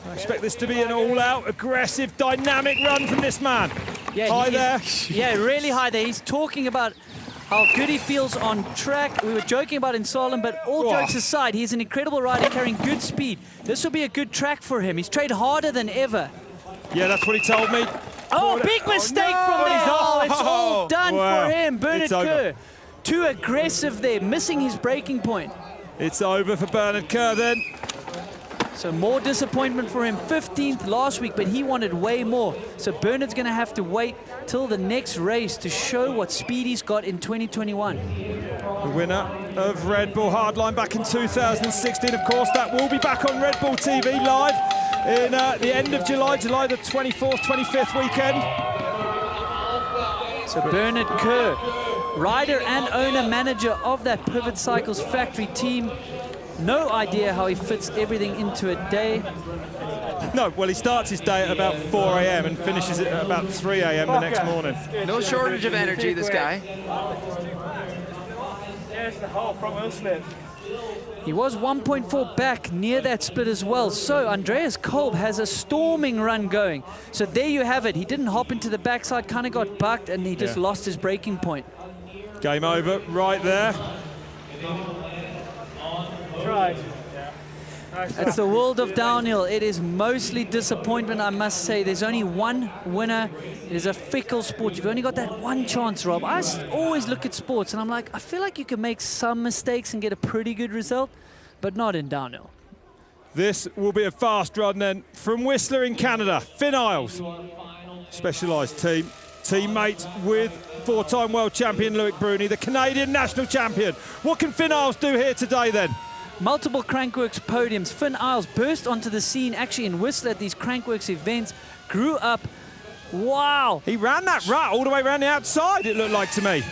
I expect this to be an all-out, aggressive, dynamic run from this man. Yeah, high there. Yeah, really high there. He's talking about how good he feels on track. We were joking about in Salem, but all jokes aside, he's an incredible rider carrying good speed. This will be a good track for him. He's trained harder than ever. Yeah, that's what he told me. Oh, big mistake from there. Oh, it's all done for him. Bernard Kerr. Too aggressive there, missing his breaking point. It's over for Bernard Kerr then. So more disappointment for him. 15th last week, but he wanted way more. So Bernard's going to have to wait till the next race to show what speed he's got in 2021. The winner of Red Bull Hardline back in 2016, of course. That will be back on Red Bull TV live in the end of July the 24th, 25th weekend. So Bernard Kerr, rider and owner manager of that Pivot Cycles factory team. No idea how he fits everything into a day. No, well, he starts his day at about 4 a.m. and finishes it at about 3 a.m. the next morning. No shortage of energy, this guy. There's the hole from Will Smith. He was 1.4 back near that split as well. So Andreas Kolb has a storming run going. So there you have it. He didn't hop into the backside, kind of got bucked, and he just lost his breaking point. Game over right there. Tried. It's the world of downhill. It is mostly disappointment, I must say. There's only one winner. It is a fickle sport. You've only got that one chance, Rob. I always look at sports and I'm like, I feel like you can make some mistakes and get a pretty good result, but not in downhill. This will be a fast run then from Whistler in Canada. Finn Isles, specialised team. Teammate with four-time world champion Loic Bruni, the Canadian national champion. What can Finn Isles do here today then? Multiple Crankworx podiums. Finn Isles burst onto the scene actually in Whistler at these Crankworx events, grew up. Wow. He ran that rut all the way around the outside, it looked like to me.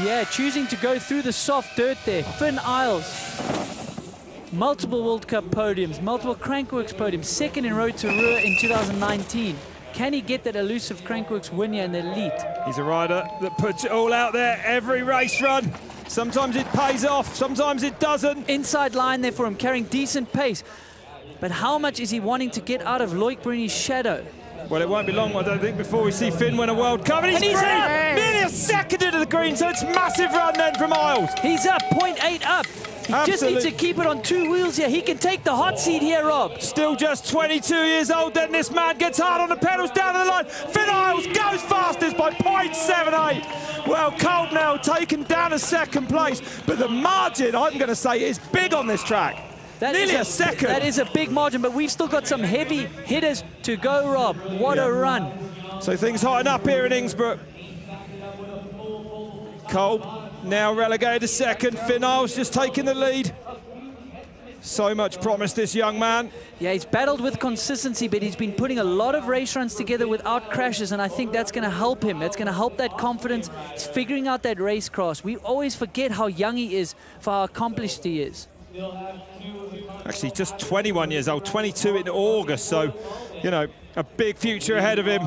Yeah, choosing to go through the soft dirt there. Finn Isles. multiple World Cup podiums, multiple Crankworx podiums, second in Road to Ruhr in 2019. Can he get that elusive Crankworx win here in the elite? He's a rider that puts it all out there every race run. Sometimes it pays off, sometimes it doesn't. Inside line there for him, carrying decent pace. But how much is he wanting to get out of Loic Bruni's shadow? Well, it won't be long, I don't think, before we see Finn win a World Cup. And he's up! Nearly a second into the green, so it's massive run then from Isles. He's up, 0.8 up. He just needs to keep it on 2 wheels here. He can take the hot seat here, Rob. Still just 22 years old, then this man gets hard on the pedals down the line. Finn Isles goes fastest by 0.78. Well, Kolb now taken down to second place, but the margin, I'm going to say, is big on this track. Nearly a second. That is a big margin, but we've still got some heavy hitters to go, Rob. What a run. So things hotting up here in Innsbruck. Kolb now relegated to second. Finn Isles just taking the lead. So much promise, this young man. Yeah, he's battled with consistency, but he's been putting a lot of race runs together without crashes, and I think that's going to help him. That's going to help that confidence. He's figuring out that racecraft. We always forget how young he is for how accomplished he is. Actually, just 21 years old, 22 in August, so, you know, a big future ahead of him.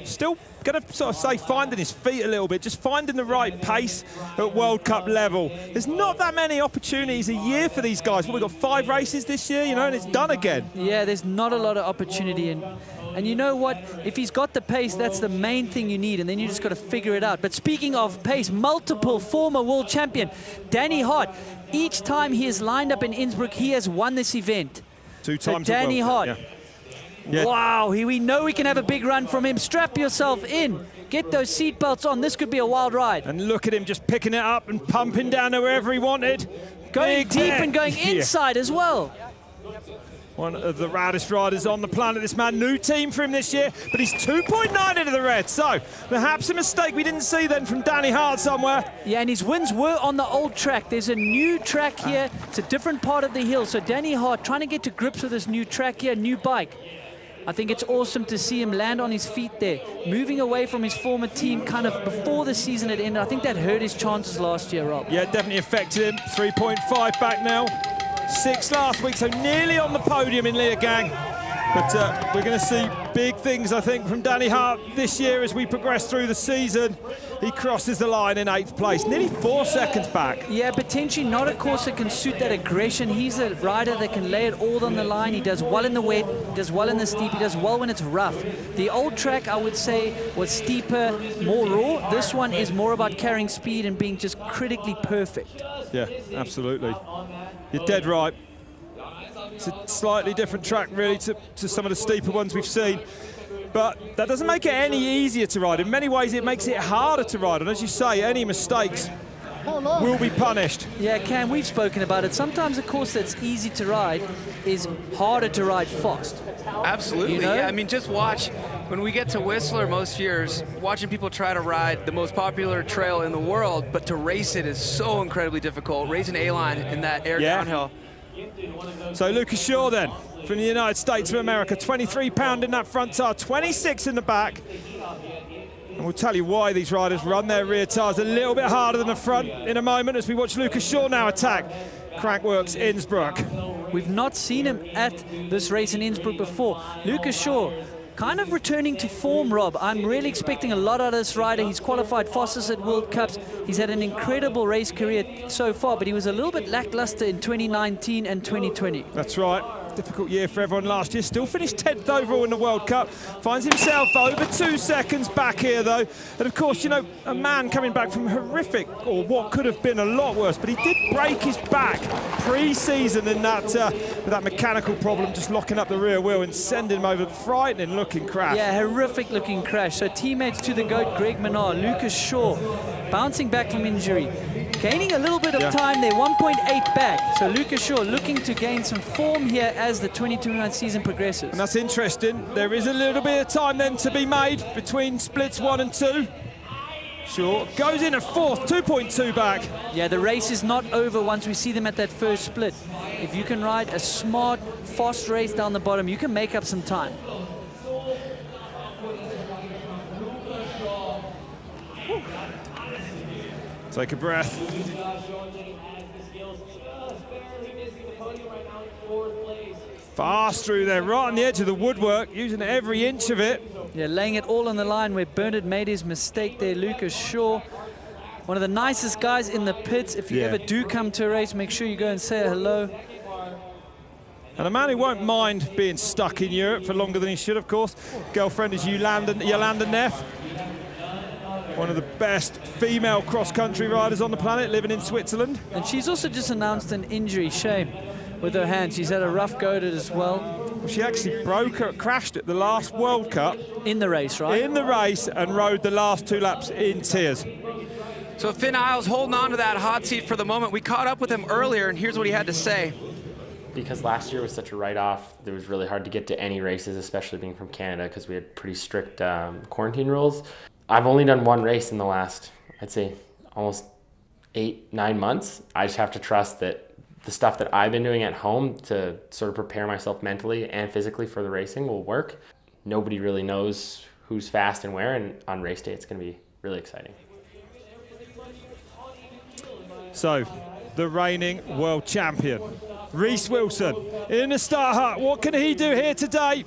Still going to sort of say finding his feet a little bit, just finding the right pace at World Cup level. There's not that many opportunities a year for these guys. Well, we've got 5 races this year, you know, and it's done again. Yeah, there's not a lot of opportunity. And you know what? If he's got the pace, that's the main thing you need, and then you just got to figure it out. But speaking of pace, multiple former world champion, Danny Hart, each time he is lined up in Innsbruck, he has won this event. 2 times. So Danny Hart. Yeah. Wow, we know we can have a big run from him. Strap yourself in. Get those seatbelts on. This could be a wild ride. And look at him just picking it up and pumping down to wherever he wanted. Going deep and going inside as well. One of the raddest riders on the planet, this man. New team for him this year, but he's 2.9 into the red. So perhaps a mistake we didn't see then from Danny Hart somewhere. Yeah, and his wins were on the old track. There's a new track here. It's a different part of the hill. So Danny Hart trying to get to grips with this new track here, new bike. I think it's awesome to see him land on his feet there, moving away from his former team kind of before the season had ended. I think that hurt his chances last year, Rob. Yeah, definitely affected him. 3.5 back now. 6 last week, so nearly on the podium in Leogang. But we're going to see big things, I think, from Danny Hart this year as we progress through the season. He crosses the line in 8th place, nearly 4 seconds back. Yeah, potentially not a course that can suit that aggression. He's a rider that can lay it all on the line. He does well in the wet, he does well in the steep, he does well when it's rough. The old track, I would say, was steeper, more raw. This one is more about carrying speed and being just critically perfect. Yeah, absolutely. You're dead right. It's a slightly different track, really, to some of the steeper ones we've seen. But that doesn't make it any easier to ride. In many ways, it makes it harder to ride. And as you say, any mistakes will be punished. Yeah, Cam, we've spoken about it. Sometimes a course that's easy to ride is harder to ride fast. Absolutely, you know? Yeah. I mean, just watch, when we get to Whistler most years, watching people try to ride the most popular trail in the world, but to race it is so incredibly difficult. Racing A-line in that air downhill. So Lucas Shaw then, from the United States of America, 23 pound in that front tire, 26 in the back. And we'll tell you why these riders run their rear tires a little bit harder than the front in a moment as we watch Lucas Shaw now attack Crankworx Innsbruck. We've not seen him at this race in Innsbruck before. Lucas Shaw kind of returning to form, Rob. I'm really expecting a lot out of this rider. He's qualified fastest at World Cups. He's had an incredible race career so far, but he was a little bit lackluster in 2019 and 2020. That's right. Difficult year for everyone last year. Still finished 10th overall in the World Cup. Finds himself over 2 seconds back here, though. And of course, you know, a man coming back from horrific, or what could have been a lot worse, but he did break his back pre-season in that with that mechanical problem, just locking up the rear wheel and sending him over. Frightening looking crash. Yeah, horrific looking crash. So teammates to the GOAT, Greg Menard, Lucas Shaw, bouncing back from injury. Gaining a little bit of time there, 1.8 back. So Lucas Shaw looking to gain some form here as the 2021 season progresses. And that's interesting. There is a little bit of time then to be made between splits 1 and 2. Shaw goes in at 4th, 2.2 back. Yeah, the race is not over once we see them at that first split. If you can ride a smart, fast race down the bottom, you can make up some time. Take a breath. Fast through there, right on the edge of the woodwork, using every inch of it. Yeah, laying it all on the line where Bernard made his mistake there. Lucas Shaw, one of the nicest guys in the pits. If you ever do come to a race, make sure you go and say hello. And a man who won't mind being stuck in Europe for longer than he should, of course. Girlfriend is Jolanda Neff, one of the best female cross-country riders on the planet, living in Switzerland. And she's also just announced an injury, shame, with her hand. She's had a rough go at it as well. She actually crashed at the last World Cup. In the race, right? In the race, and rode the last 2 laps in tears. So Finn Isles holding on to that hot seat for the moment. We caught up with him earlier, and here's what he had to say. Because last year was such a write-off, it was really hard to get to any races, especially being from Canada, because we had pretty strict quarantine rules. I've only done 1 race in the last, I'd say, almost 8-9 months. I just have to trust that the stuff that I've been doing at home to sort of prepare myself mentally and physically for the racing will work. Nobody really knows who's fast and where, and on race day it's going to be really exciting. So, the reigning world champion, Reece Wilson, in the start hut. What can he do here today?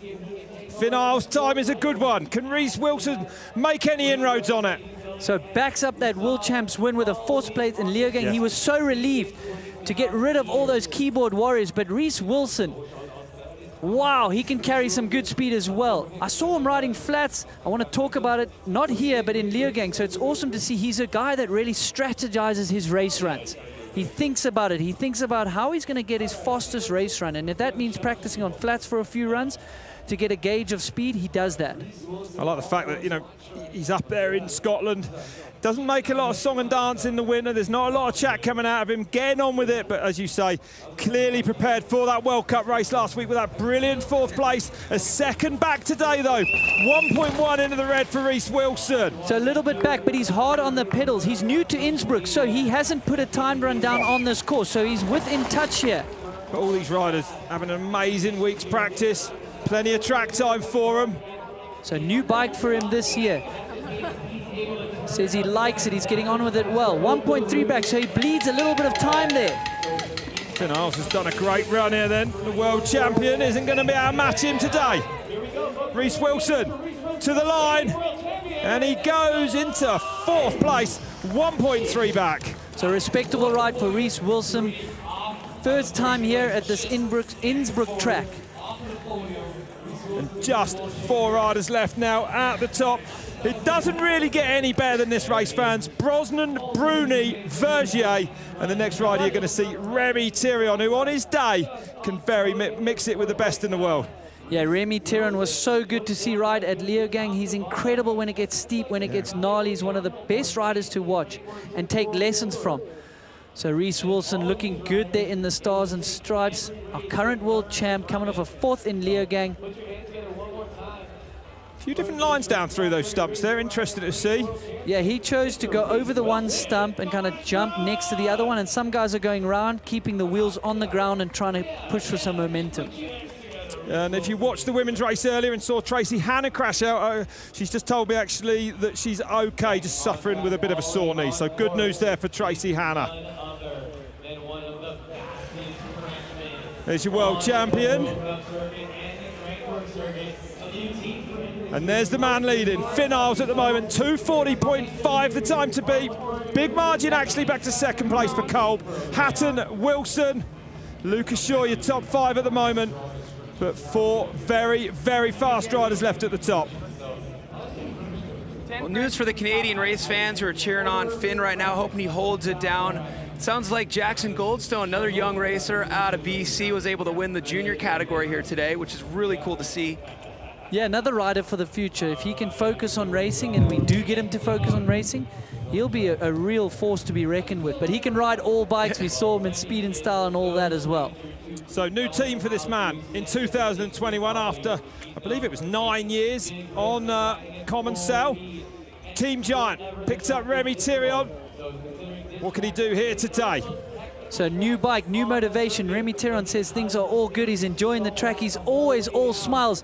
Finn Isles' time is a good one. Can Reece Wilson make any inroads on it? So backs up that world champs win with a 4th place in Leogang. Yeah. He was so relieved to get rid of all those keyboard warriors, but Reece Wilson, wow, he can carry some good speed as well. I saw him riding flats. I want to talk about it, not here, but in Leogang. So it's awesome to see he's a guy that really strategizes his race runs. He thinks about it. He thinks about how he's going to get his fastest race run. And if that means practicing on flats for a few runs to get a gauge of speed, he does that. I like the fact that, you know, he's up there in Scotland. Doesn't make a lot of song and dance in the winter. There's not a lot of chat coming out of him, getting on with it. But as you say, clearly prepared for that World Cup race last week with that brilliant 4th place. A 2nd back today, though. 1.1 into the red for Reece Wilson. So a little bit back, but he's hard on the pedals. He's new to Innsbruck, so he hasn't put a time run down on this course. So he's within touch here. But all these riders having an amazing week's practice. Plenty of track time for him. So new bike for him this year. Says he likes it, he's getting on with it well. 1.3 back, so he bleeds a little bit of time there. Finn Isles has done a great run here then. The world champion isn't going to be able to match him today. Reece Wilson to the line, and he goes into 4th place, 1.3 back. So a respectable ride for Reece Wilson. First time here at this Innsbruck track. And just 4 riders left now at the top. It doesn't really get any better than this race, fans. Brosnan, Bruni, Vergier, and the next rider you're going to see, Remy Thirion, who on his day can mix it with the best in the world. Yeah, Remy Thirion was so good to see ride at Leogang. He's incredible when it gets steep, when it gets gnarly. He's one of the best riders to watch and take lessons from. So Reece Wilson looking good there in the Stars and Stripes. Our current world champ coming off a 4th in Leogang. A few different lines down through those stumps there, interesting to see. Yeah, he chose to go over the one stump and kind of jump next to the other one, and some guys are going round, keeping the wheels on the ground and trying to push for some momentum. And if you watched the women's race earlier and saw Tracy Hannah crash out, she's just told me actually that she's okay, just suffering with a bit of a sore knee. So good news there for Tracy Hannah. There's your world champion. And there's the man leading, Finn Isles at the moment, 2:40.5 the time to beat. Big margin actually back to 2nd place for Kolb. Hatton, Wilson, Lucas Shaw, your top 5 at the moment. But 4 very, very fast riders left at the top. Well, news for the Canadian race fans who are cheering on Finn right now, hoping he holds it down. It sounds like Jackson Goldstone, another young racer out of BC, was able to win the junior category here today, which is really cool to see. Yeah, another rider for the future. If he can focus on racing, and we do get him to focus on racing, he'll be a real force to be reckoned with. But he can ride all bikes. We saw him in speed and style and all that as well. So new team for this man in 2021 after, I believe it was 9 years on Common Cell. Team Giant picked up Remy Thirion. What can he do here today? So new bike, new motivation. Remy Thirion says things are all good. He's enjoying the track. He's always all smiles.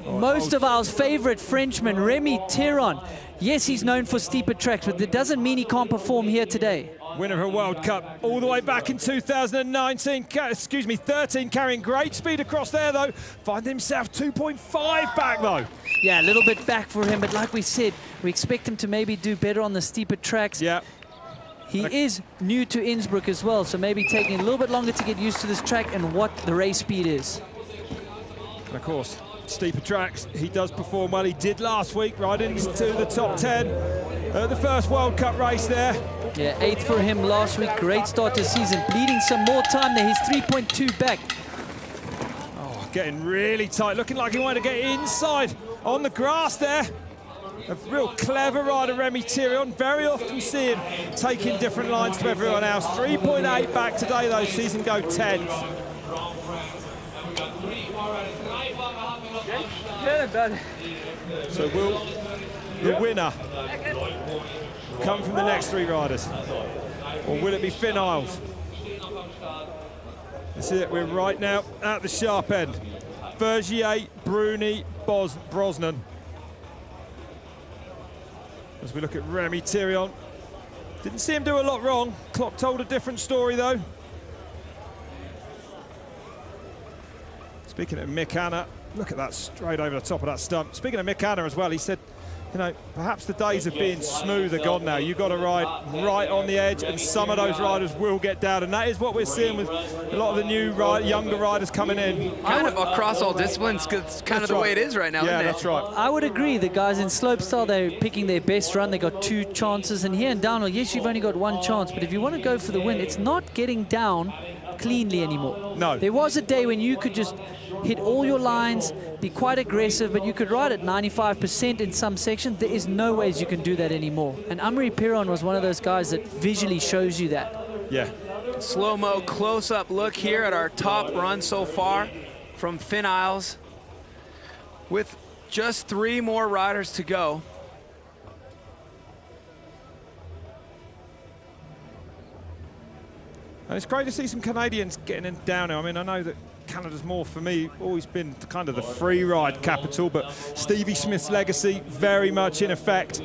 Most of our favorite Frenchman, Remy Thirion, Yes, he's known for steeper tracks, but that doesn't mean he can't perform here today. Winner of a World Cup all the way back in 2013, carrying great speed across there though. Finding himself 2.5 back though. Yeah, a little bit back for him, but like we said, we expect him to maybe do better on the steeper tracks. Yeah. He is new to Innsbruck as well, so maybe taking a little bit longer to get used to this track and what the race speed is. And of course, steeper tracks, he does perform well. He did last week, right into the top 10 at the first World Cup race there. Yeah, 8th for him last week. Great start to the season. Bleeding some more time there. He's 3.2 back. Oh, getting really tight. Looking like he wanted to get inside on the grass there. A real clever rider, Remy Thirion. Very often see him taking different lines to everyone else. 3.8 back today, though. Season go 10th. So will the winner come from the next 3 riders? Or will it be Finn Isles? That's it, we're right now at the sharp end. Vergier, Bruni, Brosnan. As we look at Remy Thirion. Didn't see him do a lot wrong. Clock told a different story though. Speaking of Mick Anna, look at that straight over the top of that stump. Speaking of Mick Anna as well, he said, you know, perhaps the days of being smooth are gone now. You've got to ride right on the edge, and some of those riders will get down, and that is what we're seeing with a lot of the new younger riders coming in. Kind of across all disciplines, it's kind of the way it is right now, yeah, isn't it? that's right. I would agree. The guys in slopestyle, they're picking their best run. They got 2 chances, and here in downhill, yes, you've only got 1 chance, but if you want to go for the win, it's not getting down cleanly anymore. No. There was a day when you could just hit all your lines, be quite aggressive, but you could ride at 95% in some sections. There is no ways you can do that anymore. And Amaury Piron was one of those guys that visually shows you that. Yeah. Slow-mo close-up look here at our top run so far from Finn Isles. With just 3 more riders to go. And it's great to see some Canadians getting in downhill. I mean, I know that Canada's more, for me, always been kind of the free ride capital, but Stevie Smith's legacy very much in effect.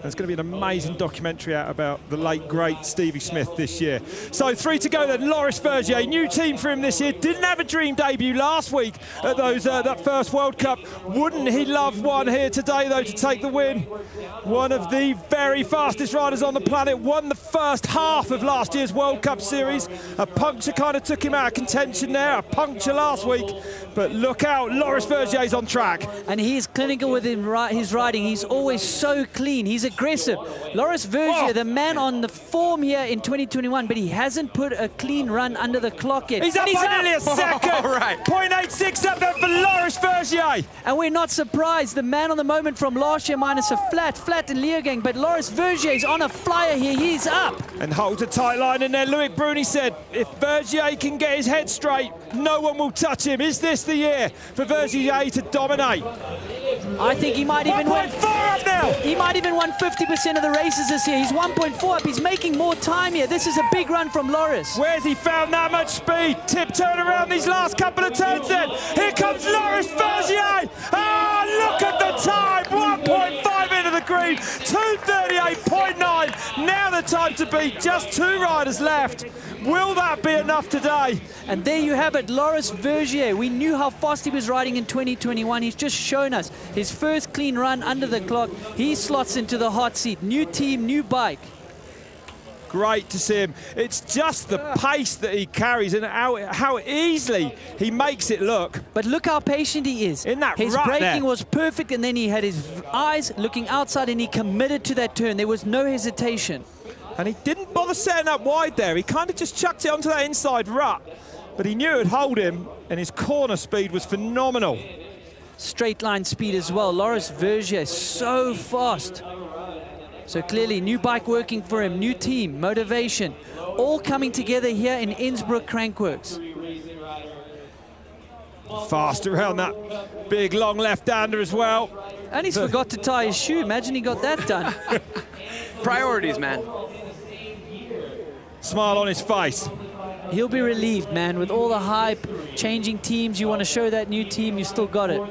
There's going to be an amazing documentary out about the late, great Stevie Smith this year. So 3 to go then. Loris Vergier, new team for him this year. Didn't have a dream debut last week at that first World Cup. Wouldn't he love one here today, though, to take the win? One of the very fastest riders on the planet. Won the first half of last year's World Cup series. A puncture kind of took him out of contention there. A puncture last week. But look out, Loris Vergier's on track. And he is clinical with his riding. He's always so clean. He's aggressive. Loris Vergier, the man on the form here in 2021, but he hasn't put a clean run under the clock yet. He's up by nearly a second. All right. 0.86 up there for Loris Vergier. And we're not surprised. The man on the moment from last year minus a flat in Leogang, but Loris Vergier is on a flyer here. He's up. And holds a tight line in there. Loic Bruni said, if Vergier can get his head straight, no one will touch him. Is this the year for Vergier to dominate? I think he might even win. 1.4 up now. He might even win 50% of the races this year. He's 1.4 up. He's making more time here. This is a big run from Loris. Where's he found that much speed? Tip turn around these last couple of turns then. Here comes Loris Vergier. Ah, look at the time. 1.5 into the green. 2:38.9. Now the time to beat. Just 2 riders left. Will that be enough today? And there you have it, Loris Vergier. We knew how fast he was riding in 2021. He's just shown us his first clean run under the clock. He slots into the hot seat. New team, new bike. Great to see him. It's just the pace that he carries and how easily he makes it look. But look how patient he is. In that his rut braking there. was perfect, and then he had his eyes looking outside, and he committed to that turn. There was no hesitation. And he didn't bother setting up wide there. He kind of just chucked it onto that inside rut. But he knew it would hold him, and his corner speed was phenomenal. Straight line speed as well. Loris Vergier, so fast. So clearly, new bike working for him, new team, motivation, all coming together here in Innsbruck Crankworx. Fast around that big long left-hander as well. And he's forgot to tie his shoe. Imagine he got that done. Priorities, man. Smile on his face. He'll be relieved, man. With all the hype, changing teams, you want to show that new team, you still got it.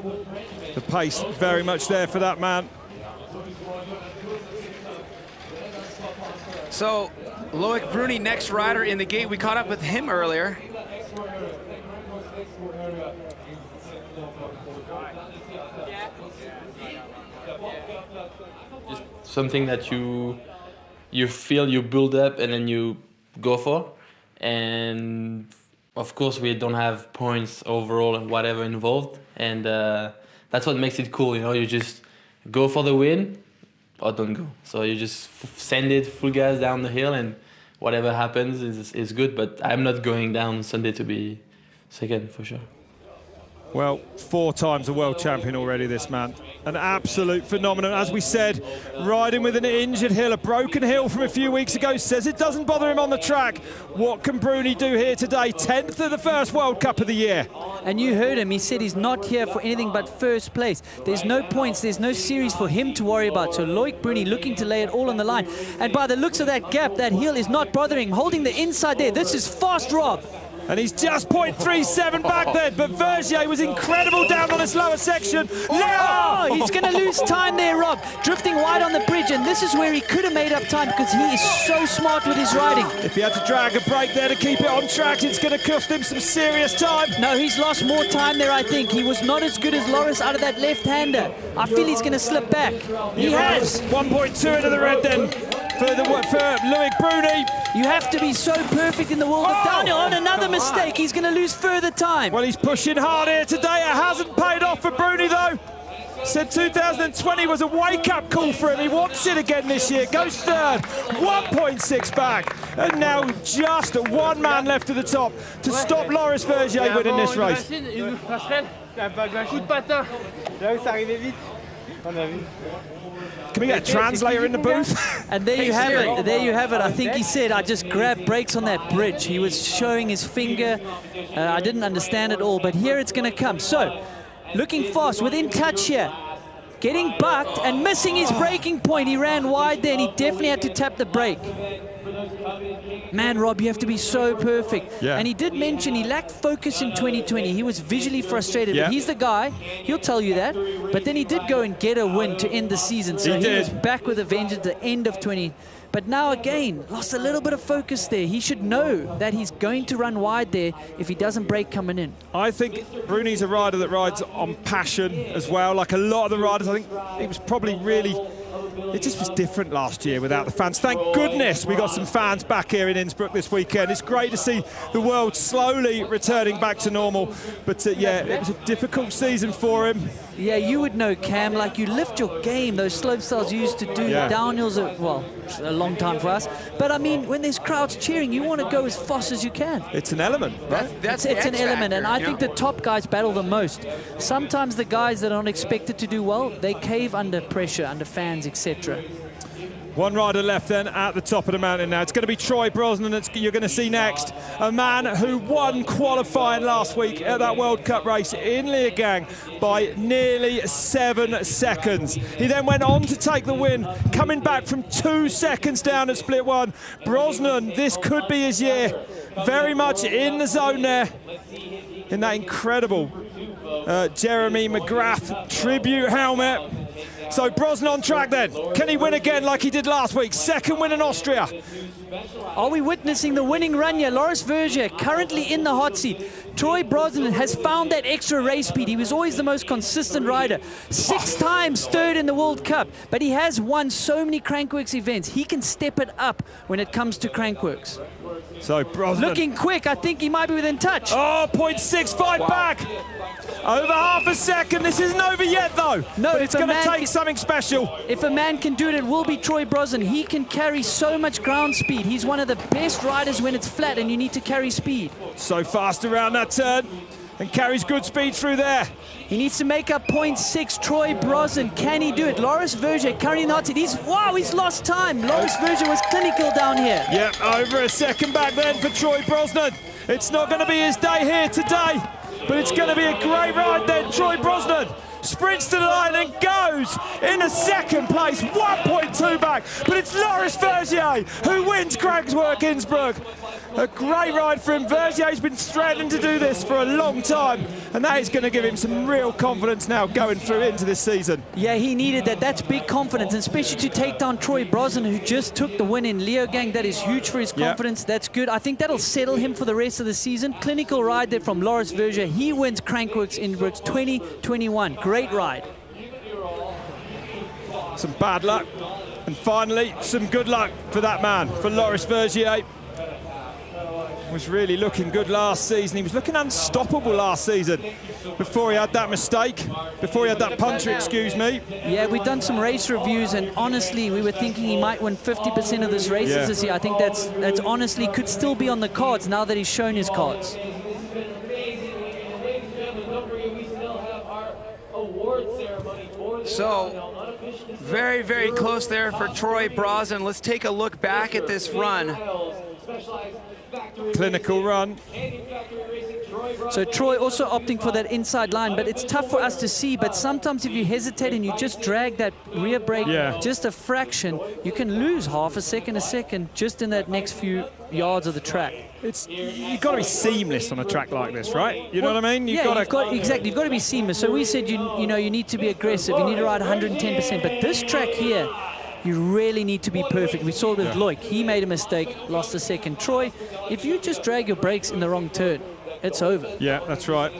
The pace very much there for that man. So, Loic Bruni, next rider in the gate. We caught up with him earlier. Just something that you feel, you build up, and then you go for. And of course, we don't have points overall and whatever involved, and that's what makes it cool. You know, you just go for the win or don't go. So you just send it full gas down the hill, and whatever happens is good. But I'm not going down Sunday to be second for sure. Well, 4 times a world champion already, this man. An absolute phenomenon. As we said, riding with an injured hill, a broken hill from a few weeks ago, says it doesn't bother him on the track. What can Bruni do here today? 10th of the first World Cup of the year. And you heard him, he said he's not here for anything but first place. There's no points, there's no series for him to worry about. So Loic Bruni looking to lay it all on the line. And by the looks of that gap, that hill is not bothering him, holding the inside there. This is fast, Rob. And he's just 0.37 back then, but Vergier was incredible down on this lower section. Oh, he's going to lose time there, Rob. Drifting wide on the bridge, and this is where he could have made up time because he is so smart with his riding. If he had to drag a brake there to keep it on track, it's going to cost him some serious time. No, he's lost more time there, I think. He was not as good as Loris out of that left-hander. I feel he's going to slip back. He has. 1.2 into the red then for Loic Bruni. You have to be so perfect in the world of downhill. On another mistake, he's going to lose further time. Well, he's pushing hard here today. It hasn't paid off for Bruni, though. Said 2020 was a wake-up call for him. He wants it again this year. Goes third, 1.6 back. And now just one man left at the top to stop Loris Vergier winning this race. Can we get a translator in the booth? And there you have it. There you have it. I think he said, I just grabbed brakes on that bridge. He was showing his finger. I didn't understand it all, but here it's going to come. So, looking fast, within touch here. Getting bucked and missing his braking point. He ran wide there and he definitely had to tap the brake. Man, Rob, you have to be so perfect. Yeah. And he did mention he lacked focus in 2020. He was visually frustrated. Yeah. But he's the guy. He'll tell you that. But then he did go and get a win to end the season. So he was back with a vengeance at the end of 20. But now again, lost a little bit of focus there. He should know that he's going to run wide there if he doesn't brake coming in. I think Bruni's a rider that rides on passion as well. Like a lot of the riders, I think he was probably really... It just was different last year without the fans. Thank goodness we got some fans back here in Innsbruck this weekend. It's great to see the world slowly returning back to normal. But yeah, it was a difficult season for him. Yeah, you would know, Cam, like you lift your game. Those slope styles you used to do, downhills are, well, a long time for us. But I mean, when there's crowds cheering, you want to go as fast as you can. It's an element, right? It's an element, and I think the top guys battle the most. Sometimes the guys that aren't expected to do well, they cave under pressure, under fans, etc. One rider left then at the top of the mountain now. It's going to be Troy Brosnan that you're going to see next. A man who won qualifying last week at that World Cup race in Leogang by nearly 7 seconds. He then went on to take the win, coming back from 2 seconds down at split one. Brosnan, this could be his year. Very much in the zone there in that incredible Jeremy McGrath tribute helmet. So Brosnan on track then. Can he win again like he did last week? Second win in Austria. Are we witnessing the winning run here? Loris Vergier currently in the hot seat. Troy Brosnan has found that extra race speed. He was always the most consistent rider. 6 times third in the World Cup, but he has won so many Crankworx events. He can step it up when it comes to Crankworx. So Brosnan looking quick. I think he might be within touch. Oh, 0.65 back. Over half a second. This isn't over yet, though. No, but it's going to take something special. If a man can do it, it will be Troy Brosnan. He can carry so much ground speed. He's one of the best riders when it's flat and you need to carry speed. So fast around that turn and carries good speed through there. He needs to make up 0.6. Troy Brosnan, can he do it? Loris Vergier currently in the hot seat. He's lost time. Loris Vergier was clinical down here. Yep, over a second back then for Troy Brosnan. It's not going to be his day here today, but it's going to be a great ride then. Troy Brosnan sprints to the line and goes into second place, 1.2 back. But it's Loris Vergier who wins Crankworx Innsbruck. A great ride for him. Vergier's been threatening to do this for a long time, and that is going to give him some real confidence now going through into this season. Yeah, he needed that. That's big confidence, and especially to take down Troy Brosnan, who just took the win in Leogang. That is huge for his confidence. That's good. I think that'll settle him for the rest of the season. Clinical ride there from Loris Vergier. He wins Crankworx Innsbruck 2021. Great ride. Some bad luck, and finally some good luck for that man, for Loris Vergier. Was really looking good last season. He was looking unstoppable last season before he had that mistake, before he had that puncture, excuse me. Yeah, we've done some race reviews, and honestly, we were thinking he might win 50% of his races this year. I think that's honestly could still be on the cards now that he's shown his cards. So, very, very close there for Troy Brosnan. Let's take a look back at this run. Clinical run. So Troy also opting for that inside line, but it's tough for us to see. But sometimes if you hesitate and you just drag that rear brake just a fraction, you can lose half a second just in that next few yards of the track. You've got to be seamless on a track like this, right? You know what I mean? Exactly. You've got to be seamless. So we said you need to be aggressive. You need to ride 110%. But this track here, you really need to be perfect. We saw it with Loic. He made a mistake, lost a second. Troy, if you just drag your brakes in the wrong turn, it's over. Yeah, that's right.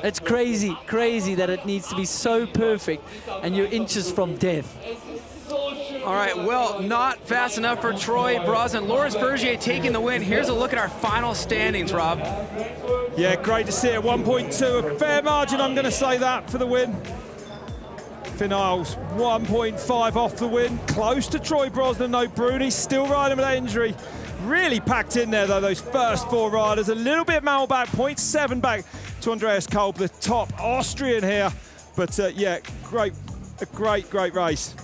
It's crazy that it needs to be so perfect, and you're inches from death. All right, well, not fast enough for Troy Brosnan. Loris Vergier taking the win. Here's a look at our final standings, Rob. Yeah, great to see it. 1.2, a fair margin, I'm going to say that, for the win. Finn Isles, 1.5 off the win. Close to Troy Brosnan, though. Bruni still riding with that injury. Really packed in there, though, those first four riders. A little bit mal back, 0.7 back to Andreas Kolb, the top Austrian here. But, yeah, a great race.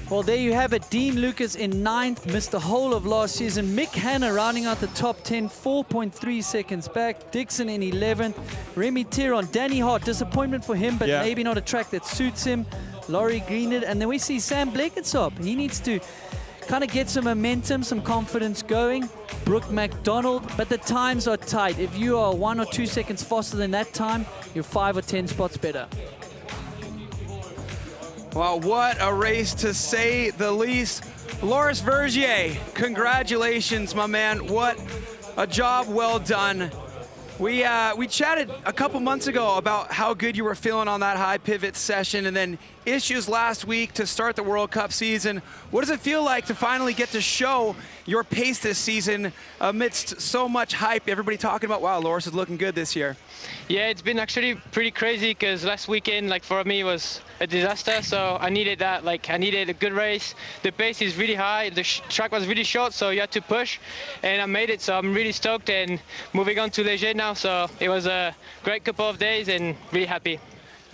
Well, there you have it. Dean Lucas in 9th, missed the whole of last season. Mick Hanna rounding out the top 10, 4.3 seconds back. Dixon in 11th. Remy Tiron, Danny Hart, disappointment for him, but maybe not a track that suits him. Laurie Greenwood, and then we see Sam Blekensop. He needs to kind of get some momentum, some confidence going. Brooke McDonald, but the times are tight. If you are 1 or 2 seconds faster than that time, you're 5 or 10 spots better. Well, what a race, to say the least. Loris Vergier, congratulations, my man. What a job well done. We chatted a couple months ago about how good you were feeling on that high pivot session, and then issues last week to start the World Cup season. What does it feel like to finally get to show your pace this season amidst so much hype? Everybody talking about, wow, Loris is looking good this year. Yeah, it's been actually pretty crazy because last weekend, for me, was a disaster. So I needed that. I needed a good race. The pace is really high. The track was really short, so you had to push, and I made it. So I'm really stoked and moving on to Léger now. So it was a great couple of days and really happy.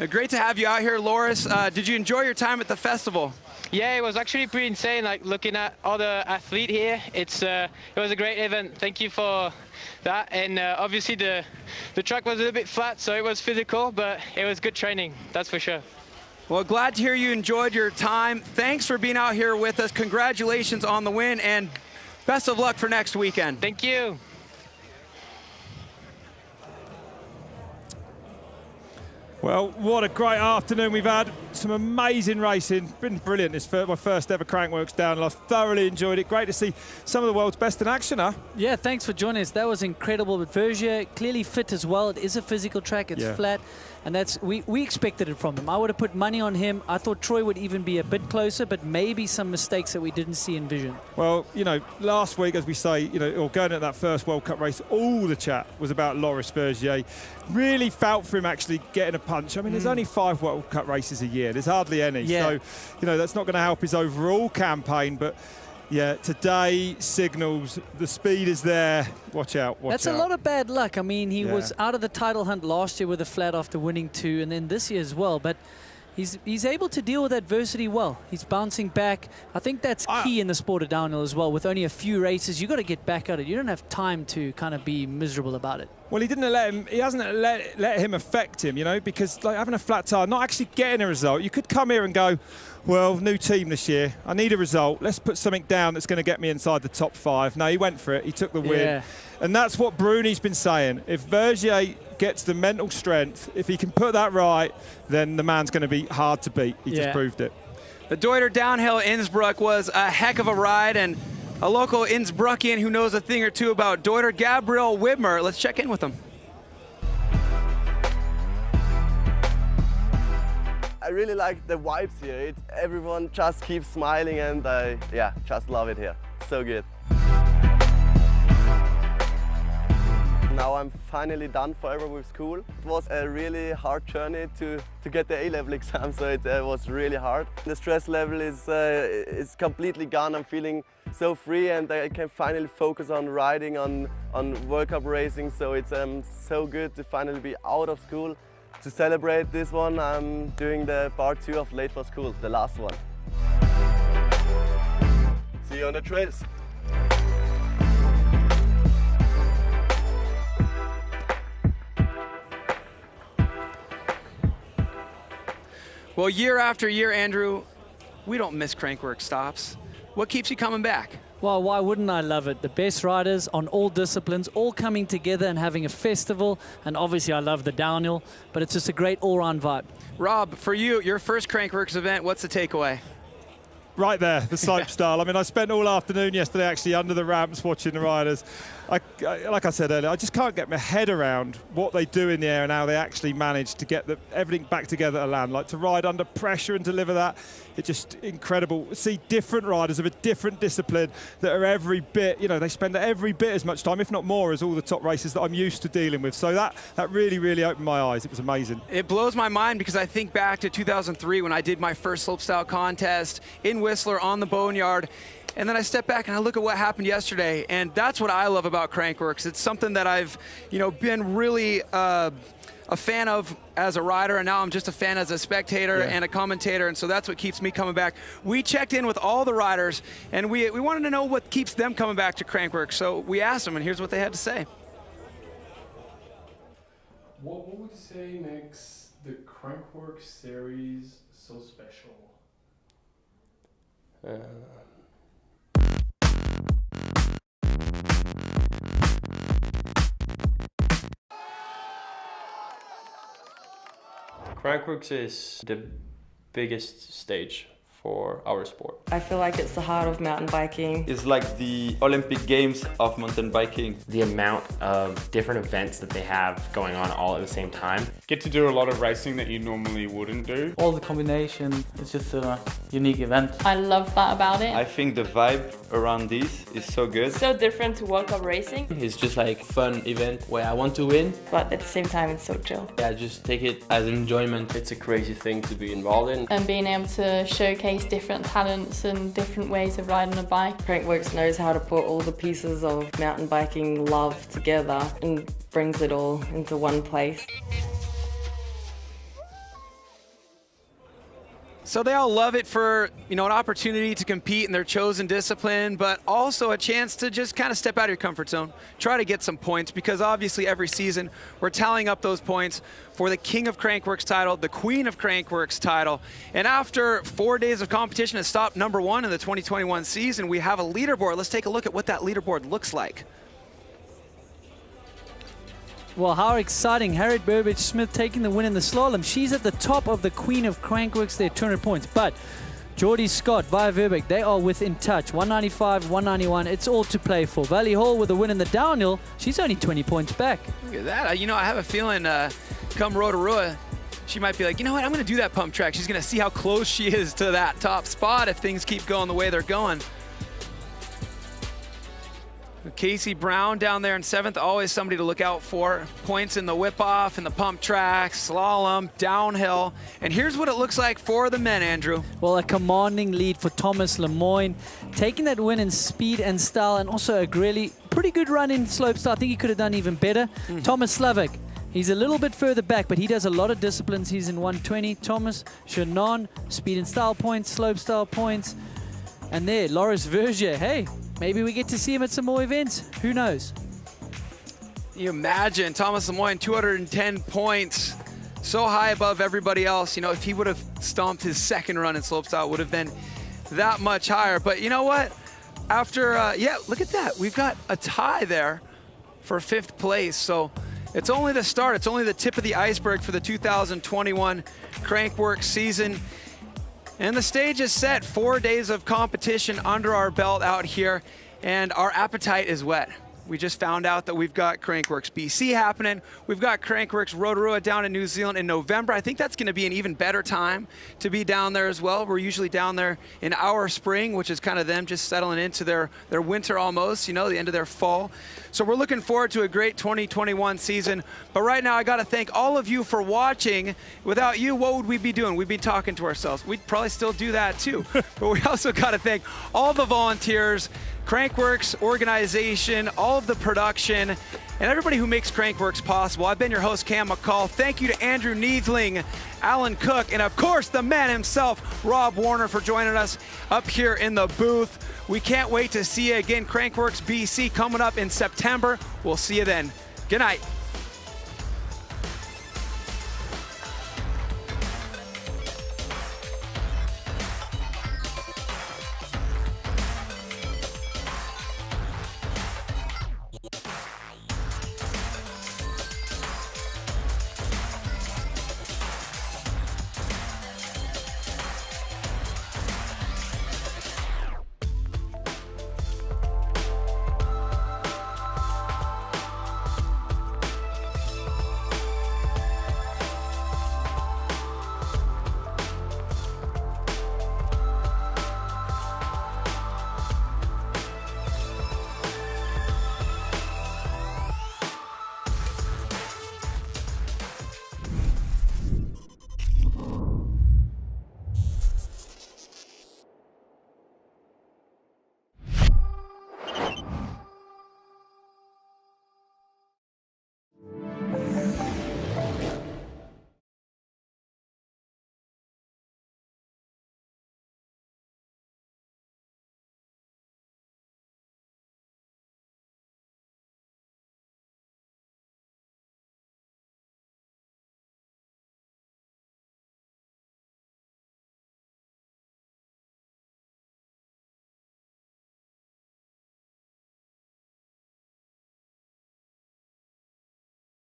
Great to have you out here, Loris. Did you enjoy your time at the festival? Yeah, it was actually pretty insane. Looking at all the athletes here, it was a great event. Thank you for that. And obviously the track was a little bit flat, so it was physical, but it was good training, that's for sure. Well, glad to hear you enjoyed your time. Thanks for being out here with us. Congratulations on the win, and best of luck for next weekend. Thank you. Well, what a great afternoon we've had. Some amazing racing. Been brilliant. This my first ever Crankworx Downhill. I've thoroughly enjoyed it. Great to see some of the world's best in action, huh? Yeah, thanks for joining us. That was incredible. But Vergier, clearly fit as well. It is a physical track. It's flat. And that's we expected it from him. I would have put money on him. I thought Troy would even be a bit closer, but maybe some mistakes that we didn't see in vision. Well, last week, as we say, or going at that first World Cup race, all the chat was about Loris Vergier. Really felt for him actually getting a punch. I mean, there's only 5 World Cup races a year. There's hardly any. So, that's not going to help his overall campaign, but yeah, today signals the speed is there. Watch out, watch out. That's a lot of bad luck. I mean, he was out of the title hunt last year with a flat after winning 2, and then this year as well. But he's able to deal with adversity well. He's bouncing back. I think that's key in the sport of downhill as well. With only a few races, you got to get back at it. You don't have time to kind of be miserable about it. Well, he hasn't let him affect him, you know, because like having a flat tire, not actually getting a result. You could come here and go, well, new team this year. I need a result. Let's put something down that's going to get me inside the top 5. No, he went for it. He took the win. Yeah. And that's what Bruni's been saying. If Vergier gets the mental strength, if he can put that right, then the man's going to be hard to beat. He just proved it. The Deuter Downhill Innsbruck was a heck of a ride, and a local Innsbruckian who knows a thing or two about Deuter, Gabriel Widmer. Let's check in with him. I really like the vibes here. Everyone just keeps smiling, and I just love it here. So good. Now I'm finally done forever with school. It was a really hard journey to get the A-level exam, so it was really hard. The stress level is completely gone. I'm feeling so free, and I can finally focus on riding, on World Cup racing. So it's so good to finally be out of school. To celebrate this one, I'm doing the part 2 of Late for School, the last one. See you on the trails. Well, year after year, Andrew, we don't miss Crankworx stops. What keeps you coming back? Well, why wouldn't I love it? The best riders on all disciplines, all coming together and having a festival. And obviously I love the downhill, but it's just a great all-round vibe. Rob, for you, your first Crankworx event, what's the takeaway? Right there, the slope style. I mean, I spent all afternoon yesterday actually under the ramps watching the riders. Like I said earlier, I just can't get my head around what they do in the air and how they actually manage to get everything back together to land. Like to ride under pressure and deliver that, it's just incredible. See different riders of a different discipline that are every bit, you know, they spend every bit as much time, if not more, as all the top racers that I'm used to dealing with. So that really, really opened my eyes. It was amazing. It blows my mind because I think back to 2003 when I did my first slopestyle contest in Whistler on the Boneyard. And then I step back and I look at what happened yesterday, and that's what I love about Crankworx. It's something that I've, been really a fan of as a rider, and now I'm just a fan as a spectator and a commentator, and so that's what keeps me coming back. We checked in with all the riders, and we wanted to know what keeps them coming back to Crankworx. So we asked them, and here's what they had to say. What would you say makes the Crankworx series so special? Crankworx is the biggest stage for our sport. I feel like it's the heart of mountain biking. It's like the Olympic Games of mountain biking. The amount of different events that they have going on all at the same time. Get to do a lot of racing that you normally wouldn't do. All the combination, it's just a unique event. I love that about it. I think the vibe around this is so good. So different to World Cup racing. It's just like fun event where I want to win. But at the same time, it's so chill. Yeah, just take it as enjoyment. It's a crazy thing to be involved in. And being able to showcase different talents and different ways of riding a bike. Crankworx knows how to put all the pieces of mountain biking love together and brings it all into one place. So they all love it for, an opportunity to compete in their chosen discipline, but also a chance to just kind of step out of your comfort zone, try to get some points, because obviously every season we're tallying up those points for the King of Crankworx title, the Queen of Crankworx title. And after 4 days of competition has stopped #1 in the 2021 season, we have a leaderboard. Let's take a look at what that leaderboard looks like. Well, how exciting. Harriet Burbage-Smith taking the win in the slalom. She's at the top of the Queen of Crankworx there, 200 points. But Geordie Scott, Via Verbeek, they are within touch. 195, 191, it's all to play for. Vali Höll with a win in the downhill. She's only 20 points back. Look at that. I have a feeling come Rotorua, she might be like, you know what, I'm going to do that pump track. She's going to see how close she is to that top spot if things keep going the way they're going. Casey Brown down there in 7th, always somebody to look out for. Points in the whip-off, in the pump track, slalom, downhill. And here's what it looks like for the men, Andrew. Well, a commanding lead for Thomas Lemoyne, taking that win in speed and style, and also a really pretty good run in slopestyle. I think he could have done even better. Thomas Slavik, He's a little bit further back, but he does a lot of disciplines. He's in 120. Thomas Chenon, speed and style points, slope style points. And there, Loris Vergier. Hey, maybe we get to see him at some more events. Who knows? You imagine Thomas Lemoyne, 210 points, so high above everybody else. You know, if he would have stomped his second run in slopestyle, it would have been that much higher. But you know what? After, yeah, look at that. We've got a tie there for 5th place. So it's only the start. It's only the tip of the iceberg for the 2021 Crankworx season. And the stage is set. 4 days of competition under our belt out here, and our appetite is whet. We just found out that we've got Crankworx BC happening. We've got Crankworx Rotorua down in New Zealand in November. I think that's going to be an even better time to be down there as well. We're usually down there in our spring, which is kind of them just settling into their winter almost, you know, the end of their fall. So we're looking forward to a great 2021 season. But right now, I got to thank all of you for watching. Without you, what would we be doing? We'd be talking to ourselves. We'd probably still do that too. But we also got to thank all the volunteers, Crankworx organization, all of the production, and everybody who makes Crankworx possible. I've been your host, Cam McCall. Thank you to Andrew Neethling, Alan Cook, and of course, the man himself, Rob Warner, for joining us up here in the booth. We can't wait to see you again. Crankworx BC coming up in September. We'll see you then. Good night.